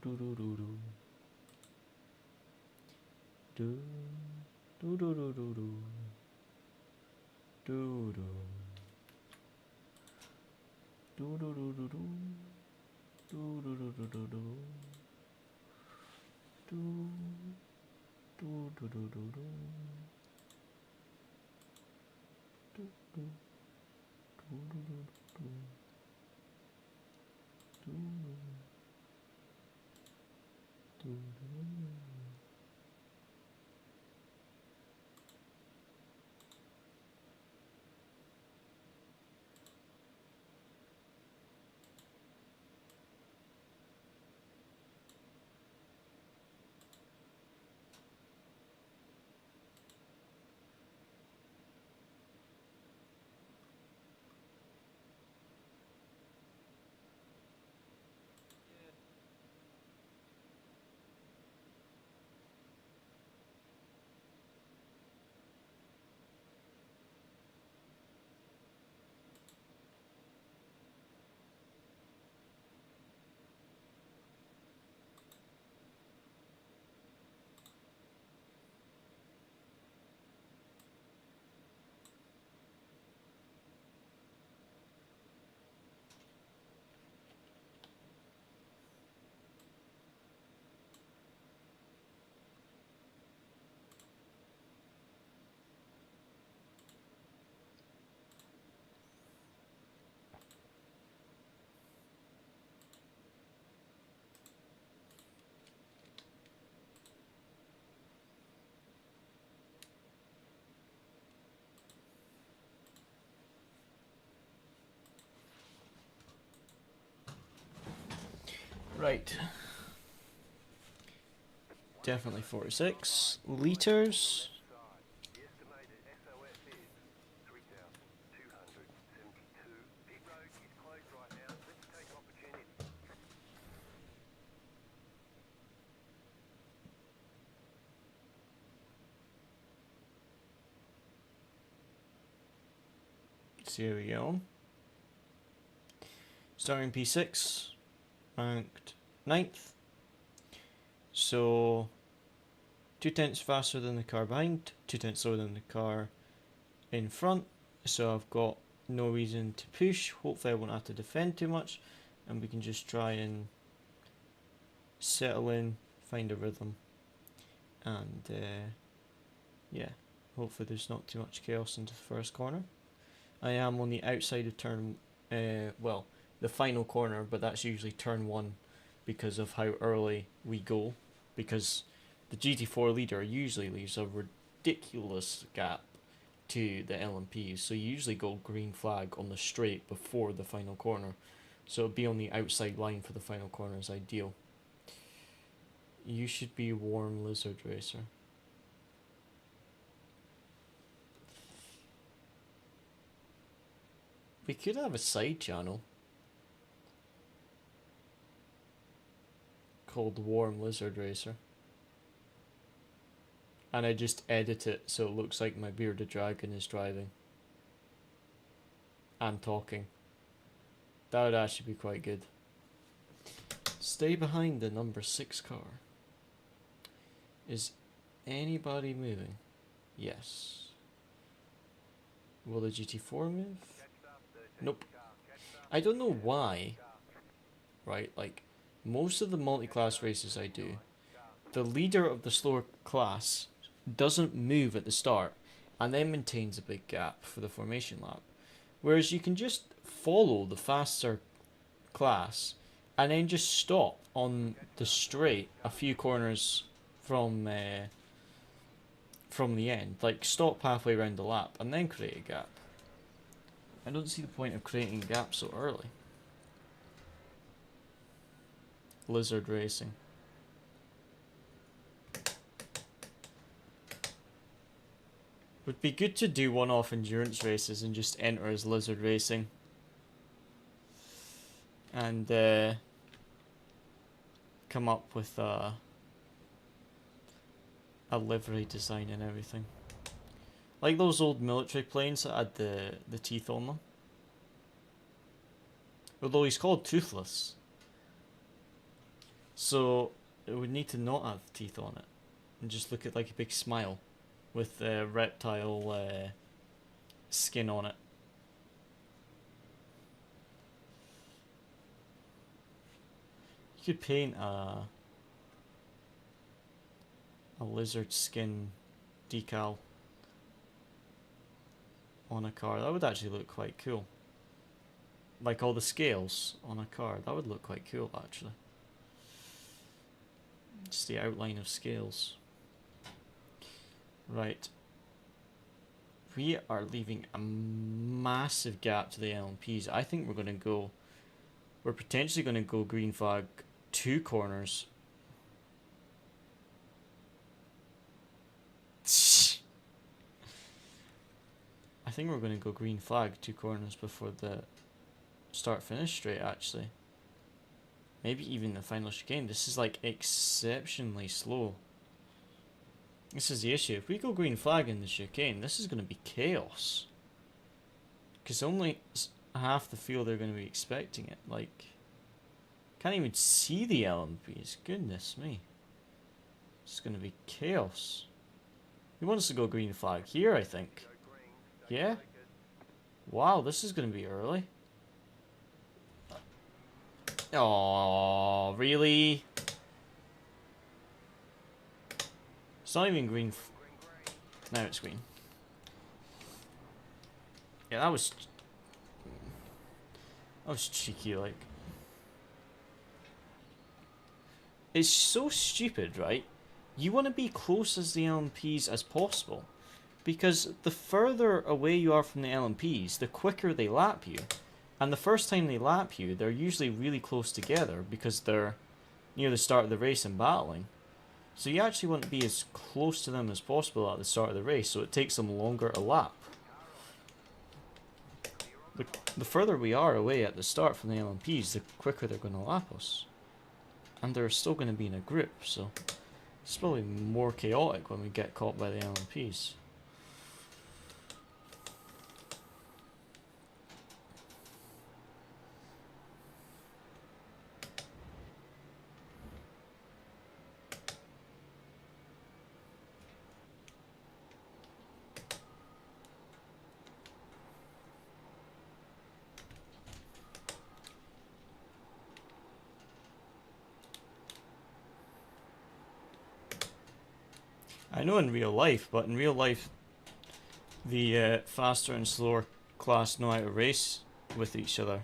[SPEAKER 1] do do do do. Do do do do do do. Do do. Do do do do do. Do do do do do do. Do do do do do do. Do do do do do do. Do do do. Right. Definitely 46 liters. So here we go. Starting P6, ranked 9th. So 2/10 faster than the car behind, 2/10 slower than the car in front. So I've got no reason to push. Hopefully I won't have to defend too much, and we can just try and settle in, find a rhythm, and yeah, hopefully there's not too much chaos into the first corner. I am on the outside of turn, well, the final corner, but that's usually turn 1 because of how early we go, because the GT4 leader usually leaves a ridiculous gap to the LMPs, so you usually go green flag on the straight before the final corner, so be on the outside line for the final corner is ideal. You should be warm lizard racer. We could have a side channel called Warm Lizard Racer, and I just edit it so it looks like my bearded dragon is driving and talking. That would actually be quite good. Stay behind the number 6 car. Is anybody moving? Yes. Will the GT4 move? Nope. I don't know why, right, like, most of the multi-class races I do, the leader of the slower class doesn't move at the start and then maintains a big gap for the formation lap. Whereas you can just follow the faster class and then just stop on the straight a few corners from the end. Like, stop halfway around the lap and then create a gap. I don't see the point of creating a gap so early. Lizard racing. Would be good to do one-off endurance races and just enter as lizard racing. And come up with a livery design and everything. Like those old military planes that had the teeth on them. Although he's called Toothless. So it would need to not have teeth on it and just look at like a big smile with reptile skin on it. You could paint a lizard skin decal on a car. That would actually look quite cool. Like all the scales on a car. That would look quite cool actually. Just the outline of scales. Right. We are leaving a massive gap to the LMPs. I think we're going to go... We're potentially going to go green flag 2 corners. I think we're going to go green flag 2 corners before the start-finish straight, actually. Maybe even the final chicane. This is like exceptionally slow. This is the issue. If we go green flag in the chicane, this is going to be chaos. Because only half the field are going to be expecting it. Like, can't even see the LMPs. Goodness me. It's going to be chaos. He wants to go green flag here, I think. Yeah? Wow, this is going to be early. Oh, really? It's not even green. Now it's green. Yeah, that was cheeky, like. It's so stupid, right? You want to be close as the LMPs as possible. Because the further away you are from the LMPs, the quicker they lap you. And the first time they lap you, they're usually really close together because they're near the start of the race and battling. So you actually want to be as close to them as possible at the start of the race, so it takes them longer a lap. The further we are away at the start from the LMPs, the quicker they're going to lap us. And they're still going to be in a group, so it's probably more chaotic when we get caught by the LMPs. I know in real life, but in real life, the faster and slower class know how to race with each other,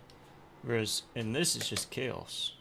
[SPEAKER 1] whereas in this it's just chaos.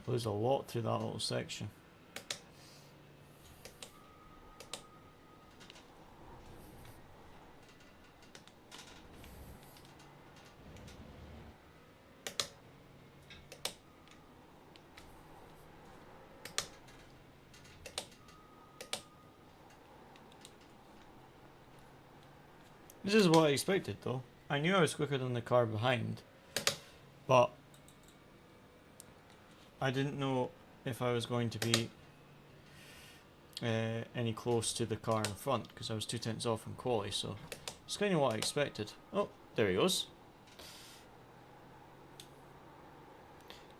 [SPEAKER 1] There's a lot through that little section. This is what I expected though. I knew I was quicker than the car behind, but I didn't know if I was going to be any close to the car in front because I was 2 tenths off in quali, so it's kind of what I expected. Oh, there he goes.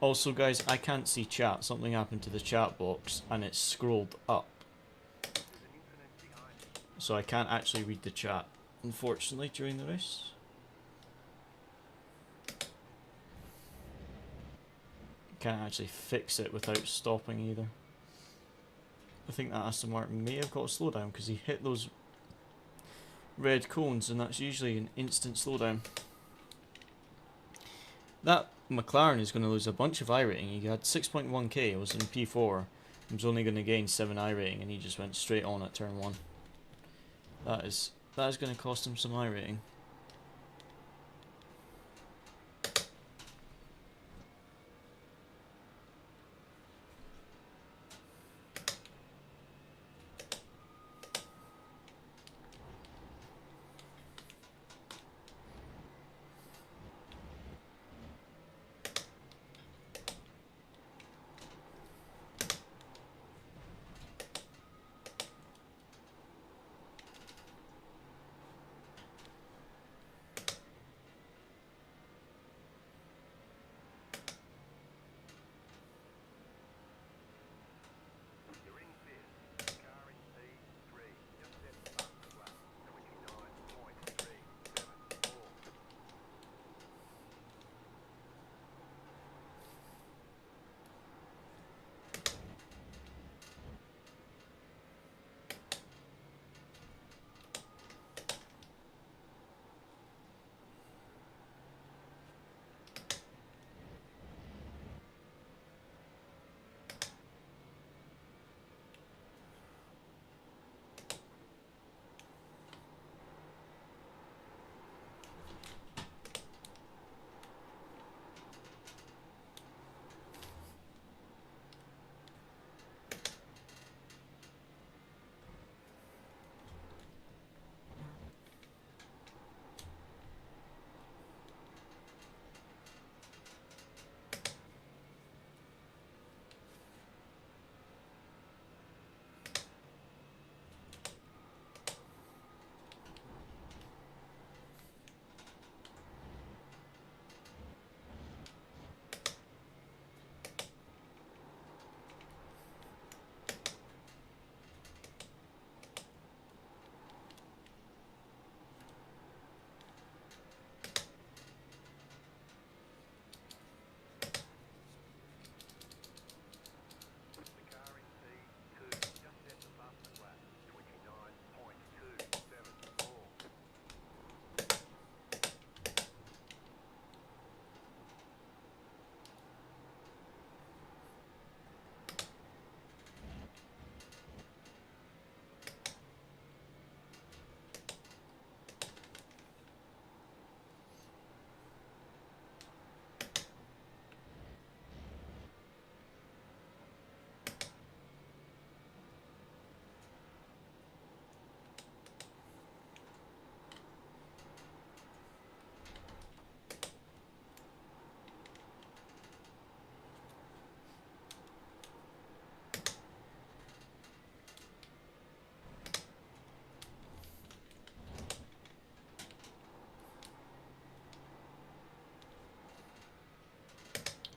[SPEAKER 1] Also, guys, I can't see chat. Something happened to the chat box and it's scrolled up, so I can't actually read the chat, unfortunately, during the race. Can't actually fix it without stopping either. I think that Aston Martin may have got a slowdown because he hit those red cones, and that's usually an instant slowdown. That McLaren is going to lose a bunch of I rating. He had 6.1k, it was in P4. He was only going to gain 7 I rating, and he just went straight on at turn 1. That is going to cost him some I rating.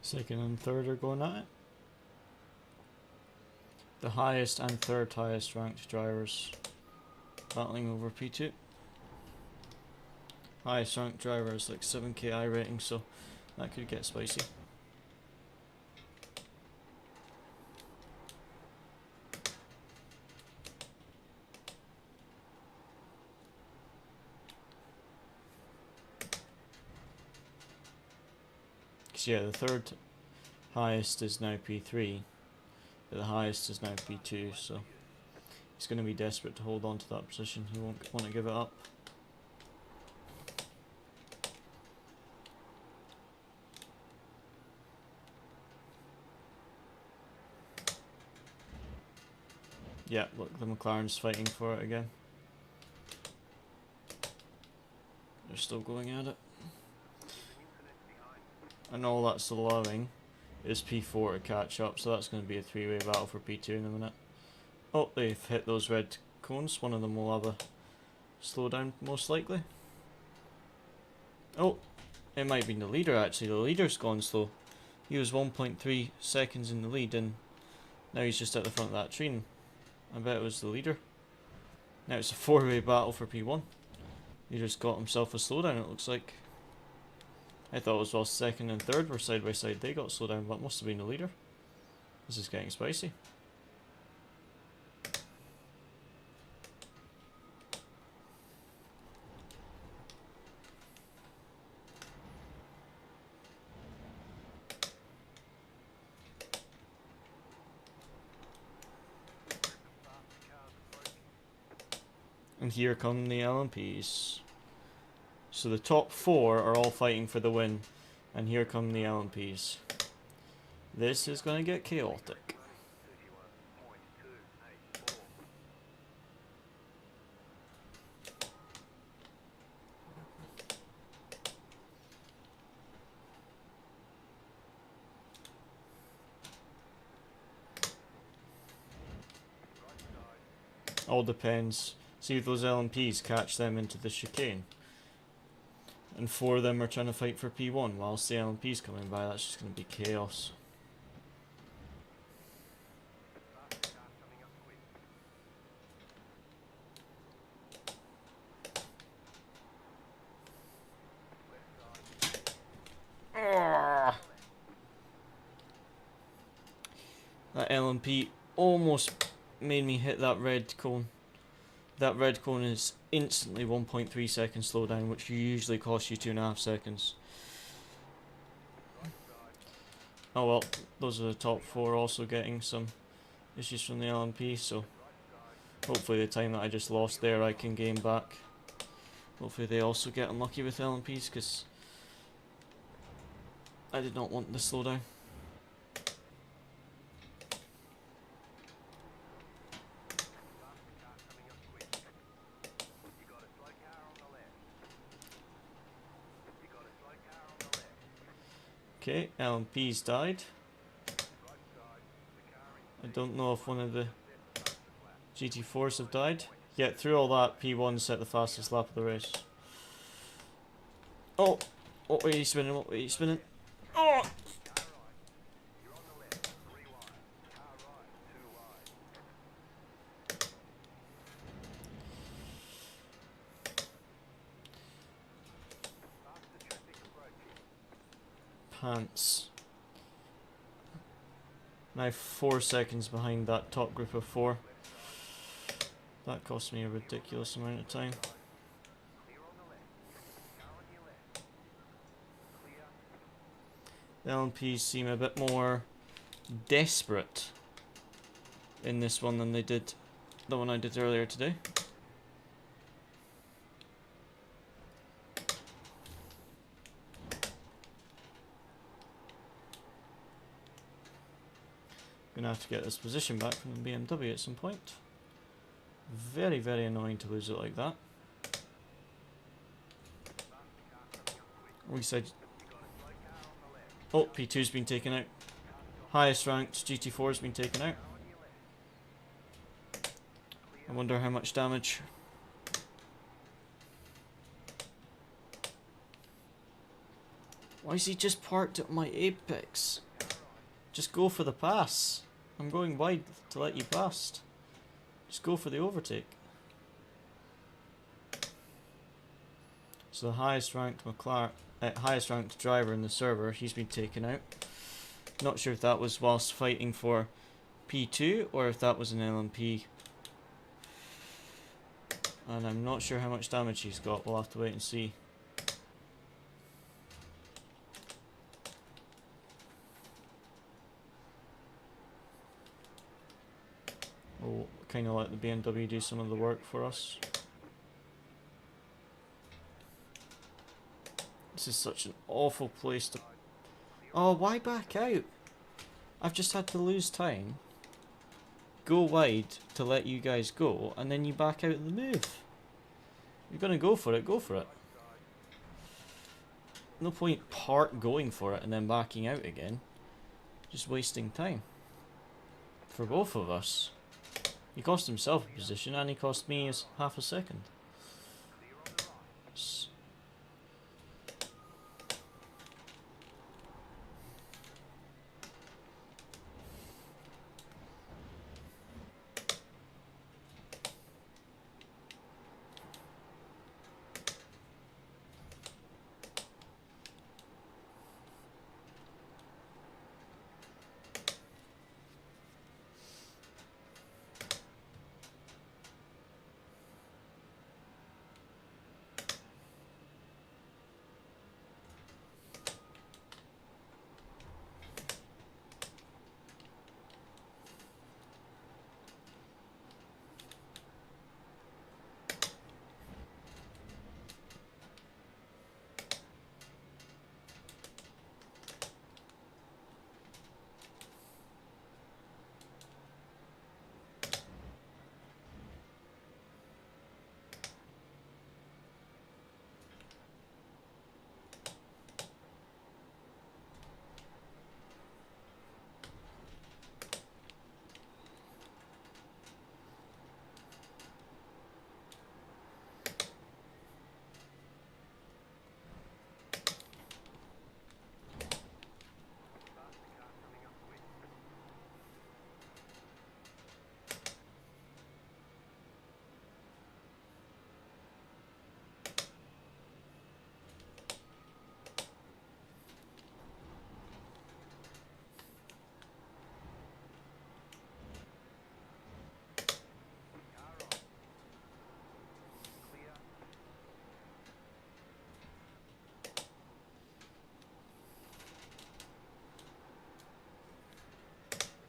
[SPEAKER 1] Second and third are going at it. The highest and third highest ranked drivers battling over P2. Highest ranked driver is like 7k I rating, so that could get spicy. Yeah, the third highest is now P3, but the highest is now P2, so he's going to be desperate to hold on to that position. He won't want to give it up. Yeah, look, the McLaren's fighting for it again. They're still going at it. And all that's allowing is P4 to catch up, so that's going to be a three-way battle for P2 in a minute. Oh, they've hit those red cones. One of them will have a slowdown, most likely. Oh, it might be the leader actually. The leader's gone slow. He was 1.3 seconds in the lead, and now he's just at the front of that train. I bet it was the leader. Now it's a four-way battle for P1. He just got himself a slowdown, it looks like. I thought it was while second and third were side by side they got slowdown, but it must have been the leader. This is getting spicy. And here come the LMPs. So the top four are all fighting for the win, and here come the LMPs. This is going to get chaotic. All depends. See if those LMPs catch them into the chicane. And four of them are trying to fight for P1 whilst the LMP's coming by. That's just going to be chaos. That LMP almost made me hit that red cone. That red cone is instantly 1.3 seconds slowdown, which usually costs you 2.5 seconds. Oh well, those are the top four also getting some issues from the LMP, so hopefully the time that I just lost there I can gain back. Hopefully they also get unlucky with LMPs, because I did not want the slowdown. Okay, LMP's died. I don't know if one of the GT4s have died. Yet through all that, P1 set the fastest lap of the race. Oh! What way are you spinning? What way are you spinning? Oh! Pants. Now 4 seconds behind that top group of 4. That cost me a ridiculous amount of time. The LMPs seem a bit more desperate in this one than they did the one I did earlier today. Gonna have to get this position back from the BMW at some point. Very, very annoying to lose it like that. We said, oh, P2's been taken out. Highest ranked GT4's been taken out. I wonder how much damage. Why is he just parked at my apex? Just go for the pass. I'm going wide to let you past. Just go for the overtake. So the highest ranked highest ranked driver in the server, he's been taken out. Not sure if that was whilst fighting for P2 or if that was an LMP. And I'm not sure how much damage he's got. We'll have to wait and see. We'll kind of let the BMW do some of the work for us. This is such an awful place to... Oh, why back out? I've just had to lose time, go wide to let you guys go, and then you back out of the move. You're gonna go for it, go for it. No point going for it and then backing out again. Just wasting time. For both of us. He cost himself a position and he cost me half a second.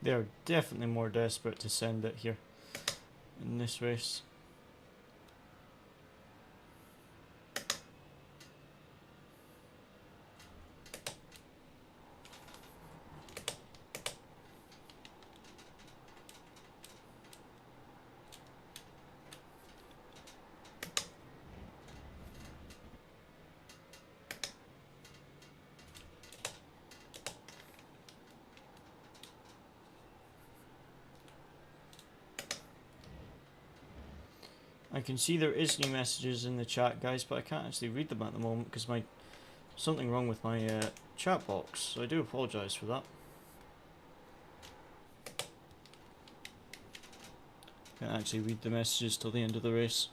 [SPEAKER 1] They're definitely more desperate to send it here in this race. I can see there is new messages in the chat, guys, but I can't actually read them at the moment because something wrong with my chat box, so I do apologise for that. Can't actually read the messages till the end of the race.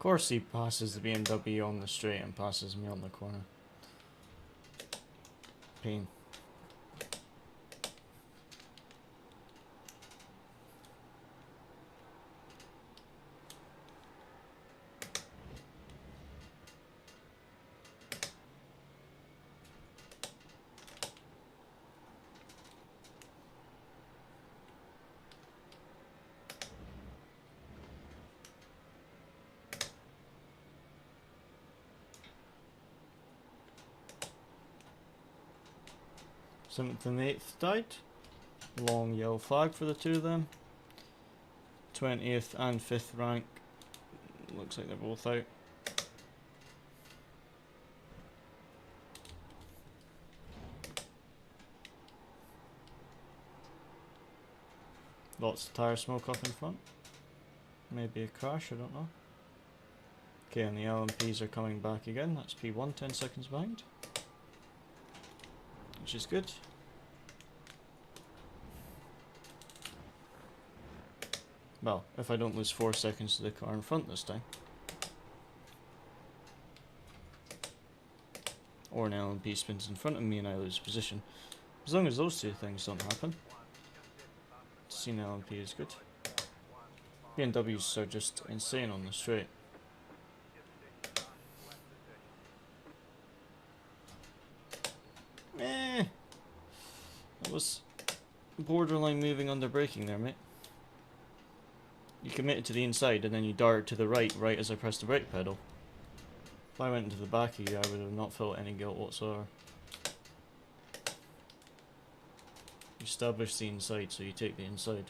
[SPEAKER 1] course he passes the BMW on the straight and passes me on the corner. Pain. Seventh and 8th died. Long yellow flag for the two of them. 20th and 5th rank. Looks like they're both out. Lots of tyre smoke up in front. Maybe a crash, I don't know. Okay, and the LMPs are coming back again. That's P1, 10 seconds behind. Which is good. Well, if I don't lose 4 seconds to the car in front this time. Or an LMP spins in front of me and I lose position. As long as those two things don't happen. Seeing LMP is good. BMWs are just insane on the straight. That was borderline moving under braking there, mate. You commit it to the inside and then you dart to the right as I press the brake pedal. If I went into the back of you, I would have not felt any guilt whatsoever. You establish the inside, so you take the inside.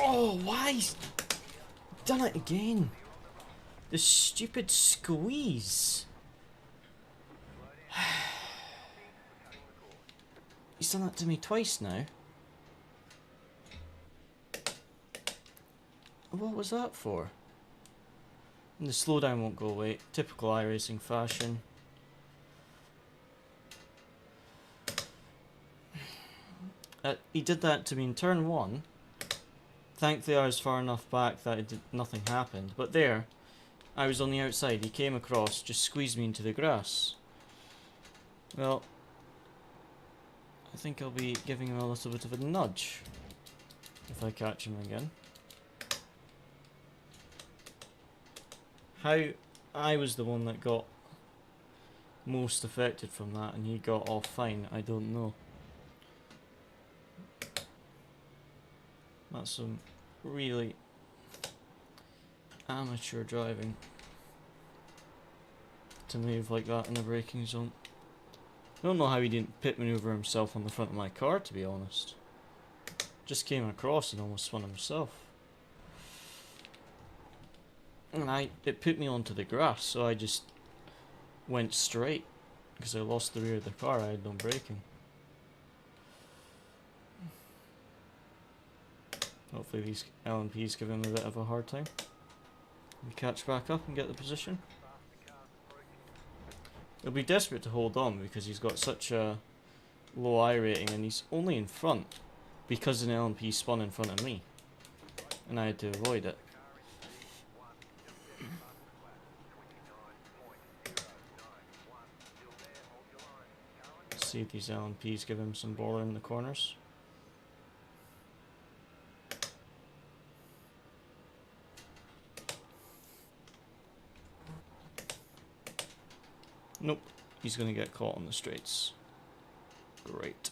[SPEAKER 1] Oh, why? Done it again. The stupid squeeze. He's done that to me twice now. What was that for? And the slowdown won't go away. Typical iRacing fashion. He did that to me in turn 1. Thankfully I was far enough back that nothing happened. But there, I was on the outside. He came across, just squeezed me into the grass. Well, I think I'll be giving him a little bit of a nudge if I catch him again. How I was the one that got most affected from that and he got off fine, I don't know. That's some really amateur driving to move like that in the braking zone. I don't know how he didn't pit maneuver himself on the front of my car, to be honest. Just came across and almost spun himself. And it put me onto the grass, so I just went straight because I lost the rear of the car. I had no braking. Hopefully these LMPs give him a bit of a hard time. We catch back up and get the position. He'll be desperate to hold on because he's got such a low I rating and he's only in front because an LMP spun in front of me. And I had to avoid it. See if these LMPs give him some bother in the corners. Nope, he's going to get caught on the straights. Great.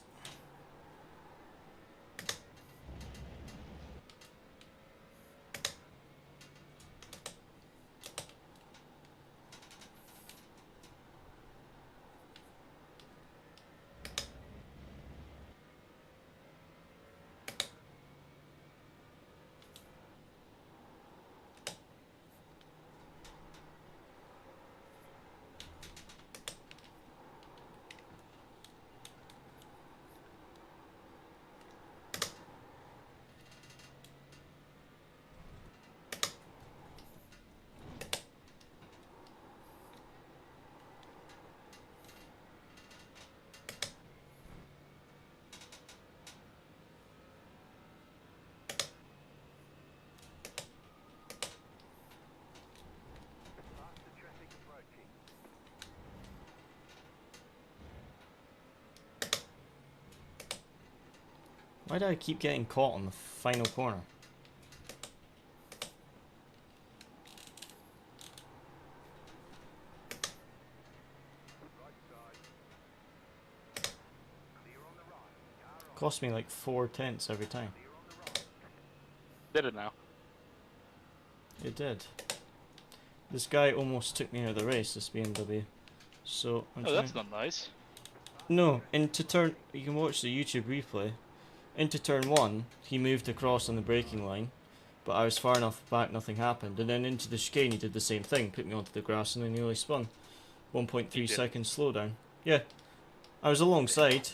[SPEAKER 1] Why do I keep getting caught on the final corner? Cost me like 4 tenths every time.
[SPEAKER 3] Did it now?
[SPEAKER 1] It did. This guy almost took me out of the race, this BMW. So I'm
[SPEAKER 3] Oh, that's not nice.
[SPEAKER 1] No, into turn. You can watch the YouTube replay. Into turn 1, he moved across on the braking line, but I was far enough back, nothing happened. And then into the chicane, he did the same thing, put me onto the grass, and I nearly spun. 1.3 seconds slowdown. Yeah, I was alongside,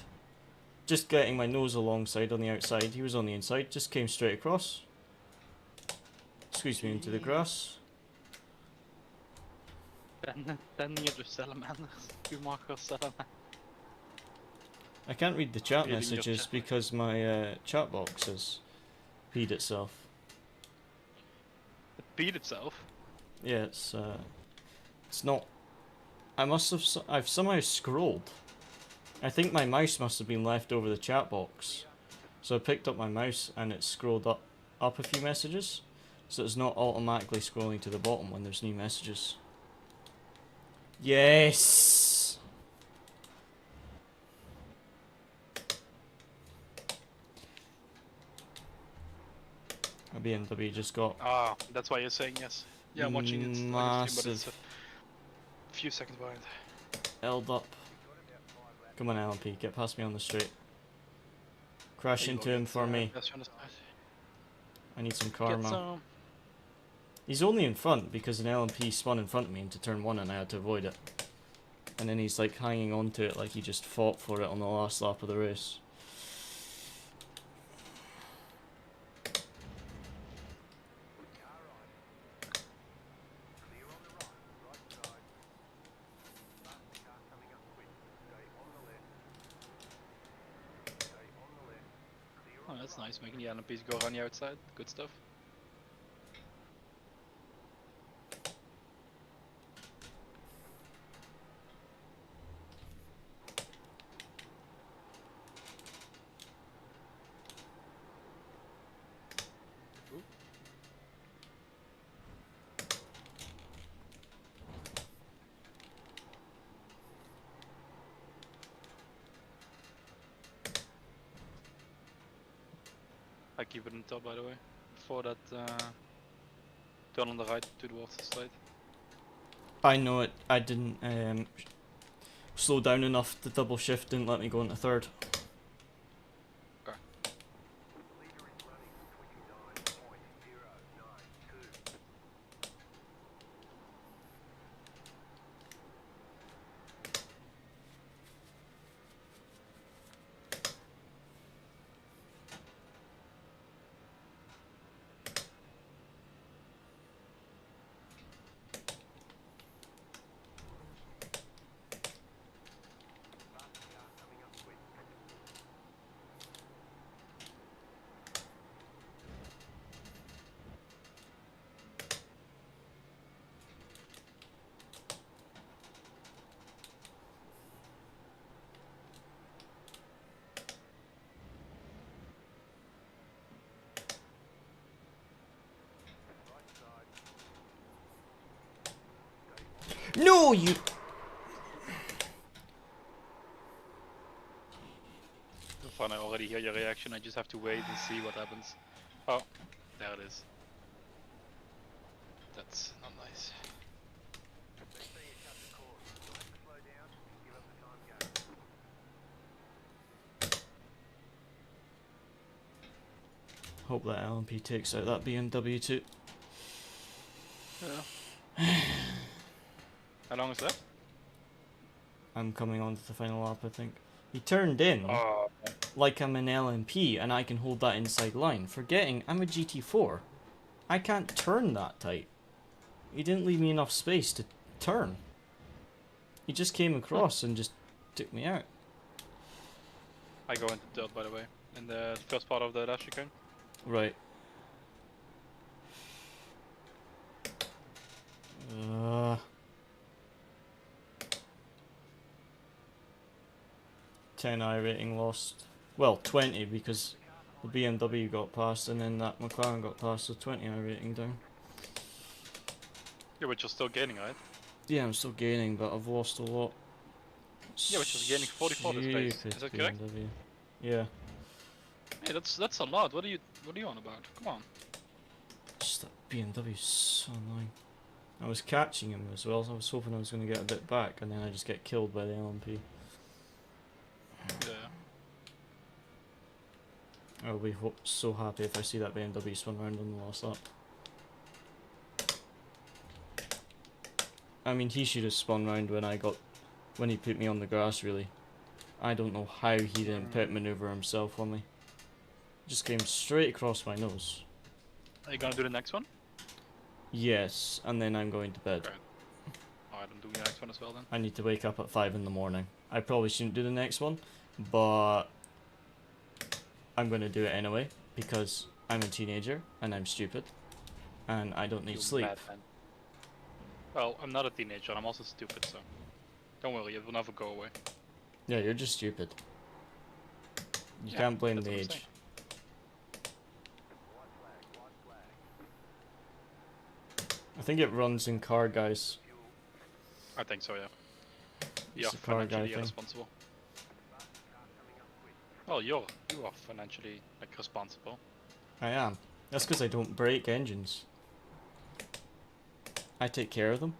[SPEAKER 1] just getting my nose alongside on the outside. He was on the inside, just came straight across. Squeezed me into the grass.
[SPEAKER 3] Den gir du salamanders. Du maker salamanders.
[SPEAKER 1] I can't read the chat
[SPEAKER 3] Reading your
[SPEAKER 1] messages
[SPEAKER 3] chat.
[SPEAKER 1] because my chat box has peed itself.
[SPEAKER 3] It beat itself.
[SPEAKER 1] Yeah, it's not. I've somehow scrolled. I think my mouse must have been left over the chat box. So I picked up my mouse and it scrolled up a few messages. So it's not automatically scrolling to the bottom when there's new messages. Yes! A BMW just got
[SPEAKER 3] Ah, that's why you're saying yes. Yeah, I'm watching it on stream, but it's
[SPEAKER 1] massive
[SPEAKER 3] a few seconds behind.
[SPEAKER 1] held up. Come on, LMP, get past me on the straight. Crash into him for me. I need some
[SPEAKER 3] Get
[SPEAKER 1] karma.
[SPEAKER 3] some.
[SPEAKER 1] He's only in front because an LMP spun in front of me into turn 1 and I had to avoid it. And then he's like hanging on to it like he just fought for it on the last lap of the race.
[SPEAKER 3] Oh, that's nice, making the LMPs go around the outside. Good stuff. I keep it on top, by the way. Before that turn on the right towards the straight.
[SPEAKER 1] I know it. I didn't slow down enough. The double shift didn't let me go into third.
[SPEAKER 3] Okay.
[SPEAKER 1] No, you.
[SPEAKER 3] Fine, I already hear your reaction. I just have to wait and see what happens. Oh, there it is. That's not nice.
[SPEAKER 1] Hope that LMP takes out that BMW too.
[SPEAKER 3] Yeah. How long is that?
[SPEAKER 1] I'm coming on to the final lap, I think. He turned in
[SPEAKER 3] Oh,
[SPEAKER 1] like I'm an LMP and I can hold that inside line, forgetting I'm a GT4. I can't turn that tight. He didn't leave me enough space to turn. He just came across and just took me out.
[SPEAKER 3] I go into third, by the way, in the first part of the last chicane.
[SPEAKER 1] Right. 10 I rating lost. Well, 20 because The BMW got past, and then that McLaren got past, so 20 Irating down.
[SPEAKER 3] Yeah, but you're still gaining, right?
[SPEAKER 1] Yeah, I'm still gaining, but I've lost a lot.
[SPEAKER 3] Yeah, but you're gaining 44 this race.
[SPEAKER 1] Stupid
[SPEAKER 3] Is that correct?
[SPEAKER 1] BMW. Yeah.
[SPEAKER 3] Hey, that's a lot. What are you on about? Come on.
[SPEAKER 1] Just that BMW's so annoying. I was catching him as well, so I was hoping I was going to get a bit back, and then I just get killed by the LMP.
[SPEAKER 3] Yeah.
[SPEAKER 1] I'll be so happy if I see that BMW spun around on the last lap. I mean, he should have spun round when he put me on the grass, really. I don't know how he didn't pit maneuver himself on me. Just came straight across my nose.
[SPEAKER 3] Are you gonna do the next one?
[SPEAKER 1] Yes, and then I'm going to bed.
[SPEAKER 3] Okay. Alright, I'm doing the next one as well then.
[SPEAKER 1] I need to wake up at 5 in the morning. I probably shouldn't do the next one, but I'm going to do it anyway, because I'm a teenager, and I'm stupid, and I don't need sleep.
[SPEAKER 3] Bad, man. Well, I'm not a teenager, I'm also stupid, so don't worry, it will never go away.
[SPEAKER 1] Yeah, you're just stupid. You
[SPEAKER 3] Yeah,
[SPEAKER 1] can't blame
[SPEAKER 3] that's
[SPEAKER 1] the
[SPEAKER 3] what I'm
[SPEAKER 1] age.
[SPEAKER 3] saying.
[SPEAKER 1] I think it runs in car, guys.
[SPEAKER 3] I think so, yeah.
[SPEAKER 1] It's
[SPEAKER 3] You're
[SPEAKER 1] a car guy
[SPEAKER 3] financially
[SPEAKER 1] thing.
[SPEAKER 3] irresponsible. Well, you are financially responsible.
[SPEAKER 1] I am. That's because I don't break engines. I take care of them.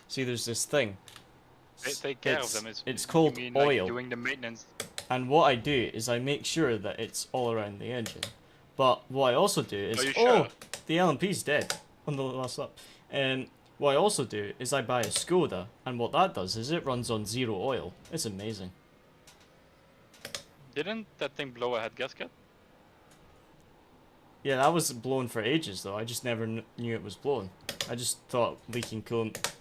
[SPEAKER 1] See, there's this thing.
[SPEAKER 3] Take care of them.
[SPEAKER 1] It's called
[SPEAKER 3] you mean,
[SPEAKER 1] oil.
[SPEAKER 3] Like doing the maintenance.
[SPEAKER 1] And what I do is I make sure that it's all around the engine. But what I also do is...
[SPEAKER 3] Are you sure?
[SPEAKER 1] The LMP's dead on the last lap. What I also do is I buy a Skoda, and what that does is it runs on 0 oil. It's amazing.
[SPEAKER 3] Didn't that thing blow a head gasket?
[SPEAKER 1] Yeah, that was blown for ages though. I just never knew it was blown. I just thought leaking coolant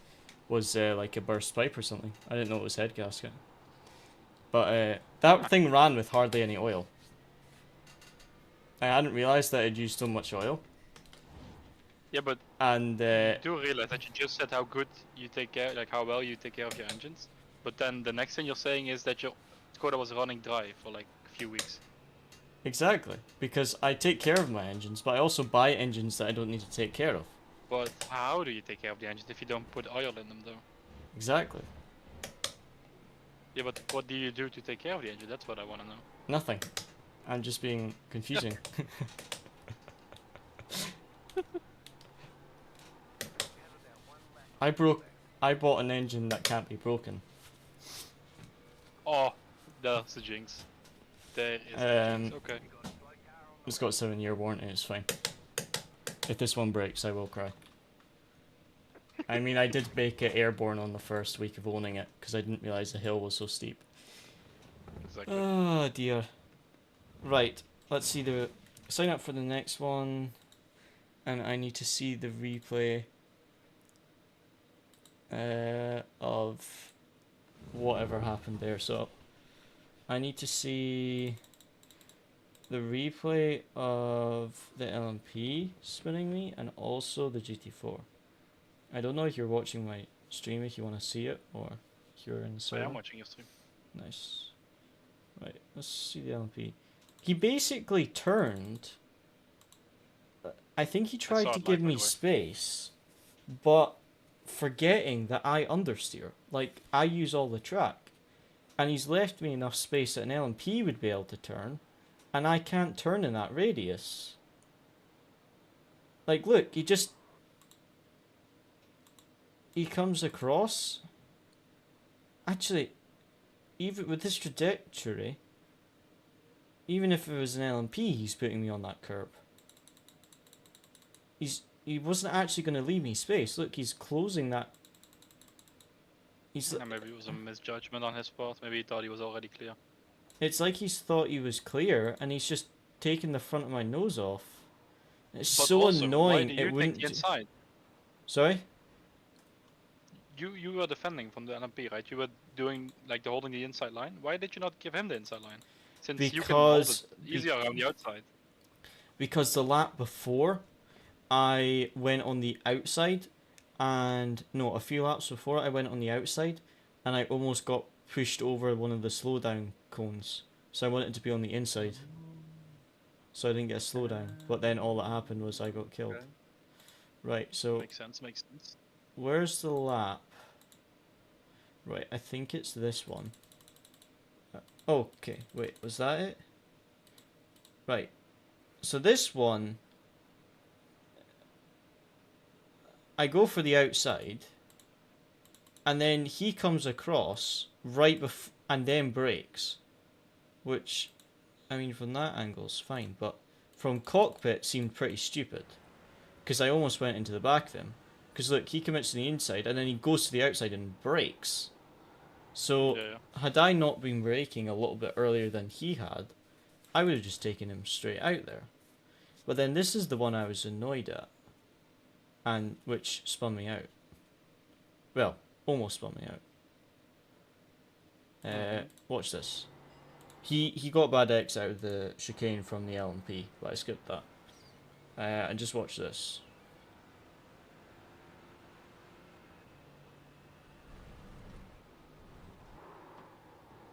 [SPEAKER 1] was like a burst pipe or something. I didn't know it was head gasket. But that thing ran with hardly any oil. I hadn't realised that it used so much oil.
[SPEAKER 3] Yeah, but
[SPEAKER 1] And
[SPEAKER 3] you do realize that you just said how good you take care, like how well you take care of your engines. But then the next thing you're saying is that your Skoda was running dry for like a few weeks.
[SPEAKER 1] exactly, because I take care of my engines, but I also buy engines that I don't need to take care of.
[SPEAKER 3] But how do you take care of the engines if you don't put oil in them though?
[SPEAKER 1] Exactly.
[SPEAKER 3] Yeah, but what do you do to take care of the engine? That's what I want to know.
[SPEAKER 1] Nothing. I'm just being confusing. I bought an engine that can't be broken.
[SPEAKER 3] Oh, there's the jinx. There is the jinx. Okay.
[SPEAKER 1] It's got a 7-year warranty, it's fine. If this one breaks, I will cry. I mean, I did make it airborne on the first week of owning it, because I didn't realise the hill was so steep.
[SPEAKER 3] Exactly.
[SPEAKER 1] Oh dear. Right, let's see the... Sign up for the next one. And I need to see the replay of whatever happened there. So, I need to see the replay of the LMP spinning me and also the GT4. I don't know if you're watching my stream, if you want to see it, or if you're in the
[SPEAKER 3] I
[SPEAKER 1] server.
[SPEAKER 3] am watching your stream.
[SPEAKER 1] Nice. Right, let's see the LMP. He basically turned... I think he tried
[SPEAKER 3] saw
[SPEAKER 1] to
[SPEAKER 3] it
[SPEAKER 1] give
[SPEAKER 3] live, by
[SPEAKER 1] me
[SPEAKER 3] the way.
[SPEAKER 1] space, but forgetting that I understeer. Like, I use all the track. And he's left me enough space that an LMP would be able to turn, and I can't turn in that radius. Like, look, he comes across. Actually, even with this trajectory, even if it was an LMP, he's putting me on that curb. He wasn't actually going to leave me space. Look, he's closing that.
[SPEAKER 3] Yeah, maybe it was a misjudgment on his part. Maybe he thought he was already clear.
[SPEAKER 1] It's like he's thought he was clear, and he's just taken the front of my nose off. It's
[SPEAKER 3] But
[SPEAKER 1] so
[SPEAKER 3] also,
[SPEAKER 1] annoying.
[SPEAKER 3] Why do you
[SPEAKER 1] It wouldn't.
[SPEAKER 3] take the inside?
[SPEAKER 1] Sorry.
[SPEAKER 3] You were defending from the LMP, right? You were doing like holding the inside line. Why did you not give him the inside line? Since you can hold it easier around the outside.
[SPEAKER 1] Because the lap before, I went on the outside, and no, a few laps before I went on the outside, and I almost got pushed over one of the slowdown cones. So I wanted to be on the inside. so I didn't get a slowdown. But then all that happened was I got killed.
[SPEAKER 3] Okay.
[SPEAKER 1] Right, so
[SPEAKER 3] Makes sense, makes sense.
[SPEAKER 1] where's the lap? Right, I think it's this one. Okay, wait, was that it? Right, so this one, I go for the outside, and then he comes across right before, and then brakes, which, I mean, from that angle's fine, but from cockpit seemed pretty stupid, because I almost went into the back of him. Because look, he commits to the inside, and then he goes to the outside and brakes. So,
[SPEAKER 3] Yeah.
[SPEAKER 1] had I not been braking a little bit earlier than he had, I would have just taken him straight out there. But then this is the one I was annoyed at, and which spun me out. Well, almost spun me out. Watch this. He got bad X out of the chicane from the LMP, but I skipped that. And just watch this.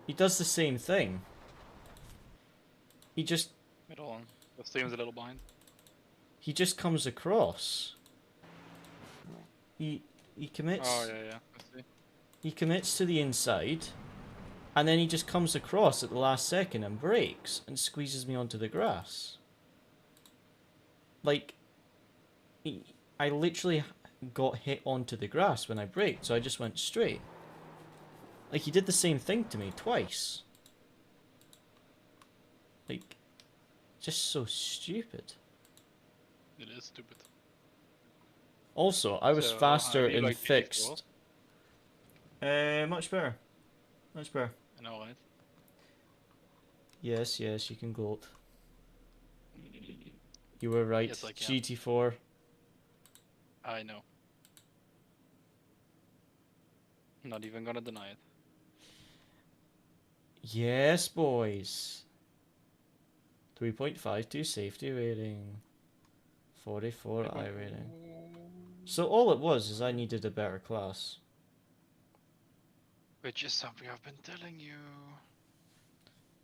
[SPEAKER 1] He does the same thing. He just
[SPEAKER 3] Wait, hold on. The stream's a little behind.
[SPEAKER 1] he just comes across. He commits.
[SPEAKER 3] Oh, yeah, I see.
[SPEAKER 1] He commits to the inside, and then he just comes across at the last second and brakes and squeezes me onto the grass. Like, I literally got hit onto the grass when I braked, so I just went straight. Like, he did the same thing to me twice. Like, just so stupid.
[SPEAKER 3] It is stupid.
[SPEAKER 1] Also, I was
[SPEAKER 3] So,
[SPEAKER 1] faster
[SPEAKER 3] how do you
[SPEAKER 1] in
[SPEAKER 3] like these
[SPEAKER 1] fixed.
[SPEAKER 3] doors?
[SPEAKER 1] Much better. Much better.
[SPEAKER 3] I know, right?
[SPEAKER 1] Yes, you can gloat. You were right.
[SPEAKER 3] Yes, I can.
[SPEAKER 1] GT4.
[SPEAKER 3] I know. Not even gonna deny it.
[SPEAKER 1] Yes, boys. 3.52 safety rating. 44 I rating. So all it was is I needed a better class.
[SPEAKER 3] Which is something I've been telling you.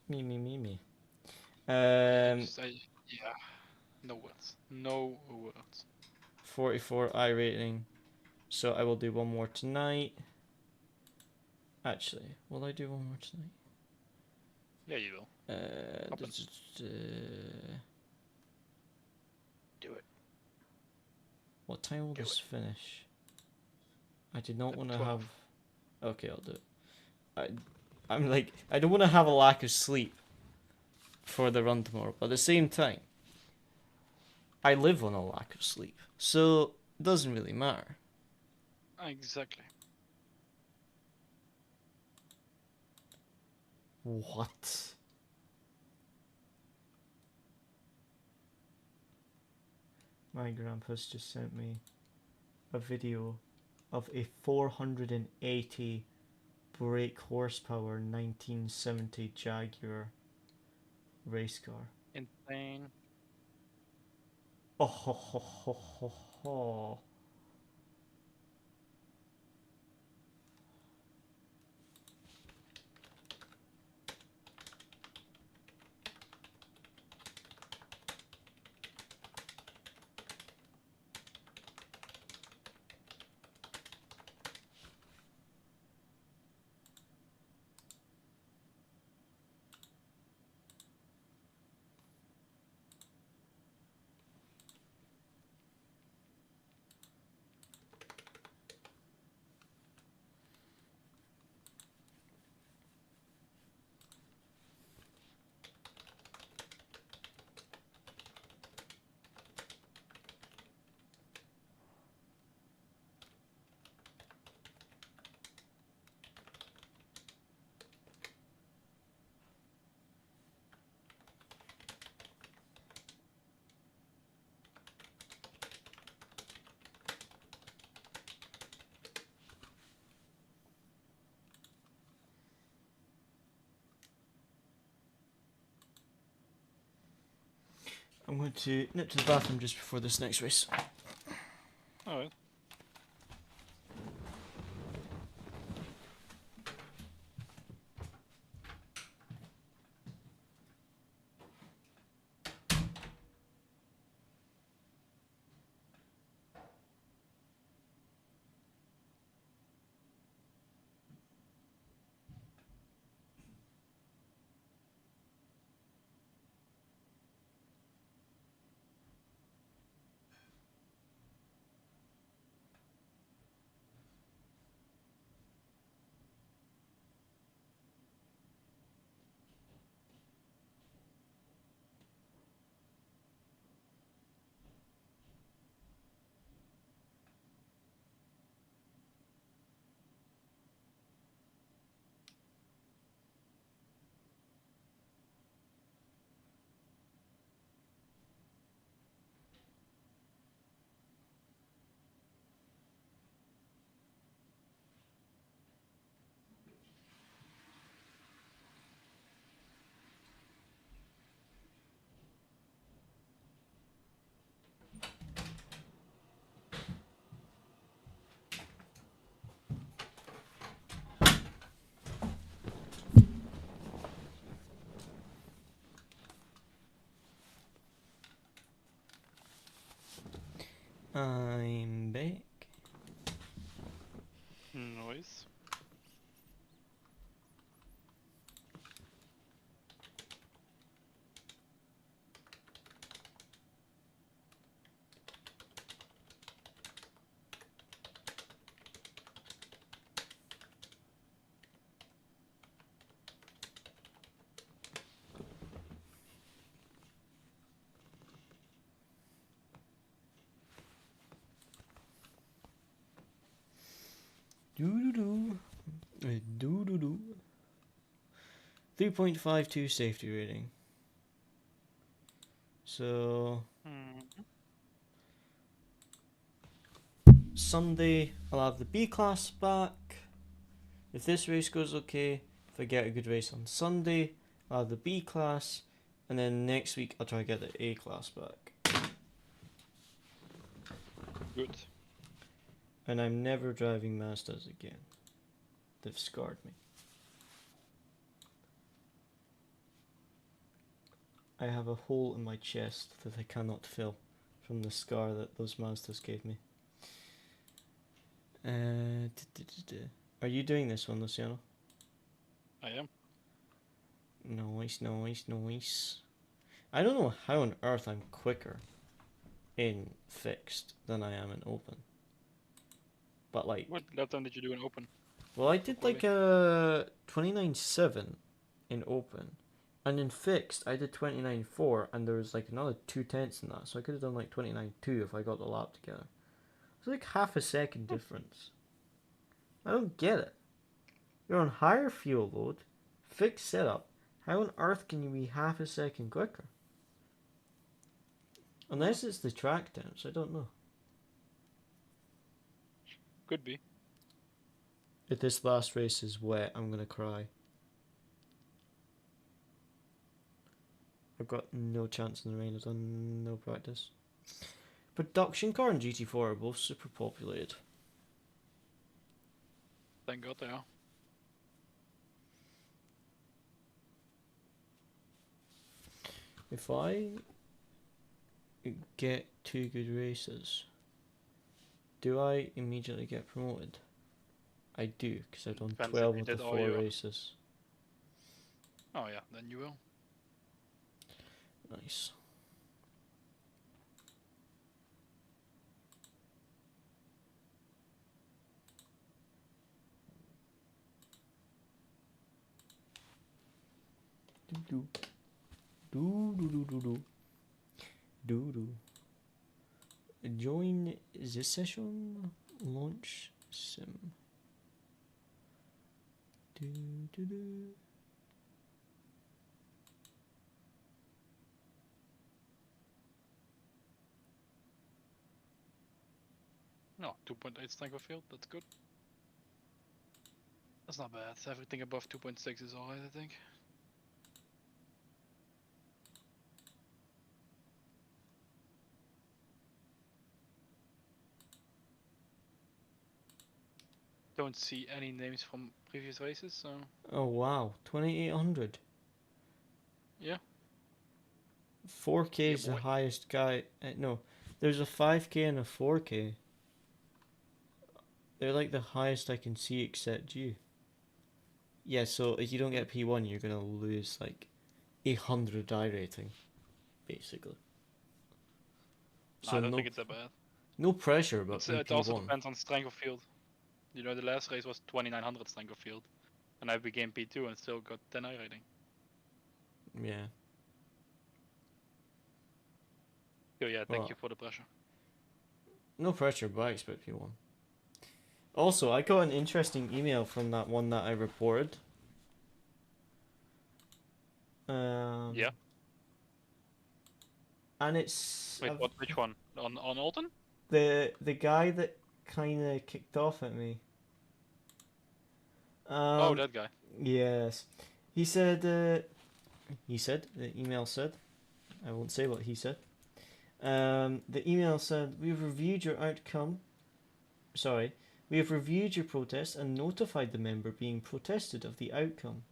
[SPEAKER 1] Me.
[SPEAKER 3] Yeah. No words. No words.
[SPEAKER 1] 44 I rating. So I will do one more tonight. Actually, will I do one more tonight?
[SPEAKER 3] Yeah, you will.
[SPEAKER 1] Do
[SPEAKER 3] Do it.
[SPEAKER 1] what time will
[SPEAKER 3] Do
[SPEAKER 1] this
[SPEAKER 3] it.
[SPEAKER 1] finish? I did not
[SPEAKER 3] At
[SPEAKER 1] want to
[SPEAKER 3] 12.
[SPEAKER 1] have... Okay, I'll do it. I'm like, I don't want to have a lack of sleep for the run tomorrow, but at the same time, I live on a lack of sleep, so it doesn't really matter.
[SPEAKER 3] Exactly.
[SPEAKER 1] What? My grandpa's just sent me a video of a 480 brake horsepower 1970 Jaguar race car.
[SPEAKER 3] Insane.
[SPEAKER 1] Oh ho ho ho ho ho. I'm going to nip to the bathroom just before this next race.
[SPEAKER 3] Alright.
[SPEAKER 1] I'm back.
[SPEAKER 3] Nice.
[SPEAKER 1] Doo doo doo. Doo doo doo. 3.52 safety rating. So Sunday I'll have the B class back. If this race goes okay, if I get a good race on Sunday, I'll have the B class, and then next week I'll try to get the A class back.
[SPEAKER 3] Good.
[SPEAKER 1] And I'm never driving Mazdas again. They've scarred me. I have a hole in my chest that I cannot fill from the scar that those Mazdas gave me. Are you doing this one, Luciano?
[SPEAKER 3] I am.
[SPEAKER 1] Nice, nice, nice. I don't know how on earth I'm quicker in fixed than I am in open. But like,
[SPEAKER 3] What lap time did you do in open?
[SPEAKER 1] well, I did like a 29.7 in open, and in fixed I did 29.4, and there was like another 2/10 in that, so I could have done like 29.2 if I got the lap together. It's like half a second difference. I don't get it. You're on higher fuel load, fixed setup. How on earth can you be half a second quicker? Unless it's the track temps, I don't know.
[SPEAKER 3] Could be.
[SPEAKER 1] If this last race is wet, I'm gonna cry. I've got no chance in the rain. I've done no practice. Production car and GT4 are both super populated.
[SPEAKER 3] Thank God they are.
[SPEAKER 1] If I get 2 good races, do I immediately get promoted? I do, because I've done
[SPEAKER 3] Depends if
[SPEAKER 1] 12
[SPEAKER 3] you
[SPEAKER 1] of the
[SPEAKER 3] did all
[SPEAKER 1] 4
[SPEAKER 3] your-
[SPEAKER 1] races.
[SPEAKER 3] Oh yeah, then you will.
[SPEAKER 1] Nice. Do do do do do do do do. Join this session. Launch sim. Do do do.
[SPEAKER 3] No, 2.8 strength of field, that's good. That's not bad. Everything above 2.6 is alright, I think. Don't see any names from previous races, so
[SPEAKER 1] Oh wow, 2800.
[SPEAKER 3] yeah.
[SPEAKER 1] 4K
[SPEAKER 3] Yeah,
[SPEAKER 1] is the
[SPEAKER 3] boy.
[SPEAKER 1] highest guy. No, there's a 5K and a 4K. They're like the highest I can see except you. Yeah, so if you don't get P1, you're gonna lose like 100 die rating, basically. So
[SPEAKER 3] I don't
[SPEAKER 1] no,
[SPEAKER 3] think it's that bad.
[SPEAKER 1] no pressure about being
[SPEAKER 3] It also
[SPEAKER 1] P1.
[SPEAKER 3] depends on strength of field. You know, the last race was 2900 strength of field, and I became P2 and still got 10 I rating.
[SPEAKER 1] Yeah.
[SPEAKER 3] So yeah, thank
[SPEAKER 1] Well,
[SPEAKER 3] you for the pressure.
[SPEAKER 1] no pressure, but I expect P1. Also, I got an interesting email from that one that I reported.
[SPEAKER 3] Yeah.
[SPEAKER 1] And it's
[SPEAKER 3] Wait, which one? On Alton?
[SPEAKER 1] the guy that kind of kicked off at me.
[SPEAKER 3] Oh, that guy.
[SPEAKER 1] Yes. He said, the email said, I won't say what he said. The email said, we have reviewed your outcome. Sorry. We have reviewed your protest and notified the member being protested of the outcome.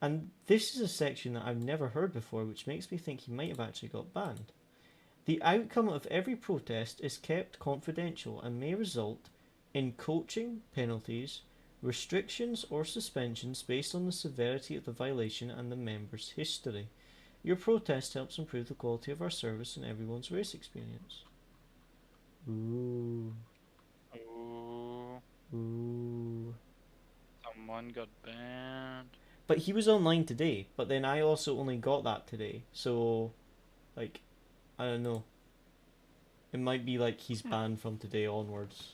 [SPEAKER 1] And this is a section that I've never heard before, which makes me think he might have actually got banned. The outcome of every protest is kept confidential and may result in coaching, penalties, restrictions, or suspensions based on the severity of the violation and the member's history. Your protest helps improve the quality of our service and everyone's race experience. Ooh.
[SPEAKER 3] Ooh,
[SPEAKER 1] Ooh.
[SPEAKER 3] someone got banned.
[SPEAKER 1] But he was online today, but then I also only got that today. So, like, I don't know. It might be like he's banned from today onwards.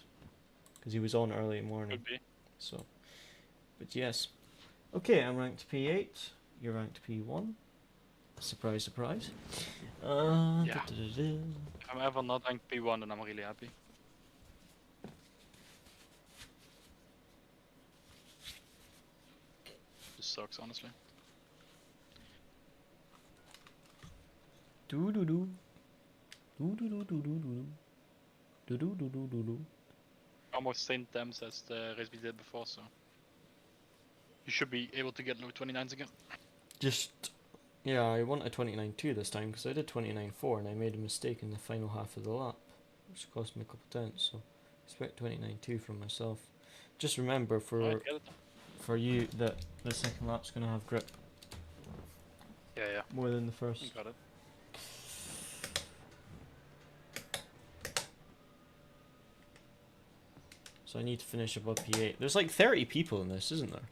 [SPEAKER 1] Because he was on early morning.
[SPEAKER 3] Could be.
[SPEAKER 1] So, but yes. Okay, I'm ranked P8. You're ranked P1. Surprise, surprise.
[SPEAKER 3] Yeah.
[SPEAKER 1] Da-da-da-da.
[SPEAKER 3] If I'm ever not ranked P1, then I'm really happy. This sucks, honestly.
[SPEAKER 1] Doo-doo-doo. Doo-doo-doo-doo-doo-doo. Doo-doo-doo-doo-doo-doo.
[SPEAKER 3] Almost same temps as the race we did before, so you should be able to get low 29s again.
[SPEAKER 1] Just, yeah, I want a 29.2 this time because I did 29.4 and I made a mistake in the final half of the lap, which cost me a couple tenths. So expect 29.2 from myself. Just remember
[SPEAKER 3] Alright, get it.
[SPEAKER 1] for you that the second lap's gonna have grip
[SPEAKER 3] Yeah,
[SPEAKER 1] more than the
[SPEAKER 3] you
[SPEAKER 1] first.
[SPEAKER 3] got it.
[SPEAKER 1] So I need to finish above P8. There's like 30 people in this, isn't there?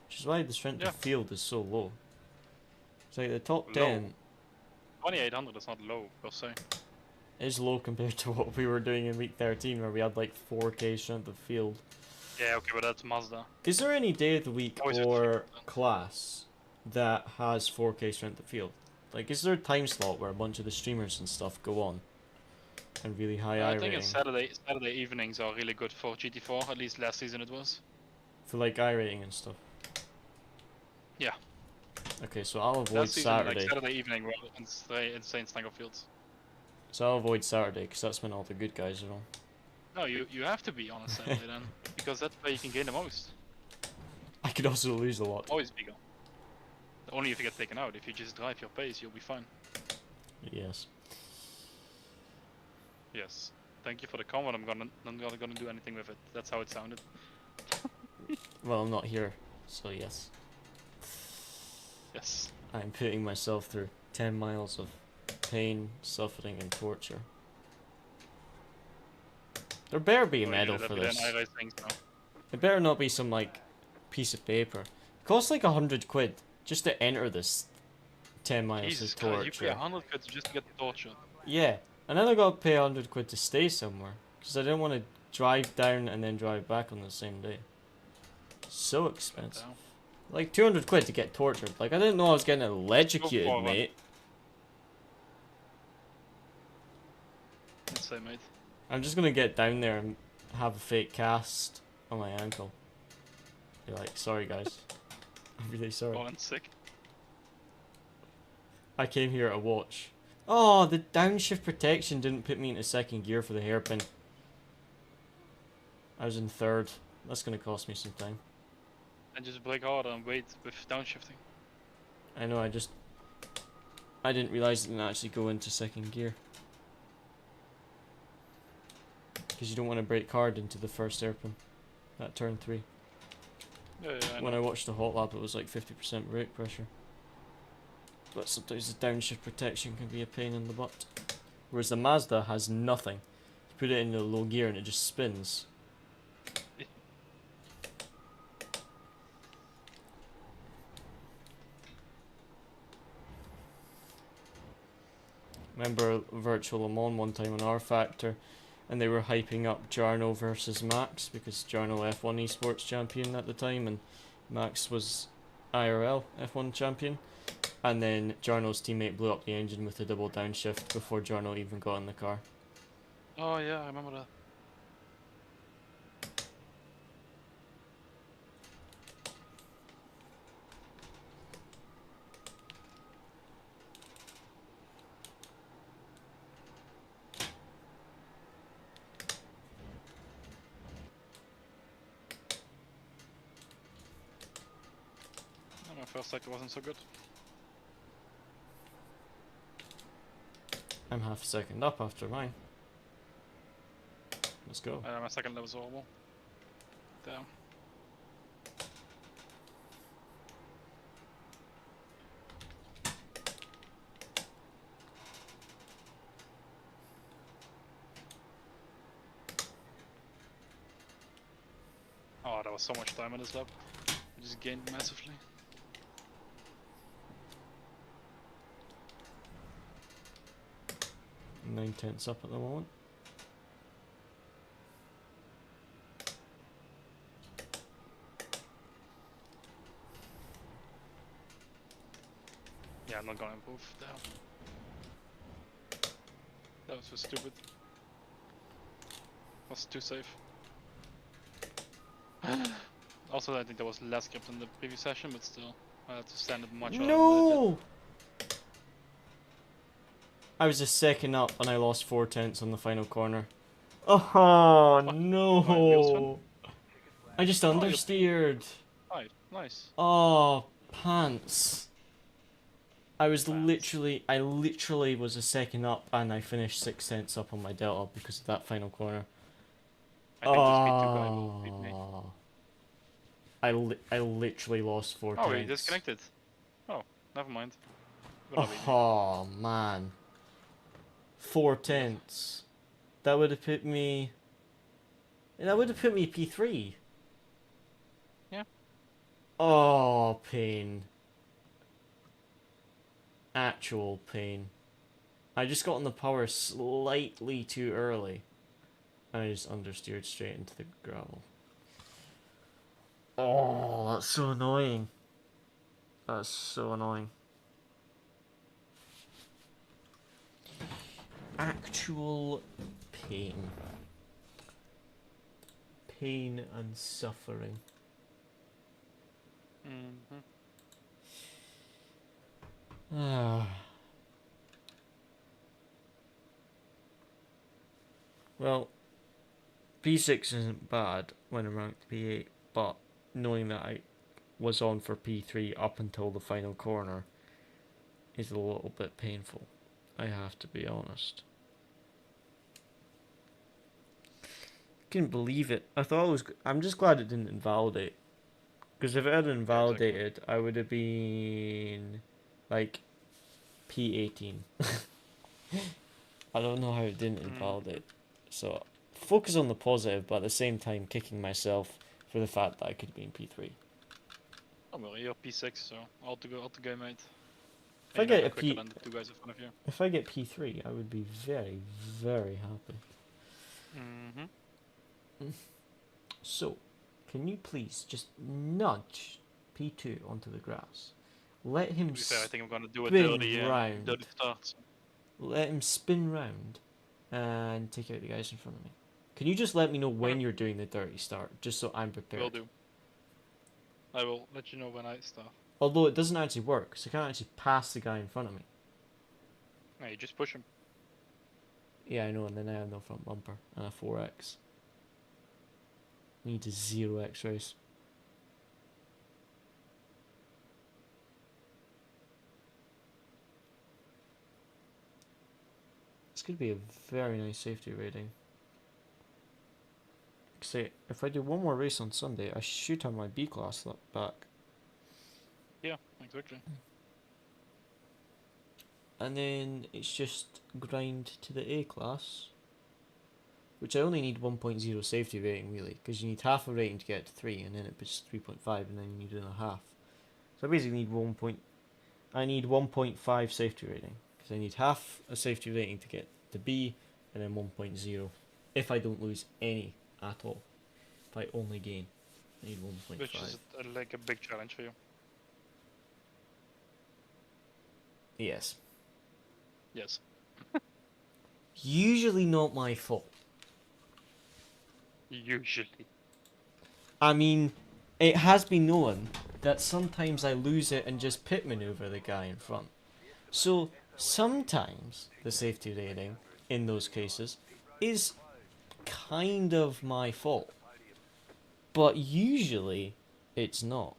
[SPEAKER 1] Which is why the strength
[SPEAKER 3] Yeah.
[SPEAKER 1] of field is so low. It's like the top
[SPEAKER 3] Low.
[SPEAKER 1] 10
[SPEAKER 3] 2800 is not low, per se.
[SPEAKER 1] is low compared to what we were doing in week 13 where we had like 4k strength of field.
[SPEAKER 3] Yeah, okay, but that's Mazda.
[SPEAKER 1] Is there any day of the week
[SPEAKER 3] Always with
[SPEAKER 1] or
[SPEAKER 3] 3%.
[SPEAKER 1] class that has 4k strength of field? Like, is there a time slot where a bunch of the streamers and stuff go on? And really high
[SPEAKER 3] I
[SPEAKER 1] I
[SPEAKER 3] think
[SPEAKER 1] rating?
[SPEAKER 3] it's Saturday evenings are really good for GT4, at least last season it was.
[SPEAKER 1] For like I rating and stuff?
[SPEAKER 3] Yeah.
[SPEAKER 1] Okay, so I'll avoid
[SPEAKER 3] Last season,
[SPEAKER 1] Saturday.
[SPEAKER 3] like Saturday evening, were insane Stango Fields.
[SPEAKER 1] So I'll avoid Saturday because that's when all the good guys are on.
[SPEAKER 3] No, you have to be on a Saturday then, because that's where you can gain the most.
[SPEAKER 1] I could also lose a lot.
[SPEAKER 3] Always bigger. Only if you get taken out. If you just drive your pace, you'll be fine.
[SPEAKER 1] Yes.
[SPEAKER 3] Yes. Thank you for the comment. I'm not gonna do anything with it. That's how it sounded.
[SPEAKER 1] Well, I'm not here, so yes.
[SPEAKER 3] Yes.
[SPEAKER 1] I'm putting myself through 10 miles of pain, suffering, and torture. There better be a medal for this. It better not be some, like, piece of paper. It costs like 100 quid just to enter this 10 miles
[SPEAKER 3] Jesus
[SPEAKER 1] of
[SPEAKER 3] Christ, you pay
[SPEAKER 1] torture.
[SPEAKER 3] 100 quid just to get tortured.
[SPEAKER 1] Yeah, and then I gotta pay 100 quid to stay somewhere. Because I didn't want to drive down and then drive back on the same day. So expensive.
[SPEAKER 3] Down.
[SPEAKER 1] Like 200 quid to get tortured. Like, I didn't know I was getting electrocuted,
[SPEAKER 3] forward.
[SPEAKER 1] mate.
[SPEAKER 3] Insane, mate.
[SPEAKER 1] I'm just gonna get down there and have a fake cast on my ankle. Be like, sorry guys. I'm really sorry.
[SPEAKER 3] Falling sick.
[SPEAKER 1] I came here to watch. Oh, the downshift protection didn't put me into second gear for the hairpin. I was in third. That's gonna cost me some time.
[SPEAKER 3] And just brake harder and wait with downshifting.
[SPEAKER 1] I know, I didn't realise it didn't actually go into second gear. Because you don't want to brake hard into the first hairpin. At turn 3.
[SPEAKER 3] Yeah, I
[SPEAKER 1] When
[SPEAKER 3] know.
[SPEAKER 1] I watched the hot lap, it was like 50% brake pressure. But sometimes the downshift protection can be a pain in the butt. Whereas the Mazda has nothing. You put it in the low gear and it just spins. Remember Virtual Le Mans one time on R Factor, and they were hyping up Jarno versus Max because Jarno F1 esports champion at the time and Max was IRL F1 champion. And then Jarno's teammate blew up the engine with a double downshift before Jarno even got in the car.
[SPEAKER 3] Oh yeah, I remember that. My first sector wasn't so good.
[SPEAKER 1] I'm half a second up after mine. Let's go.
[SPEAKER 3] My second lap was horrible. Damn. Oh, there was so much time on this lap. I just gained massively.
[SPEAKER 1] 9/10 up at the moment.
[SPEAKER 3] Yeah, I'm not gonna improve. Damn. That was so stupid. Was too safe. Also, I think there was less grip than the previous session, but still, I had to stand it much harder than I did.
[SPEAKER 1] No! I was a second up and I lost 4/10 on the final corner. Oh
[SPEAKER 3] What?
[SPEAKER 1] no! I just
[SPEAKER 3] you-
[SPEAKER 1] understeered.
[SPEAKER 3] Right, nice.
[SPEAKER 1] Oh, pants. I was
[SPEAKER 3] Pants.
[SPEAKER 1] I literally was a second up and I finished 6/10 up on my delta because of that final corner.
[SPEAKER 3] I think this V2 guy will beat me.
[SPEAKER 1] I literally lost 4/10.
[SPEAKER 3] Oh, he disconnected. Oh, never mind. Will not beat me.
[SPEAKER 1] Oh man. 4/10. That would have put me. That would have put me P3.
[SPEAKER 3] Yeah.
[SPEAKER 1] Oh, pain. Actual pain. I just got on the power slightly too early. And I just understeered straight into the gravel. Oh, that's so annoying. That's so annoying. Actual pain. Pain and suffering.
[SPEAKER 3] Mm-hmm.
[SPEAKER 1] Ah. Well, P6 isn't bad when I'm ranked P8, but knowing that I was on for P3 up until the final corner is a little bit painful. I have to be honest. Couldn't believe it. I thought it was. I'm just glad it didn't invalidate. Because if it had invalidated, I would have been like P18. I don't know how it didn't invalidate. So focus on the positive, but at the same time kicking myself for the fact that I could have been P3.
[SPEAKER 3] Oh well, you're P6, so all to go, mate.
[SPEAKER 1] If I get a
[SPEAKER 3] quicker
[SPEAKER 1] P,
[SPEAKER 3] than the two guys in front of you.
[SPEAKER 1] if I get P3, I would be very, very happy.
[SPEAKER 3] Mm-hmm.
[SPEAKER 1] So, can you please just nudge P2 onto the grass? Let him
[SPEAKER 3] To be fair, I think I'm gonna do a
[SPEAKER 1] spin
[SPEAKER 3] dirty,
[SPEAKER 1] round.
[SPEAKER 3] dirty start. So.
[SPEAKER 1] Let him spin round and take out the guys in front of me. Can you just let me know when you're doing the dirty start, just so I'm prepared?
[SPEAKER 3] Will do. I will let you know when I start.
[SPEAKER 1] Although it doesn't actually work, because I can't actually pass the guy in front of me.
[SPEAKER 3] No, you just push him.
[SPEAKER 1] Yeah, I know, and then I have no front bumper and a 4x. Need a 0x race. It's going to be a very nice safety rating. Say, if I do one more race on Sunday, I should have my B class back.
[SPEAKER 3] Yeah, exactly.
[SPEAKER 1] And then it's just grind to the A class, which I only need 1.0 safety rating really, because you need half a rating to get to 3, and then it puts 3.5, and then you need another half. So I basically need I need 1.5 safety rating, because I need half a safety rating to get to B, and then 1.0 if I don't lose any at all. If I only gain, I need 1.5.
[SPEAKER 3] Which is like a big challenge for you.
[SPEAKER 1] Yes.
[SPEAKER 3] Yes.
[SPEAKER 1] Usually not my fault.
[SPEAKER 3] Usually.
[SPEAKER 1] I mean, it has been known that sometimes I lose it and just pit maneuver the guy in front. So sometimes the safety rating in those cases is kind of my fault. But usually it's not.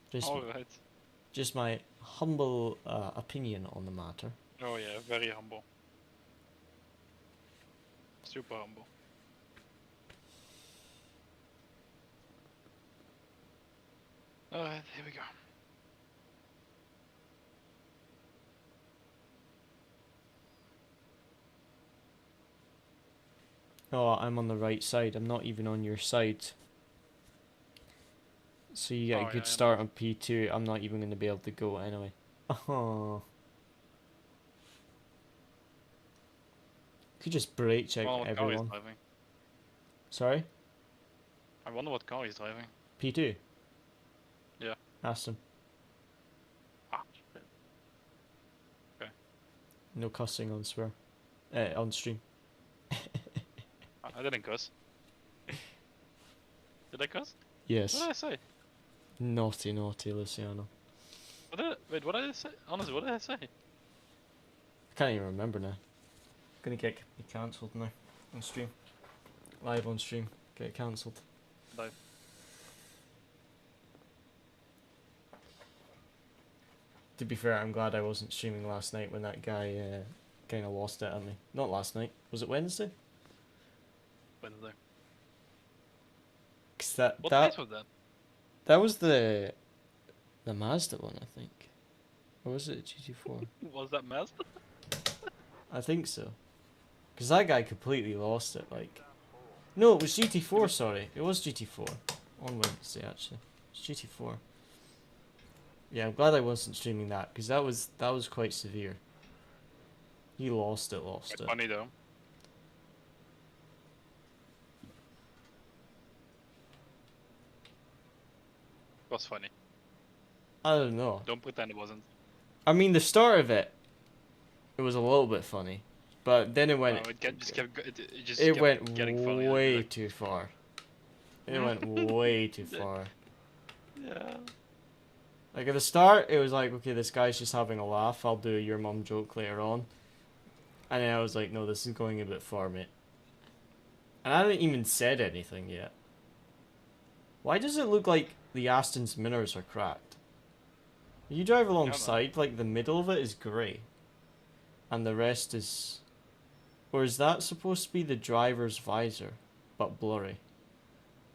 [SPEAKER 1] Just
[SPEAKER 3] Alright.
[SPEAKER 1] just my humble opinion on the matter.
[SPEAKER 3] Oh yeah, very humble. Super humble. Alright, here we go.
[SPEAKER 1] Oh, I'm on the right side. I'm not even on your side. So you get
[SPEAKER 3] Oh,
[SPEAKER 1] a good
[SPEAKER 3] yeah,
[SPEAKER 1] start on P2. I'm not even going to be able to go anyway. Oh. Could just brake check
[SPEAKER 3] I wonder what car he's
[SPEAKER 1] everyone.
[SPEAKER 3] driving.
[SPEAKER 1] Sorry?
[SPEAKER 3] I wonder what car he's driving.
[SPEAKER 1] P2?
[SPEAKER 3] Yeah.
[SPEAKER 1] Aston.
[SPEAKER 3] Ah, shit. Okay.
[SPEAKER 1] No cussing on swear. On stream.
[SPEAKER 3] I didn't cuss. Did I cuss?
[SPEAKER 1] Yes.
[SPEAKER 3] What did I say?
[SPEAKER 1] Naughty, naughty Luciano.
[SPEAKER 3] Wait, what did I say? Honestly, what did I say?
[SPEAKER 1] I can't even remember now. Gonna get me cancelled now. On stream. Live on stream. Get cancelled.
[SPEAKER 3] Live.
[SPEAKER 1] To be fair, I'm glad I wasn't streaming last night when that guy kind of lost it at me. Not last night. Was it Wednesday?
[SPEAKER 3] Wednesday.
[SPEAKER 1] Cause that
[SPEAKER 3] What
[SPEAKER 1] that
[SPEAKER 3] race was that?
[SPEAKER 1] that was the Mazda one, I think. Or was it GT4?
[SPEAKER 3] Was that Mazda?
[SPEAKER 1] I think so. Cause that guy completely lost it. Like, no, it was GT4. Sorry, it was GT4 on Wednesday actually. It's GT4. Yeah, I'm glad I wasn't streaming that because that was quite severe. He lost it.
[SPEAKER 3] Quite funny though. Was funny.
[SPEAKER 1] I don't know.
[SPEAKER 3] Don't pretend it wasn't.
[SPEAKER 1] I mean, the start of it was a little bit funny, but then it went.
[SPEAKER 3] No, it just
[SPEAKER 1] It
[SPEAKER 3] kept
[SPEAKER 1] went
[SPEAKER 3] getting funnier.
[SPEAKER 1] way too far. It went way too far.
[SPEAKER 3] Yeah.
[SPEAKER 1] Like at the start, it was like, okay, this guy's just having a laugh. I'll do a your mum joke later on. And then I was like, no, this is going a bit far, mate. And I haven't even said anything yet. Why does it look like the Aston's mirrors are cracked? You drive alongside, like the middle of it is grey. And the rest is... Or is that supposed to be the driver's visor, but blurry?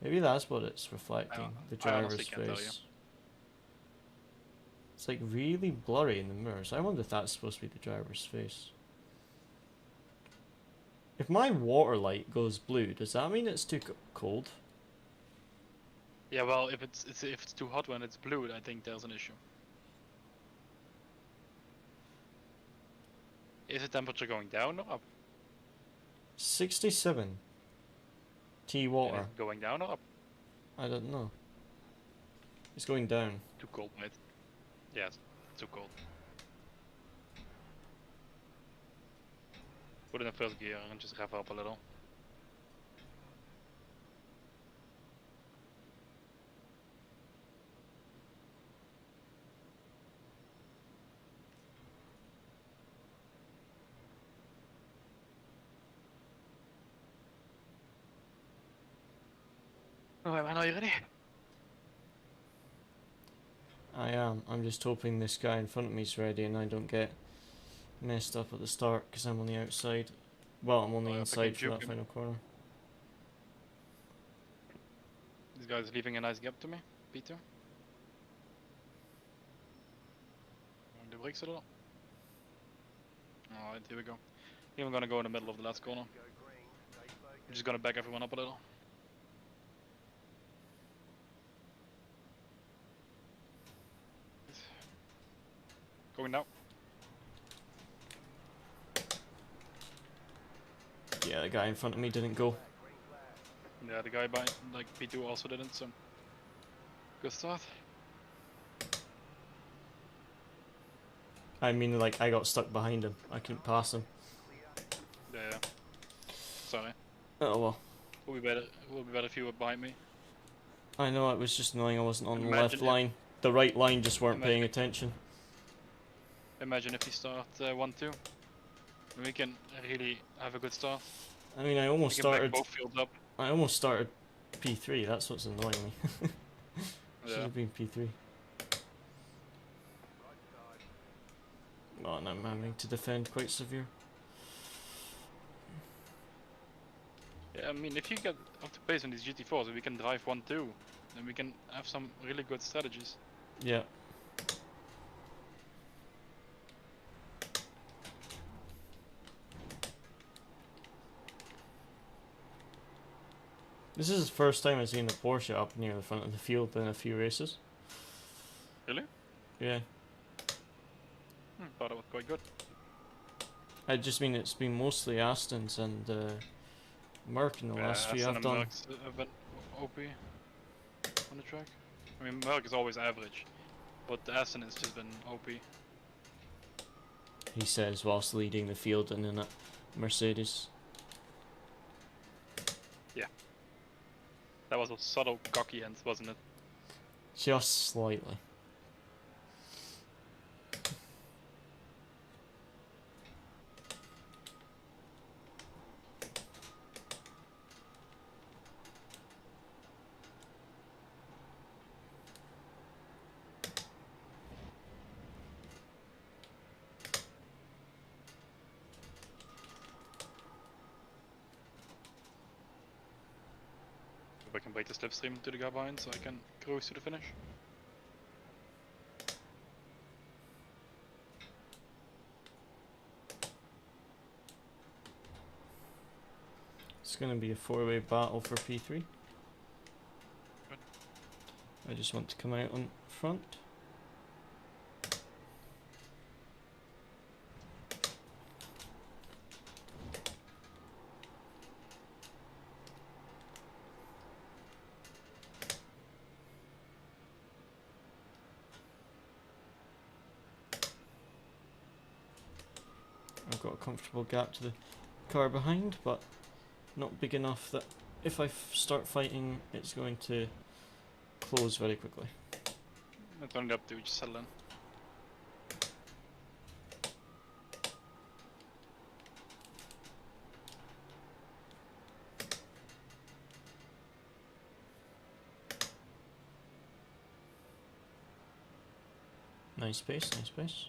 [SPEAKER 1] Maybe that's what it's reflecting, the
[SPEAKER 3] I honestly
[SPEAKER 1] driver's
[SPEAKER 3] can't tell you.
[SPEAKER 1] face. It's like really blurry in the mirrors. I wonder if that's supposed to be the driver's face. If my water light goes blue, does that mean it's too cold?
[SPEAKER 3] Yeah, well, if it's too hot when it's blue, I think there's an issue. Is the temperature going down or up?
[SPEAKER 1] 67. Tea
[SPEAKER 3] Is
[SPEAKER 1] water.
[SPEAKER 3] it going down or up?
[SPEAKER 1] I don't know. It's going down.
[SPEAKER 3] Too cold, mate. Yes, too cold. Put it in first gear and just rev up a little. Alright man, are you ready?
[SPEAKER 1] I am. I'm just hoping this guy in front of me is ready and I don't get messed up at the start because I'm on the outside. Well, I'm on the
[SPEAKER 3] Oh, yeah,
[SPEAKER 1] inside
[SPEAKER 3] freaking
[SPEAKER 1] for that
[SPEAKER 3] juke him.
[SPEAKER 1] final corner.
[SPEAKER 3] This guy's leaving a nice gap to me, Peter. On the brakes a little. Alright, here we go. Here I'm gonna go in the middle of the last corner. I'm just gonna back everyone up a little. Going now.
[SPEAKER 1] Yeah, the guy in front of me didn't go.
[SPEAKER 3] Yeah, the guy behind, like P2 also didn't, so good start.
[SPEAKER 1] I mean, like, I got stuck behind him. I couldn't pass him.
[SPEAKER 3] Yeah. Sorry.
[SPEAKER 1] Oh well.
[SPEAKER 3] It would be better if you were behind me.
[SPEAKER 1] I know, it was just annoying I wasn't on the
[SPEAKER 3] Imagine
[SPEAKER 1] left
[SPEAKER 3] if-
[SPEAKER 1] line. The right line just weren't paying
[SPEAKER 3] Imagine-
[SPEAKER 1] attention.
[SPEAKER 3] Imagine if you start 1-2. We can really have a good start.
[SPEAKER 1] I mean, I almost
[SPEAKER 3] We can back
[SPEAKER 1] started.
[SPEAKER 3] both fields up.
[SPEAKER 1] I almost started P3. That's what's annoying me. Should
[SPEAKER 3] Yeah.
[SPEAKER 1] have been P3. Oh, and I'm having to defend quite severe.
[SPEAKER 3] Yeah, I mean, if you get up to pace on these GT4s, we can drive 1-2, then we can have some really good strategies.
[SPEAKER 1] Yeah. This is the first time I've seen the Porsche up near the front of the field in a few races.
[SPEAKER 3] Really?
[SPEAKER 1] Yeah.
[SPEAKER 3] Thought it was quite good.
[SPEAKER 1] I just mean it's been mostly Astons and Merc in the last few
[SPEAKER 3] Aston
[SPEAKER 1] I've
[SPEAKER 3] and
[SPEAKER 1] done.
[SPEAKER 3] Merc's a bit OP on the track. I mean, Merc is always average, but the Aston has just been OP.
[SPEAKER 1] He says whilst leading the field in a Mercedes.
[SPEAKER 3] That was a subtle cocky end, wasn't it?
[SPEAKER 1] Just slightly.
[SPEAKER 3] If I can break the slipstream to the guy behind so I can cruise to the finish.
[SPEAKER 1] It's going to be a four-way battle for P3.
[SPEAKER 3] Good.
[SPEAKER 1] I just want to come out on front. I've got a comfortable gap to the car behind, but not big enough that if I start fighting, it's going to close very quickly.
[SPEAKER 3] It's only up to just settle in.
[SPEAKER 1] Nice pace, nice pace.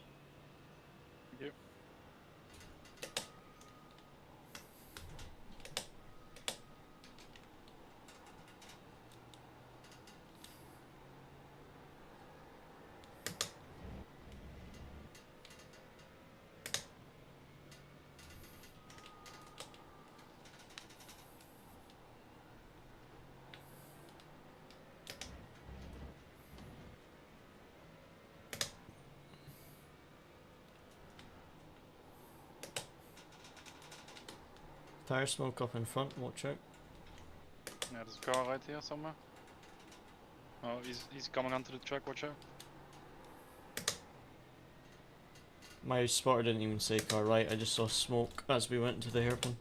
[SPEAKER 3] Thank you.
[SPEAKER 1] Tire smoke up in front, watch out.
[SPEAKER 3] Yeah, there's a car right here somewhere. Oh, he's coming onto the track, watch out.
[SPEAKER 1] My spotter didn't even say car right, I just saw smoke as we went into the hairpin.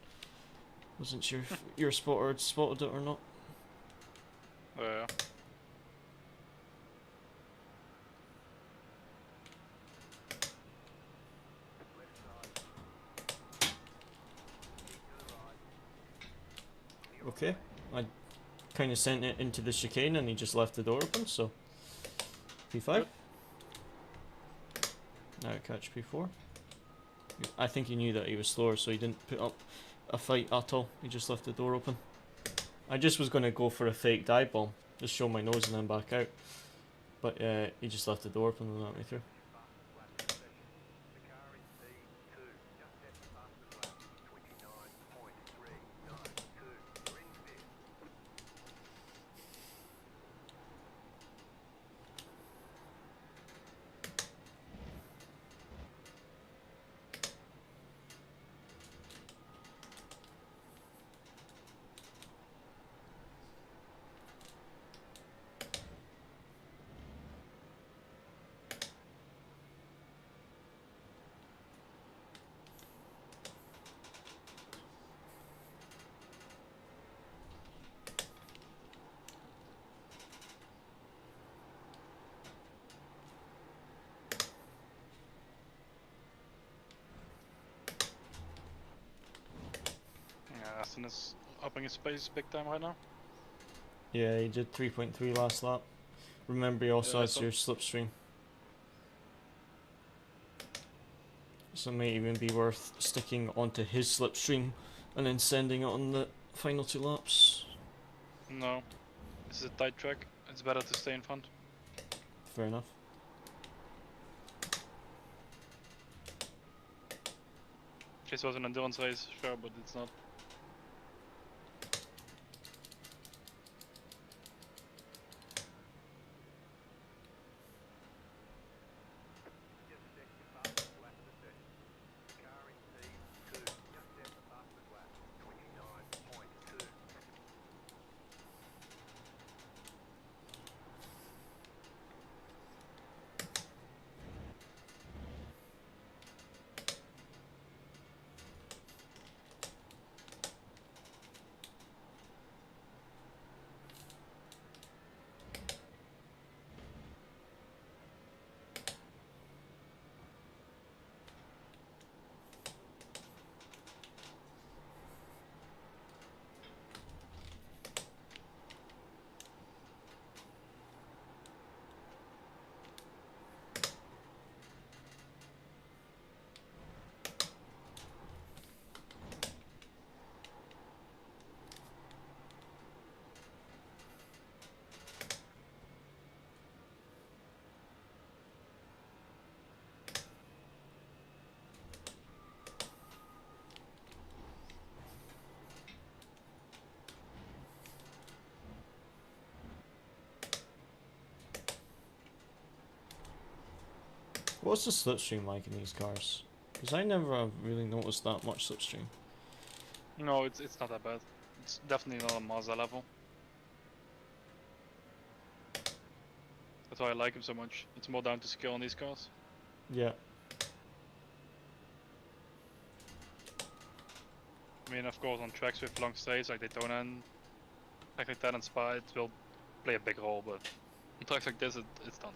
[SPEAKER 1] Wasn't sure if your spotter had spotted it or not.
[SPEAKER 3] Yeah.
[SPEAKER 1] Okay, I kind of sent it into the chicane and he just left the door open, so P5.
[SPEAKER 3] Good.
[SPEAKER 1] Now catch P4. I think he knew that he was slower, so he didn't put up a fight at all. He just left the door open. I just was going to go for a fake dive bomb, just show my nose and then back out. But he just left the door open and let me through.
[SPEAKER 3] Yeah, Aston is upping his pace big time right now.
[SPEAKER 1] Yeah, he did 3.3 last lap. Remember, he also
[SPEAKER 3] Yeah,
[SPEAKER 1] has
[SPEAKER 3] so-
[SPEAKER 1] your slipstream. So it might even be worth sticking onto his slipstream and then sending it on the final 2 laps.
[SPEAKER 3] No, this is a tight track. It's better to stay in front.
[SPEAKER 1] Fair enough.
[SPEAKER 3] This was an endurance race, sure, but it's not.
[SPEAKER 1] What's the slipstream like in these cars? Because I never have really noticed that much slipstream.
[SPEAKER 3] No, it's not that bad. It's definitely not a Mazda level. That's why I like him so much. It's more down to skill on these cars.
[SPEAKER 1] Yeah.
[SPEAKER 3] I mean, of course, on tracks with long straights like Daytona and track like that and Spa, it will play a big role, but on tracks like this, it's not.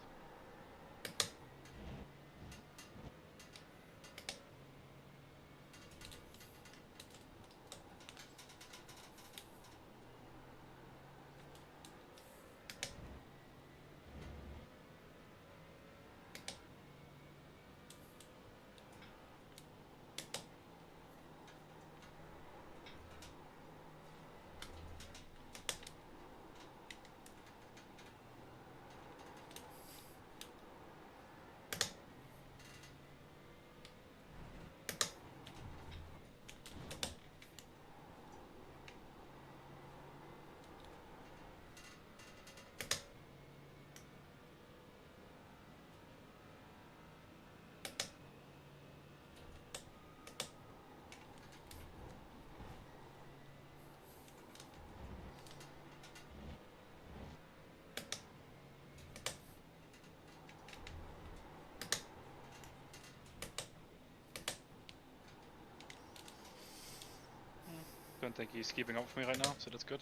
[SPEAKER 3] Don't think he's keeping up with me right now, so that's good.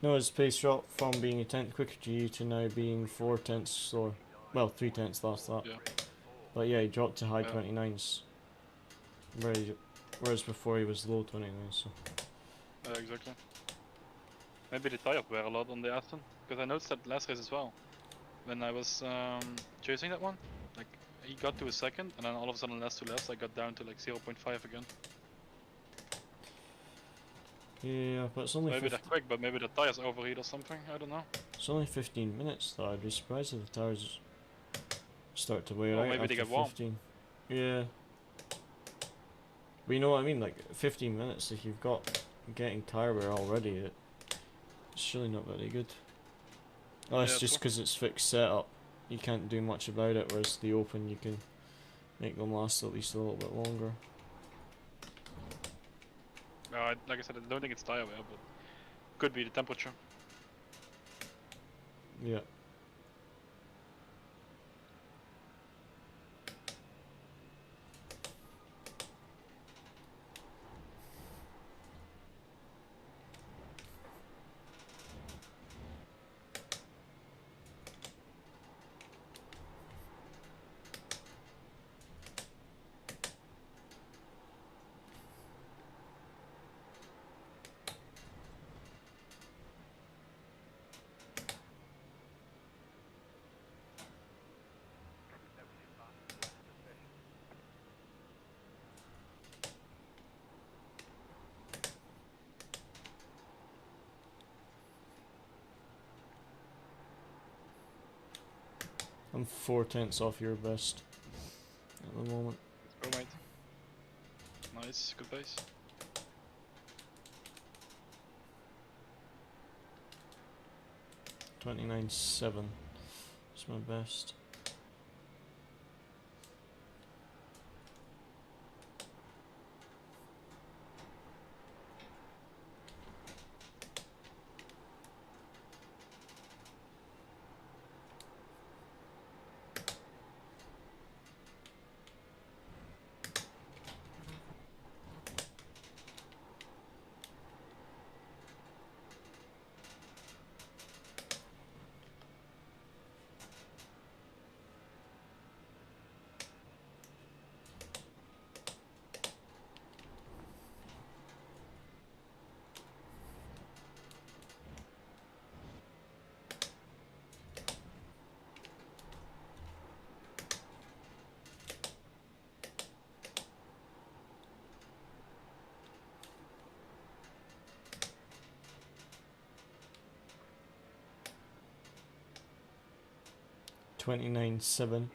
[SPEAKER 1] No, his pace dropped from being a tenth quicker to you to now being 4 tenths slower. Well, 3 tenths last lap.
[SPEAKER 3] Yeah.
[SPEAKER 1] But yeah, he dropped to high
[SPEAKER 3] Yeah.
[SPEAKER 1] 29s. Whereas before he was low 29s. So.
[SPEAKER 3] Exactly. Maybe the tires wear a lot on the Aston, because I noticed that last race as well. When I was chasing that one, like he got to a second, and then all of a sudden last 2 laps I got down to like 0.5 again.
[SPEAKER 1] Yeah, but it's only
[SPEAKER 3] Maybe they're quick, but maybe the tires overheat or something. I don't know.
[SPEAKER 1] It's only 15 minutes though. I'd be surprised if the tires start to wear
[SPEAKER 3] Or
[SPEAKER 1] out
[SPEAKER 3] maybe they
[SPEAKER 1] after
[SPEAKER 3] get warm.
[SPEAKER 1] 15. Yeah. But you know what I mean? Like 15 minutes. If you've got getting tire wear already, it's really not very good. Unless
[SPEAKER 3] Yeah,
[SPEAKER 1] just
[SPEAKER 3] true.
[SPEAKER 1] because it's fixed setup, you can't do much about it. Whereas the open, you can make them last at least a little bit longer.
[SPEAKER 3] Like I said, I don't think it's tire wear, but could be the temperature.
[SPEAKER 1] Yeah. I'm 4/10 off your best at the moment.
[SPEAKER 3] Let's go, mate. Nice, good pace.
[SPEAKER 1] $29.7 is my best. $29.7,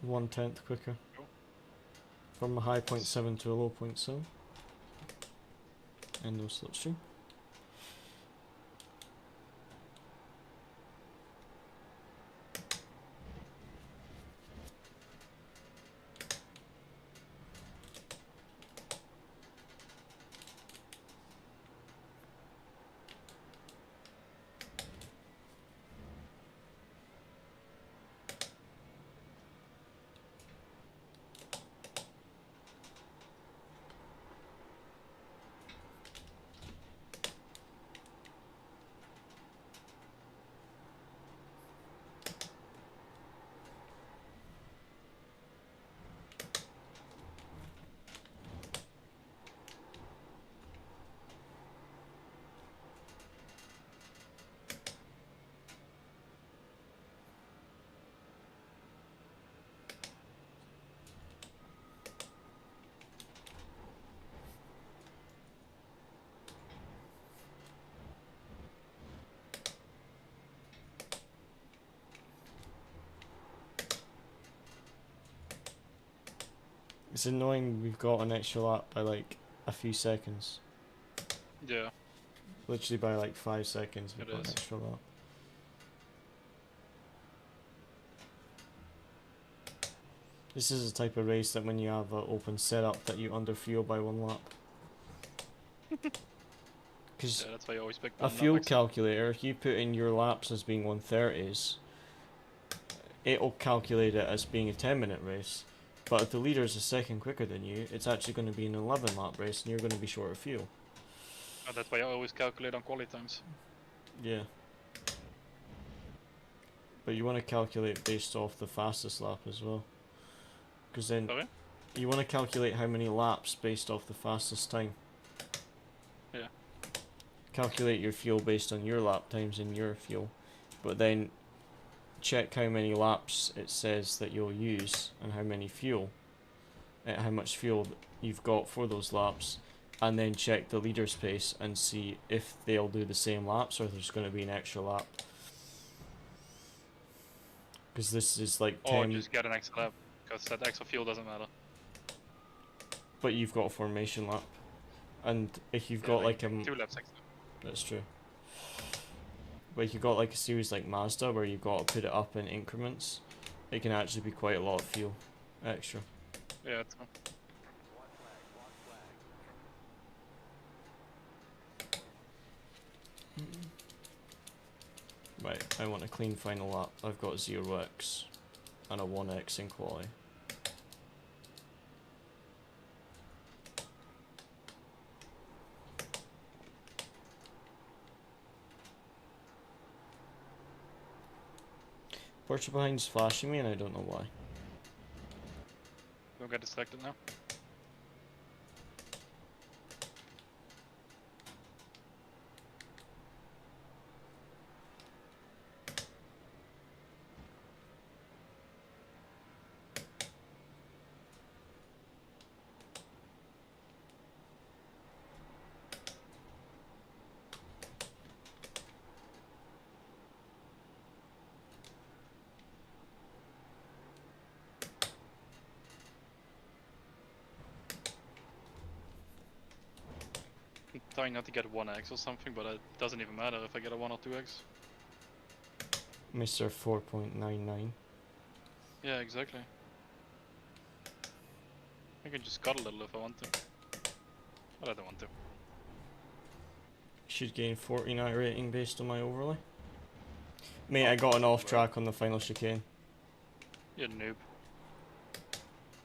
[SPEAKER 1] 1/10 quicker. From a high 0.7 to a low 0.7. End of slipstream. It's annoying we've got an extra lap by like a few seconds.
[SPEAKER 3] Yeah.
[SPEAKER 1] Literally by like 5 seconds we've
[SPEAKER 3] It
[SPEAKER 1] got an
[SPEAKER 3] is.
[SPEAKER 1] extra lap. This is the type of race that when you have an open setup that you underfuel by 1 lap. Because
[SPEAKER 3] Yeah, that's why you always pick
[SPEAKER 1] a
[SPEAKER 3] one lap
[SPEAKER 1] fuel
[SPEAKER 3] extra.
[SPEAKER 1] calculator, if you put in your laps as being 130s, it'll calculate it as being a 10-minute race. But if the leader is a second quicker than you, it's actually going to be an 11 lap race and you're going to be short of fuel.
[SPEAKER 3] Oh, that's why I always calculate on quali times.
[SPEAKER 1] Yeah. But you want to calculate based off the fastest lap as well. Because then
[SPEAKER 3] Sorry?
[SPEAKER 1] you want to calculate how many laps based off the fastest time.
[SPEAKER 3] Yeah.
[SPEAKER 1] Calculate your fuel based on your lap times and your fuel. But then check how many laps it says that you'll use and how much fuel you've got for those laps, and then check the leader's pace and see if they'll do the same laps or there's going to be an extra lap. Because this is like
[SPEAKER 3] Or
[SPEAKER 1] 10,
[SPEAKER 3] just get an extra lap, because that extra fuel doesn't matter.
[SPEAKER 1] but you've got a formation lap. And if you've
[SPEAKER 3] Yeah,
[SPEAKER 1] got like a...
[SPEAKER 3] 2 laps extra.
[SPEAKER 1] That's true. But if you've got like a series like Mazda where you've got to put it up in increments, it can actually be quite a lot of fuel extra.
[SPEAKER 3] Yeah, that's cool.
[SPEAKER 1] Right, I want a clean final lap. I've got 0x and a 1x in quali. Porsche behind's flashing me and I don't know why.
[SPEAKER 3] Don't get distracted now. trying not to get 1x or something, but it doesn't even matter if I get a 1 or 2x.
[SPEAKER 1] Mr. 4.99.
[SPEAKER 3] Yeah, exactly. I can just cut a little if I want to. But I don't want to.
[SPEAKER 1] Should gain 49 rating based on my overlay. Mate, I got an off track on the final chicane.
[SPEAKER 3] You're a noob.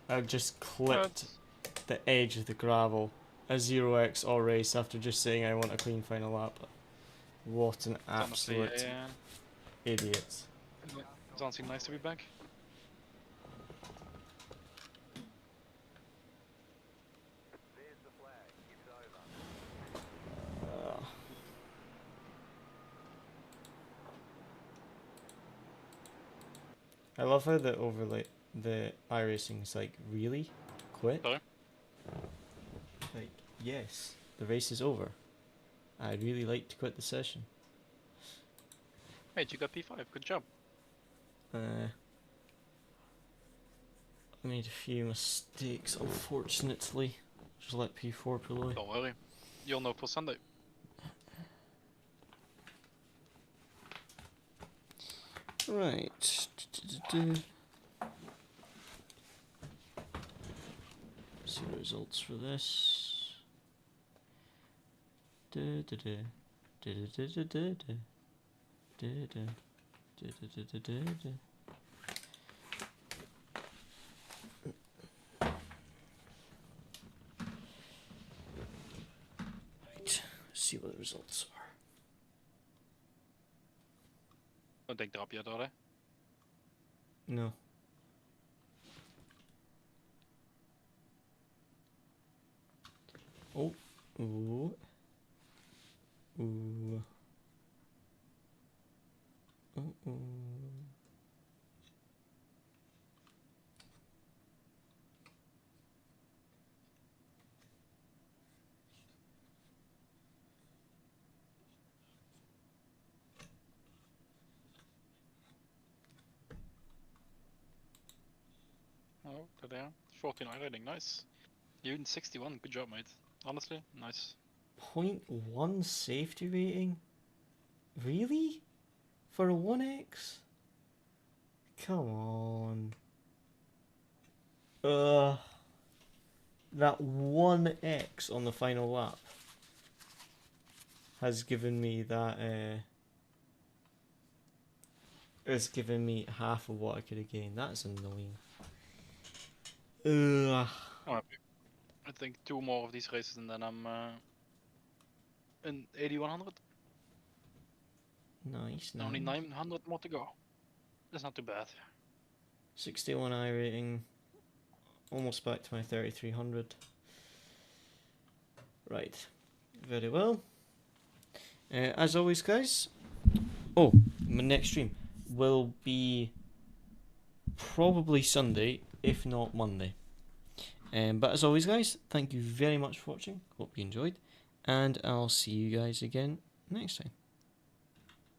[SPEAKER 1] I just clipped
[SPEAKER 3] But
[SPEAKER 1] the edge of the gravel. A 0x all race after just saying I want a clean final lap. What an
[SPEAKER 3] honestly,
[SPEAKER 1] absolute idiot.
[SPEAKER 3] It's honestly nice to be back.
[SPEAKER 1] I love how the overlay, the iRacing is like, really? Quit?
[SPEAKER 3] Sorry?
[SPEAKER 1] Like, yes, the race is over. I'd really like to quit the session.
[SPEAKER 3] Mate, you got P5, good job.
[SPEAKER 1] I made a few mistakes, unfortunately. Just let P4 pull away.
[SPEAKER 3] Don't worry. You'll know for Sunday.
[SPEAKER 1] Right. See the results for this. Right, see what the results are.
[SPEAKER 3] Don't think they're up yet, are they?
[SPEAKER 1] No. Oh. Ooh. Ooh. Ooh.
[SPEAKER 3] Oh, there they are. 49 rating, nice. You in 61, good job, mate. Honestly, nice.
[SPEAKER 1] 0.1 safety rating? Really? For a 1x? Come on. That 1x on the final lap has given me that, has given me half of what I could have gained. That's annoying.
[SPEAKER 3] Oh, I think 2 more of these races and then I'm in 8100.
[SPEAKER 1] Nice, nice.
[SPEAKER 3] Only 900 more to go. That's not too bad.
[SPEAKER 1] 61 I rating. Almost back to my 3300. Right. Very well. As always, guys. Oh, my next stream will be probably Sunday, if not Monday. But as always, guys, thank you very much for watching. Hope you enjoyed. And I'll see you guys again next time.